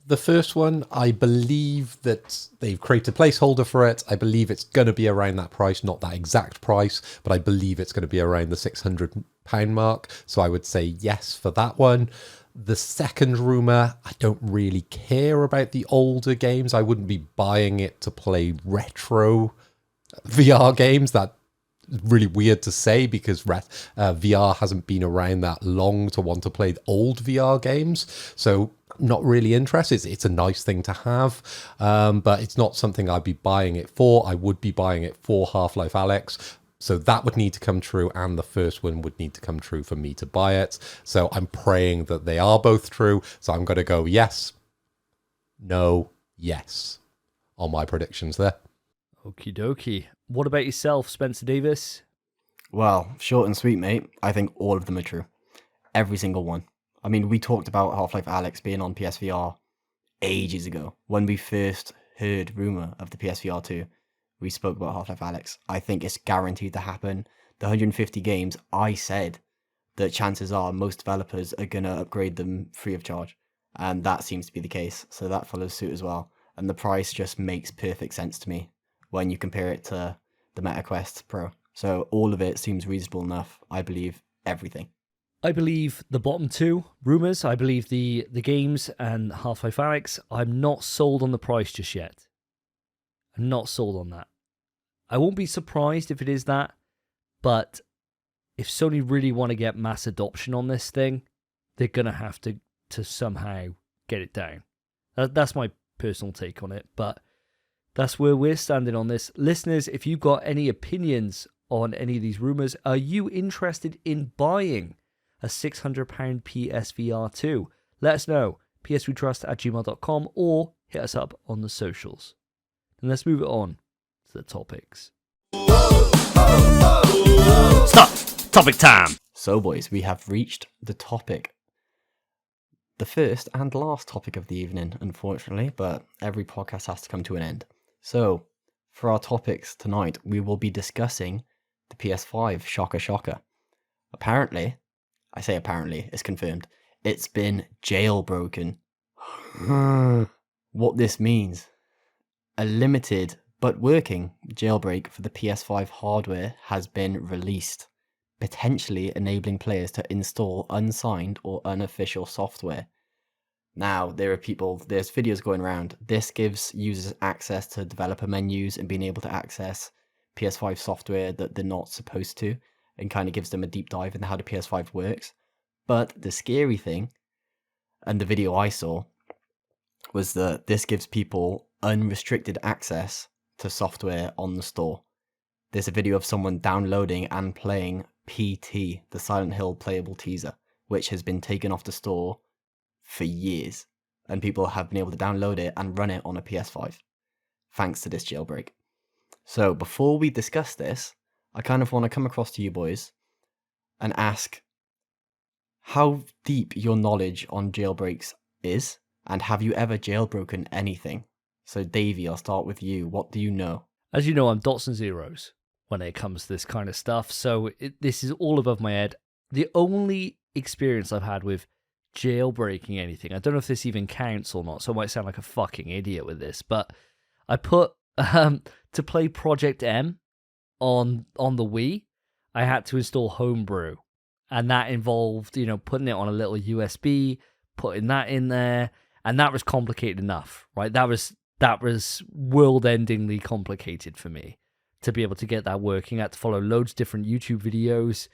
The first one, I believe that they've created a placeholder for it. I believe it's going to be around that price, not that exact price, but I believe it's going to be around the £600 mark. So I would say yes for that one. The second rumour, I don't really care about the older games. I wouldn't be buying it to play retro VR games. That's really weird to say because VR hasn't been around that long to want to play old VR games. So not really interested. It's a nice thing to have, but it's not something I'd be buying it for. I would be buying it for Half-Life Alyx. So that would need to come true, and the first one would need to come true for me to buy it. So I'm praying that they are both true. So I'm going to go yes, no, yes on my predictions there. Okie dokie. What about yourself, Spencer Davis? Well, short and sweet, mate. I think all of them are true. Every single one. I mean, we talked about Half-Life Alyx being on PSVR ages ago. When we first heard rumour of the PSVR2, we spoke about Half-Life Alyx. I think it's guaranteed to happen. The 150 games, I said that chances are most developers are going to upgrade them free of charge. And that seems to be the case. So that follows suit as well. And the price just makes perfect sense to me when you compare it to the MetaQuest Pro. So all of it seems reasonable enough. I believe everything. I believe the bottom two rumours. I believe the games and Half-Life Alyx. I'm not sold on the price just yet. I'm not sold on that. I won't be surprised if it is that, but if Sony really want to get mass adoption on this thing, they're going to have to somehow get it down. That's my personal take on it, but that's where we're standing on this. Listeners, if you've got any opinions on any of these rumours, are you interested in buying a £600 PSVR 2? Let us know. psvtrust@gmail.com or hit us up on the socials. And let's move it on to the topics. Stop! Topic time! So, boys, we have reached the topic. The first and last topic of the evening, unfortunately, but every podcast has to come to an end. So, for our topics tonight, we will be discussing the PS5. Shocker, shocker. Apparently, I say apparently, it's confirmed, it's been jailbroken. What this means, a limited but working jailbreak for the PS5 hardware has been released, potentially enabling players to install unsigned or unofficial software. Now, there's videos going around. This gives users access to developer menus and being able to access PS5 software that they're not supposed to, and kind of gives them a deep dive into how the PS5 works. But the scary thing, and the video I saw, was that this gives people unrestricted access to software on the store. There's a video of someone downloading and playing PT, the Silent Hill playable teaser, which has been taken off the store for years, and people have been able to download it and run it on a PS5 thanks to this jailbreak. So before we discuss this, I kind of want to come across to you boys and ask how deep your knowledge on jailbreaks is, and have you ever jailbroken anything? So Davey, I'll start with you. What do you know? As you know, I'm dots and zeros when it comes to this kind of stuff, so this is all above my head. The only experience I've had with jailbreaking anything, I don't know if this even counts or not, so I might sound like a fucking idiot with this, but I put, to play Project M on the Wii, I had to install Homebrew, and that involved, putting it on a little USB, putting that in there, and that was complicated enough, right? That was world-endingly complicated for me to be able to get that working. I had to follow loads of different YouTube videos,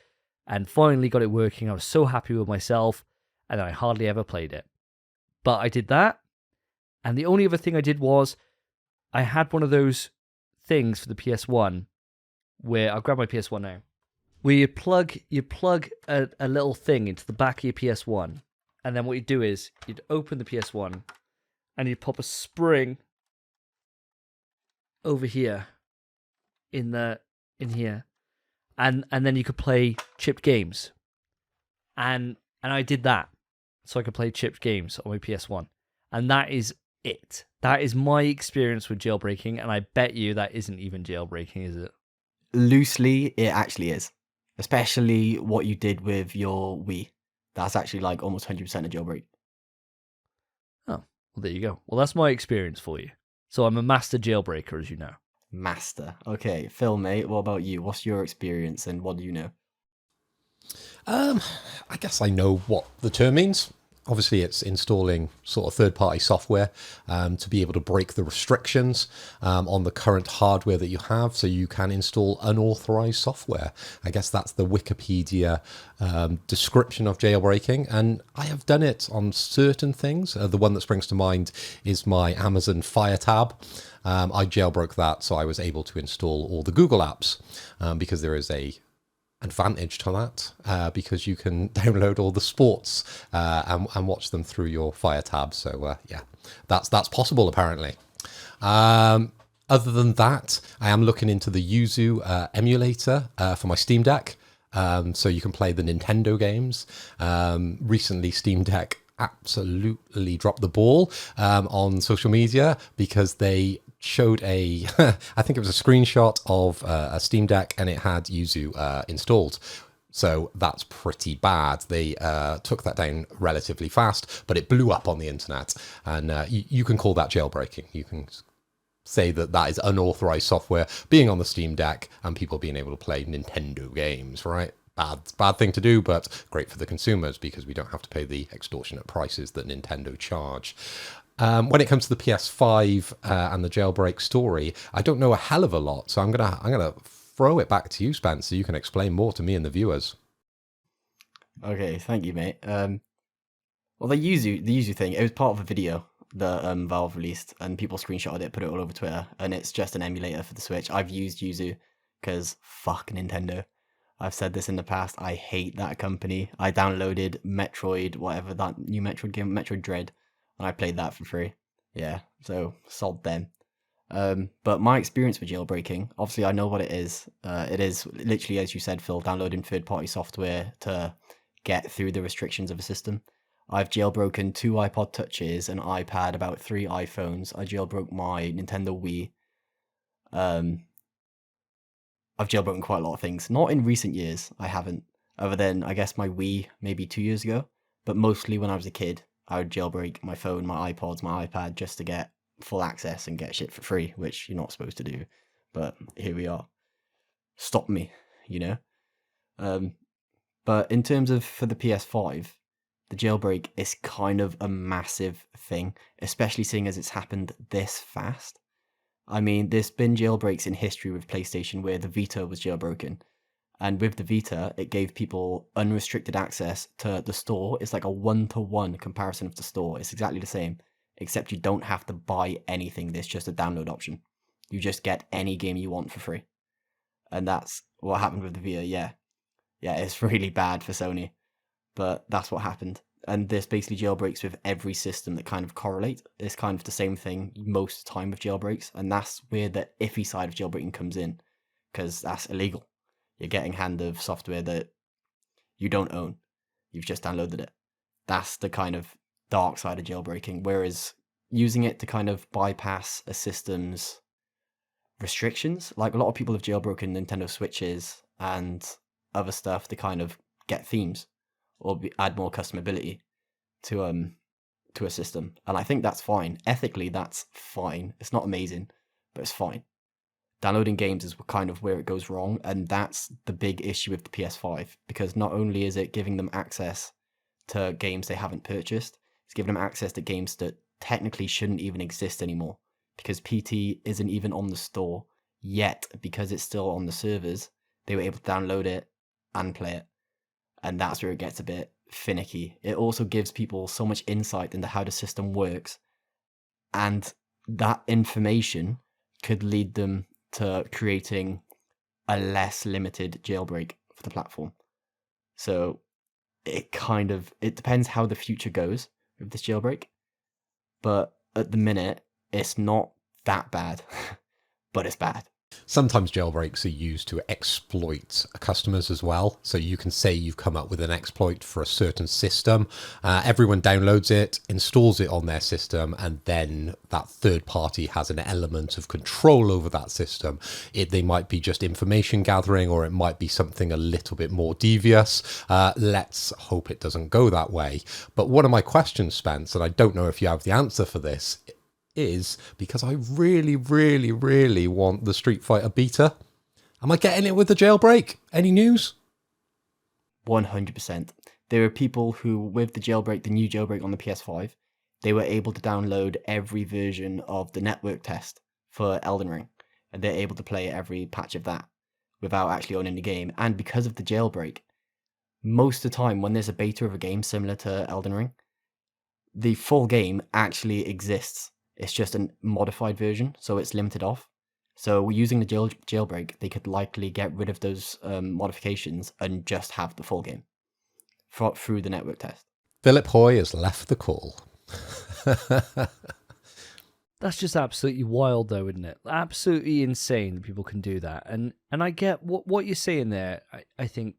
and finally got it working. I was so happy with myself, and I hardly ever played it. But I did that, and the only other thing I did was I had one of those things for the PS1 where I'll grab my PS1 now, where you plug a little thing into the back of your PS1, and then what you do is you'd open the PS1 and you'd pop a spring over here in here, and then you could play chipped games, and I did that so I could play chipped games on my PS1, and that is it. That is my experience with jailbreaking, and I bet you that isn't even jailbreaking, is it? Loosely, it actually is. Especially what you did with your Wii. That's actually like almost 100% a jailbreak. Oh, well, there you go. Well, that's my experience for you. So I'm a master jailbreaker, as you know. Master. Okay, Phil, mate, what about you? What's your experience and what do you know? I guess I know what the term means. Obviously, it's installing sort of third-party software to be able to break the restrictions on the current hardware that you have, so you can install unauthorized software. I guess that's the Wikipedia description of jailbreaking, and I have done it on certain things. The one that springs to mind is my Amazon Fire tab. I jailbroke that, so I was able to install all the Google apps because there is a advantage to that because you can download all the sports and watch them through your Fire tab. So yeah, that's possible apparently. Other than that, I am looking into the Yuzu emulator for my Steam Deck, so you can play the Nintendo games. Recently, Steam Deck absolutely dropped the ball on social media because they showed a, I think it was a screenshot of a Steam Deck and it had Yuzu installed. So that's pretty bad. They took that down relatively fast, but it blew up on the internet. And you can call that jailbreaking. You can say that that is unauthorized software being on the Steam Deck and people being able to play Nintendo games, right? Bad thing to do, but great for the consumers because we don't have to pay the extortionate prices that Nintendo charge. When it comes to the PS5 and the jailbreak story, I don't know a hell of a lot, so I'm gonna throw it back to you, Spence, so you can explain more to me and the viewers. Okay, thank you, mate. Well, the Yuzu thing, it was part of a video that Valve released, and people screenshotted it, put it all over Twitter, and it's just an emulator for the Switch. I've used Yuzu because fuck Nintendo. I've said this in the past. I hate that company. I downloaded Metroid, whatever that new Metroid game, Metroid Dread, and I played that for free. Yeah, so sod them. But my experience with jailbreaking, obviously I know what it is. It is literally, as you said, Phil, downloading third-party software to get through the restrictions of a system. I've jailbroken 2 iPod Touches, an iPad, about 3 iPhones. I jailbroke my Nintendo Wii. I've jailbroken quite a lot of things. Not in recent years, I haven't. Other than, I guess, my Wii maybe 2 years ago. But mostly when I was a kid, I would jailbreak my phone, my iPods, my iPad just to get full access and get shit for free, which you're not supposed to do. But here we are. Stop me, you know? But in terms of for the PS5, the jailbreak is kind of a massive thing, especially seeing as it's happened this fast. I mean, there's been jailbreaks in history with PlayStation where the Vita was jailbroken. And with the Vita, it gave people unrestricted access to the store. It's like a 1-to-1 comparison of the store. It's exactly the same, except you don't have to buy anything. There's just a download option. You just get any game you want for free. And that's what happened with the Vita, yeah. Yeah, it's really bad for Sony. But that's what happened. And there's basically jailbreaks with every system that kind of correlate. It's kind of the same thing most of the time with jailbreaks. And that's where the iffy side of jailbreaking comes in. Because that's illegal. You're getting hand of software that you don't own. You've just downloaded it. That's the kind of dark side of jailbreaking. Whereas using it to kind of bypass a system's restrictions, like a lot of people have jailbroken Nintendo Switches and other stuff to kind of get themes or add more customability to a system. And I think that's fine. Ethically, that's fine. It's not amazing, but it's fine. Downloading games is kind of where it goes wrong, and that's the big issue with the PS5, because not only is it giving them access to games they haven't purchased, it's giving them access to games that technically shouldn't even exist anymore, because PT isn't even on the store yet, because it's still on the servers. They were able to download it and play it, and that's where it gets a bit finicky. It also gives people so much insight into how the system works, and that information could lead them to creating a less limited jailbreak for the platform. So it depends how the future goes with this jailbreak. But at the minute, it's not that bad, but it's bad. Sometimes jailbreaks are used to exploit customers as well. So you can say you've come up with an exploit for a certain system. Everyone downloads it, installs it on their system, and then that third party has an element of control over that system. They might be just information gathering, or it might be something a little bit more devious. Let's hope it doesn't go that way. But one of my questions, Spence, and I don't know if you have the answer for this, is because I really, really, really want the Street Fighter beta. Am I getting it with the jailbreak? Any news? 100%. There are people who, with the jailbreak, the new jailbreak on the PS5, they were able to download every version of the network test for Elden Ring, and they're able to play every patch of that without actually owning the game. And because of the jailbreak, most of the time when there's a beta of a game similar to Elden Ring, the full game actually exists. It's just a modified version, so it's limited off. So using the jailbreak, they could likely get rid of those modifications and just have the full game through the network test. Philip Hoy has left the call. That's just absolutely wild, though, isn't it? Absolutely insane that people can do that. And I get what you're saying there. I think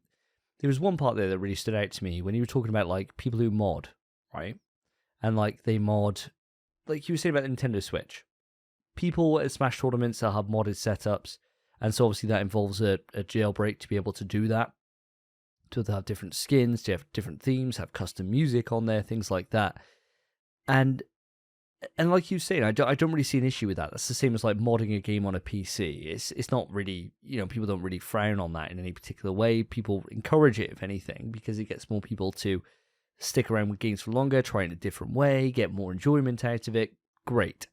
there was one part there that really stood out to me when you were talking about like people who mod, right? And like they mod, like you were saying about the Nintendo Switch. People at Smash tournaments that have modded setups, and so obviously that involves a jailbreak to be able to do that. To have different skins, to have different themes, have custom music on there, things like that. And like you say, I don't really see an issue with that. That's the same as like modding a game on a PC. It's not really, people don't really frown on that in any particular way. People encourage it, if anything, because it gets more people to stick around with games for longer, try it in a different way, get more enjoyment out of it. Great.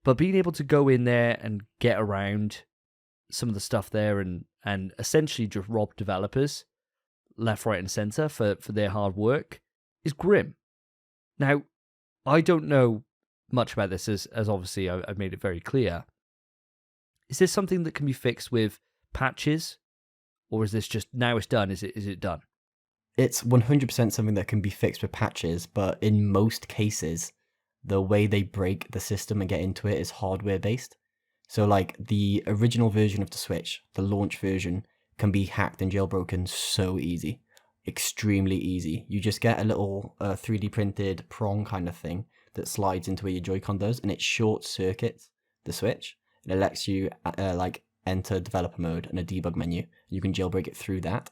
But being able to go in there and get around some of the stuff there and essentially just rob developers left, right, and center for their hard work is grim. Now, I don't know much about this, as obviously I've made it very clear. Is this something that can be fixed with patches, or is this just now it's done? Is it done? It's 100% something that can be fixed with patches, but in most cases, the way they break the system and get into it is hardware based. So like the original version of the Switch, the launch version, can be hacked and jailbroken so easy. Extremely easy. You just get a little 3D printed prong kind of thing that slides into where your Joy-Con does, and it short circuits the Switch. And it lets you enter developer mode and a debug menu. You can jailbreak it through that.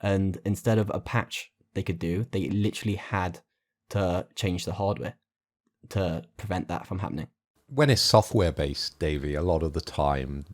And instead of a patch they could do, they literally had to change the hardware to prevent that from happening. When it's software based, Davey, a lot of the time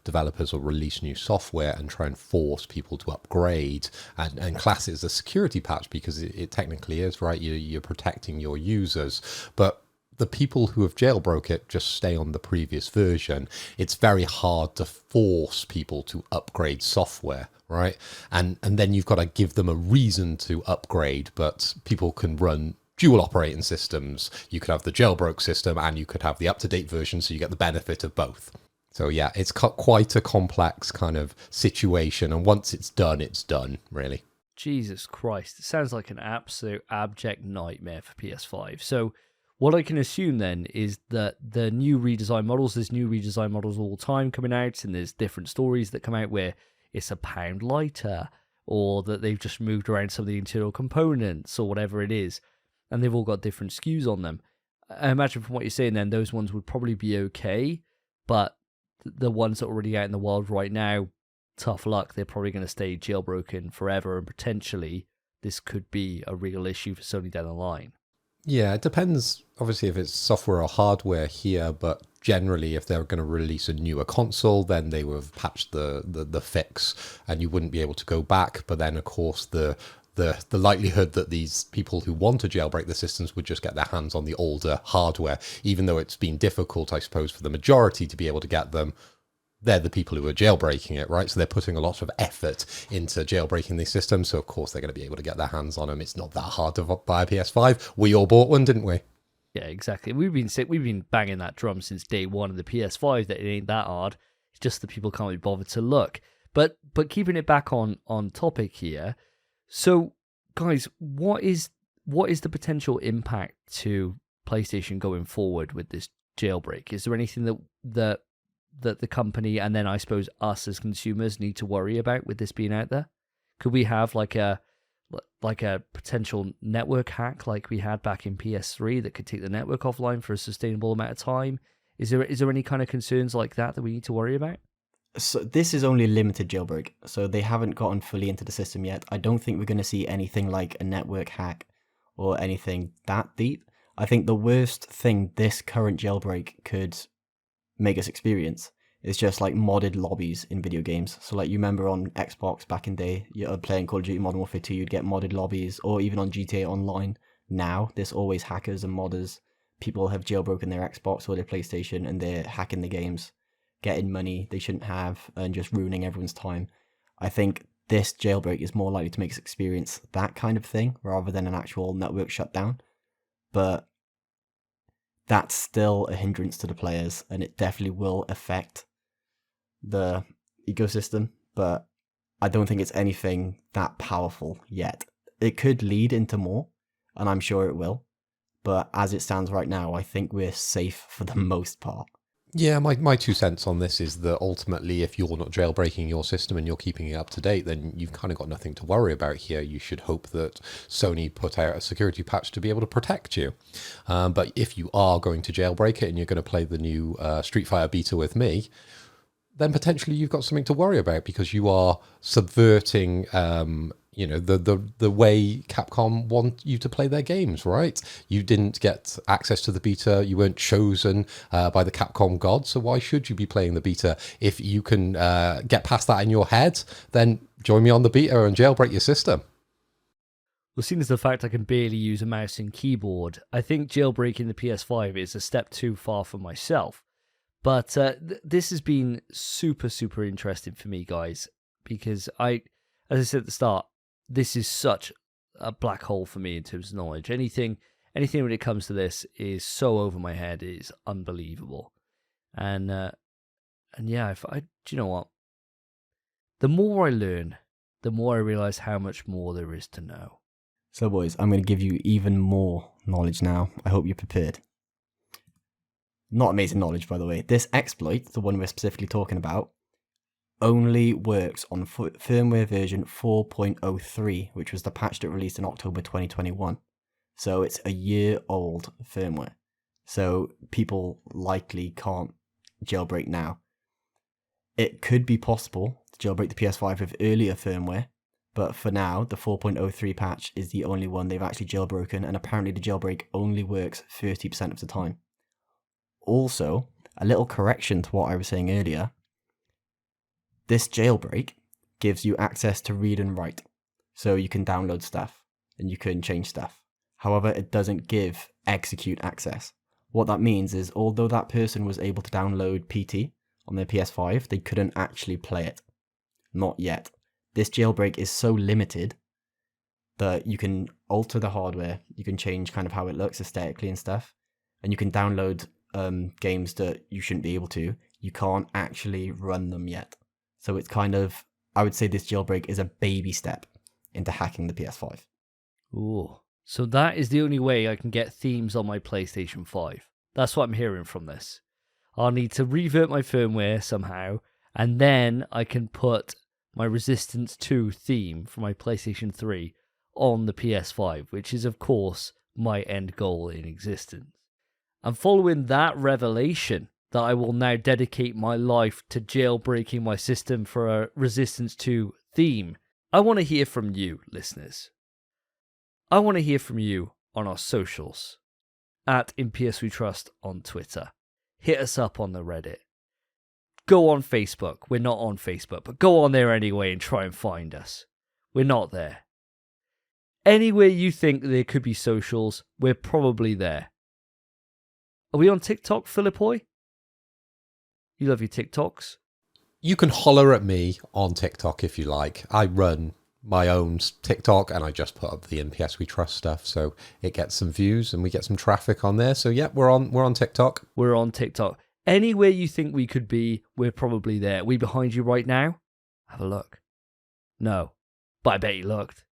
developers will release new software and try and force people to upgrade and class it as a security patch because it technically is, right? You're protecting your users. But the people who have jailbroke it just stay on the previous version. It's very hard to force people to upgrade software, right? And then you've got to give them a reason to upgrade, but people can run dual operating systems. You could have the jailbroke system and you could have the up-to-date version, so you get the benefit of both. So yeah, it's quite a complex kind of situation, and once it's done, really. Jesus Christ, it sounds like an absolute abject nightmare for PS5. So what I can assume then is that there's new redesign models all the time coming out, and there's different stories that come out where it's a pound lighter, or that they've just moved around some of the internal components, or whatever it is, and they've all got different SKUs on them. I imagine from what you're saying then, those ones would probably be okay, but the ones that are already out in the wild right now, tough luck, they're probably going to stay jailbroken forever, and potentially this could be a real issue for Sony down the line. Yeah, it depends, obviously, if it's software or hardware here, but generally, if they're going to release a newer console, then they would have patched the fix, and you wouldn't be able to go back. But then, of course, the likelihood that these people who want to jailbreak the systems would just get their hands on the older hardware, even though it's been difficult, I suppose, for the majority to be able to get them. They're the people who are jailbreaking it, right? So they're putting a lot of effort into jailbreaking these systems. So, of course, they're going to be able to get their hands on them. It's not that hard to buy a PS5. We all bought one, didn't we? Yeah, exactly. We've been banging that drum since day one of the PS5 that it ain't that hard. It's just that people can't be bothered to look. But keeping it back on topic here. So, guys, what is the potential impact to PlayStation going forward with this jailbreak? Is there anything that that the company and then I suppose us as consumers need to worry about with this being out there? Could we have like a potential network hack like we had back in PS3 that could take the network offline for a sustainable amount of time? Is there any kind of concerns like that we need to worry about? So this is only a limited jailbreak, so they haven't gotten fully into the system yet. I don't think we're going to see anything like a network hack or anything that deep. I think the worst thing this current jailbreak could make us experience is just like modded lobbies in video games. So like you remember on Xbox back in the day, you're playing Call of Duty Modern Warfare 2, you'd get modded lobbies, or even on GTA Online now, there's always hackers and modders. People have jailbroken their Xbox or their PlayStation and they're hacking the games, getting money they shouldn't have, and just ruining everyone's time. I think this jailbreak is more likely to make us experience that kind of thing rather than an actual network shutdown. But that's still a hindrance to the players, and it definitely will affect the ecosystem, but I don't think it's anything that powerful yet. It could lead into more, and I'm sure it will, but as it stands right now, I think we're safe for the most part. Yeah, my 2 cents on this is that ultimately, if you're not jailbreaking your system and you're keeping it up to date, then you've kind of got nothing to worry about here. You should hope that Sony put out a security patch to be able to protect you. But if you are going to jailbreak it and you're going to play the new Street Fighter beta with me, then potentially you've got something to worry about because you are subverting the way Capcom want you to play their games, right? You didn't get access to the beta, you weren't chosen by the Capcom gods, so why should you be playing the beta? If you can get past that in your head, then join me on the beta and jailbreak your system. Well, seeing as the fact I can barely use a mouse and keyboard, I think jailbreaking the PS5 is a step too far for myself. But this has been super, super interesting for me, guys, because as I said at the start, this is such a black hole for me in terms of knowledge. Anything when it comes to this is so over my head. It is unbelievable. And yeah, do you know what? The more I learn, the more I realize how much more there is to know. So boys, I'm going to give you even more knowledge now. I hope you're prepared. Not amazing knowledge, by the way. This exploit, the one we're specifically talking about, only works on firmware version 4.03, which was the patch that released in October 2021. So it's a year-old firmware. So people likely can't jailbreak now. It could be possible to jailbreak the PS5 with earlier firmware, but for now, the 4.03 patch is the only one they've actually jailbroken, and apparently the jailbreak only works 30% of the time. Also, a little correction to what I was saying earlier. This jailbreak gives you access to read and write, so you can download stuff and you can change stuff. However, it doesn't give execute access. What that means is, although that person was able to download PT on their PS5, they couldn't actually play it. Not yet. This jailbreak is so limited that you can alter the hardware, you can change kind of how it looks aesthetically and stuff, and you can download games that you shouldn't be able to. You can't actually run them yet. So it's kind of, I would say this jailbreak is a baby step into hacking the PS5. Ooh. So that is the only way I can get themes on my PlayStation 5. That's what I'm hearing from this. I'll need to revert my firmware somehow, and then I can put my Resistance 2 theme for my PlayStation 3 on the PS5, which is, of course, my end goal in existence. And following that revelation, that I will now dedicate my life to jailbreaking my system for a Resistance 2 theme, I want to hear from you, listeners. I want to hear from you on our socials, at InPSVTrust on Twitter. Hit us up on the Reddit. Go on Facebook. We're not on Facebook, but go on there anyway and try and find us. We're not there. Anywhere you think there could be socials, we're probably there. Are we on TikTok, Philippoy? You love your TikToks. You can holler at me on TikTok if you like. I run my own TikTok and I just put up the NPS We Trust stuff, so it gets some views and we get some traffic on there. So yeah, we're on TikTok. We're on TikTok. Anywhere you think we could be, we're probably there. Are we behind you right now? Have a look. No, but I bet you looked.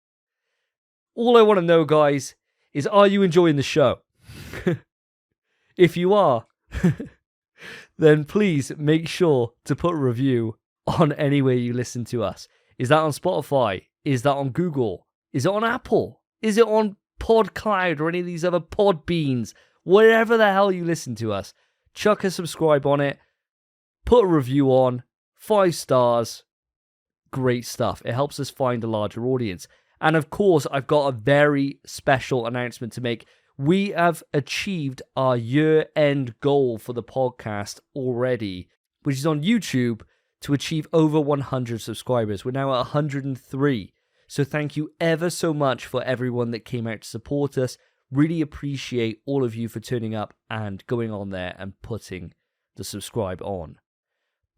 All I want to know, guys, is are you enjoying the show? If you are, then please make sure to put a review on anywhere you listen to us. Is that on Spotify? Is that on Google? Is it on Apple? Is it on PodCloud or any of these other Podbeans? Wherever the hell you listen to us, chuck a subscribe on it, put a review on, 5 stars. Great stuff. It helps us find a larger audience. And of course, I've got a very special announcement to make. We have achieved our year-end goal for the podcast already, which is on YouTube, to achieve over 100 subscribers. We're now at 103. So thank you ever so much for everyone that came out to support us. Really appreciate all of you for turning up and going on there and putting the subscribe on.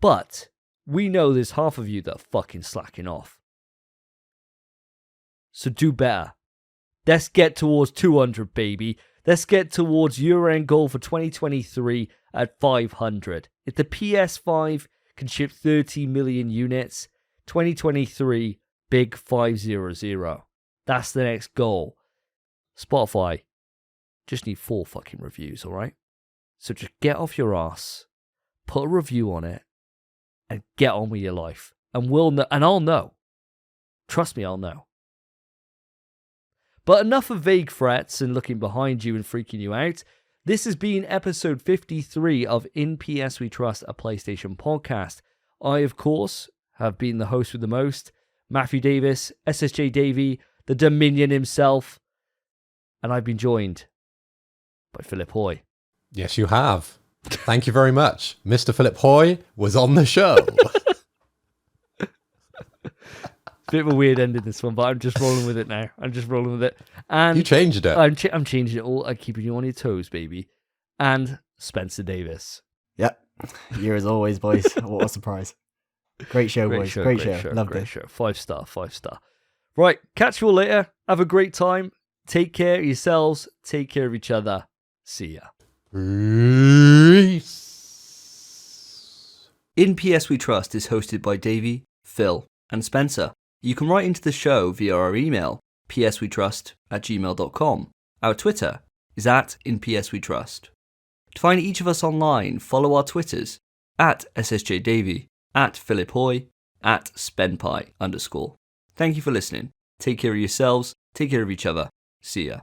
But we know there's half of you that are fucking slacking off. So do better. Let's get towards 200, baby. Let's get towards year-end goal for 2023 at 500. If the PS5 can ship 30 million units, 2023, big 500. That's the next goal. Spotify, just need 4 fucking reviews, alright? So just get off your ass, put a review on it, and get on with your life. And we'll know, and I'll know. Trust me, I'll know. But enough of vague threats and looking behind you and freaking you out. This has been episode 53 of In PS We Trust, a PlayStation podcast. I, of course, have been the host with the most, Matthew Davis, SSJ Davey, the Dominion himself, and I've been joined by Philip Hoy. Yes, you have. Thank you very much. Mr. Philip Hoy was on the show. Bit of a weird ending, this one, but I'm just rolling with it now. And You changed it. I'm changing it all. I'm keeping you on your toes, baby. And Spencer Davis. Yep. Here as always, boys. What a surprise. Great show, boys. Great show. Loved it. 5 star. Right. Catch you all later. Have a great time. Take care of yourselves. Take care of each other. See ya. Peace. In PS We Trust is hosted by Davey, Phil, and Spencer. You can write into the show via our email, pswetrust@gmail.com. Our Twitter is @InPSWeTrust. To find each of us online, follow our Twitters, @SSJDavey, @PhilipHoy, @SpenPie_. Thank you for listening. Take care of yourselves, take care of each other. See ya.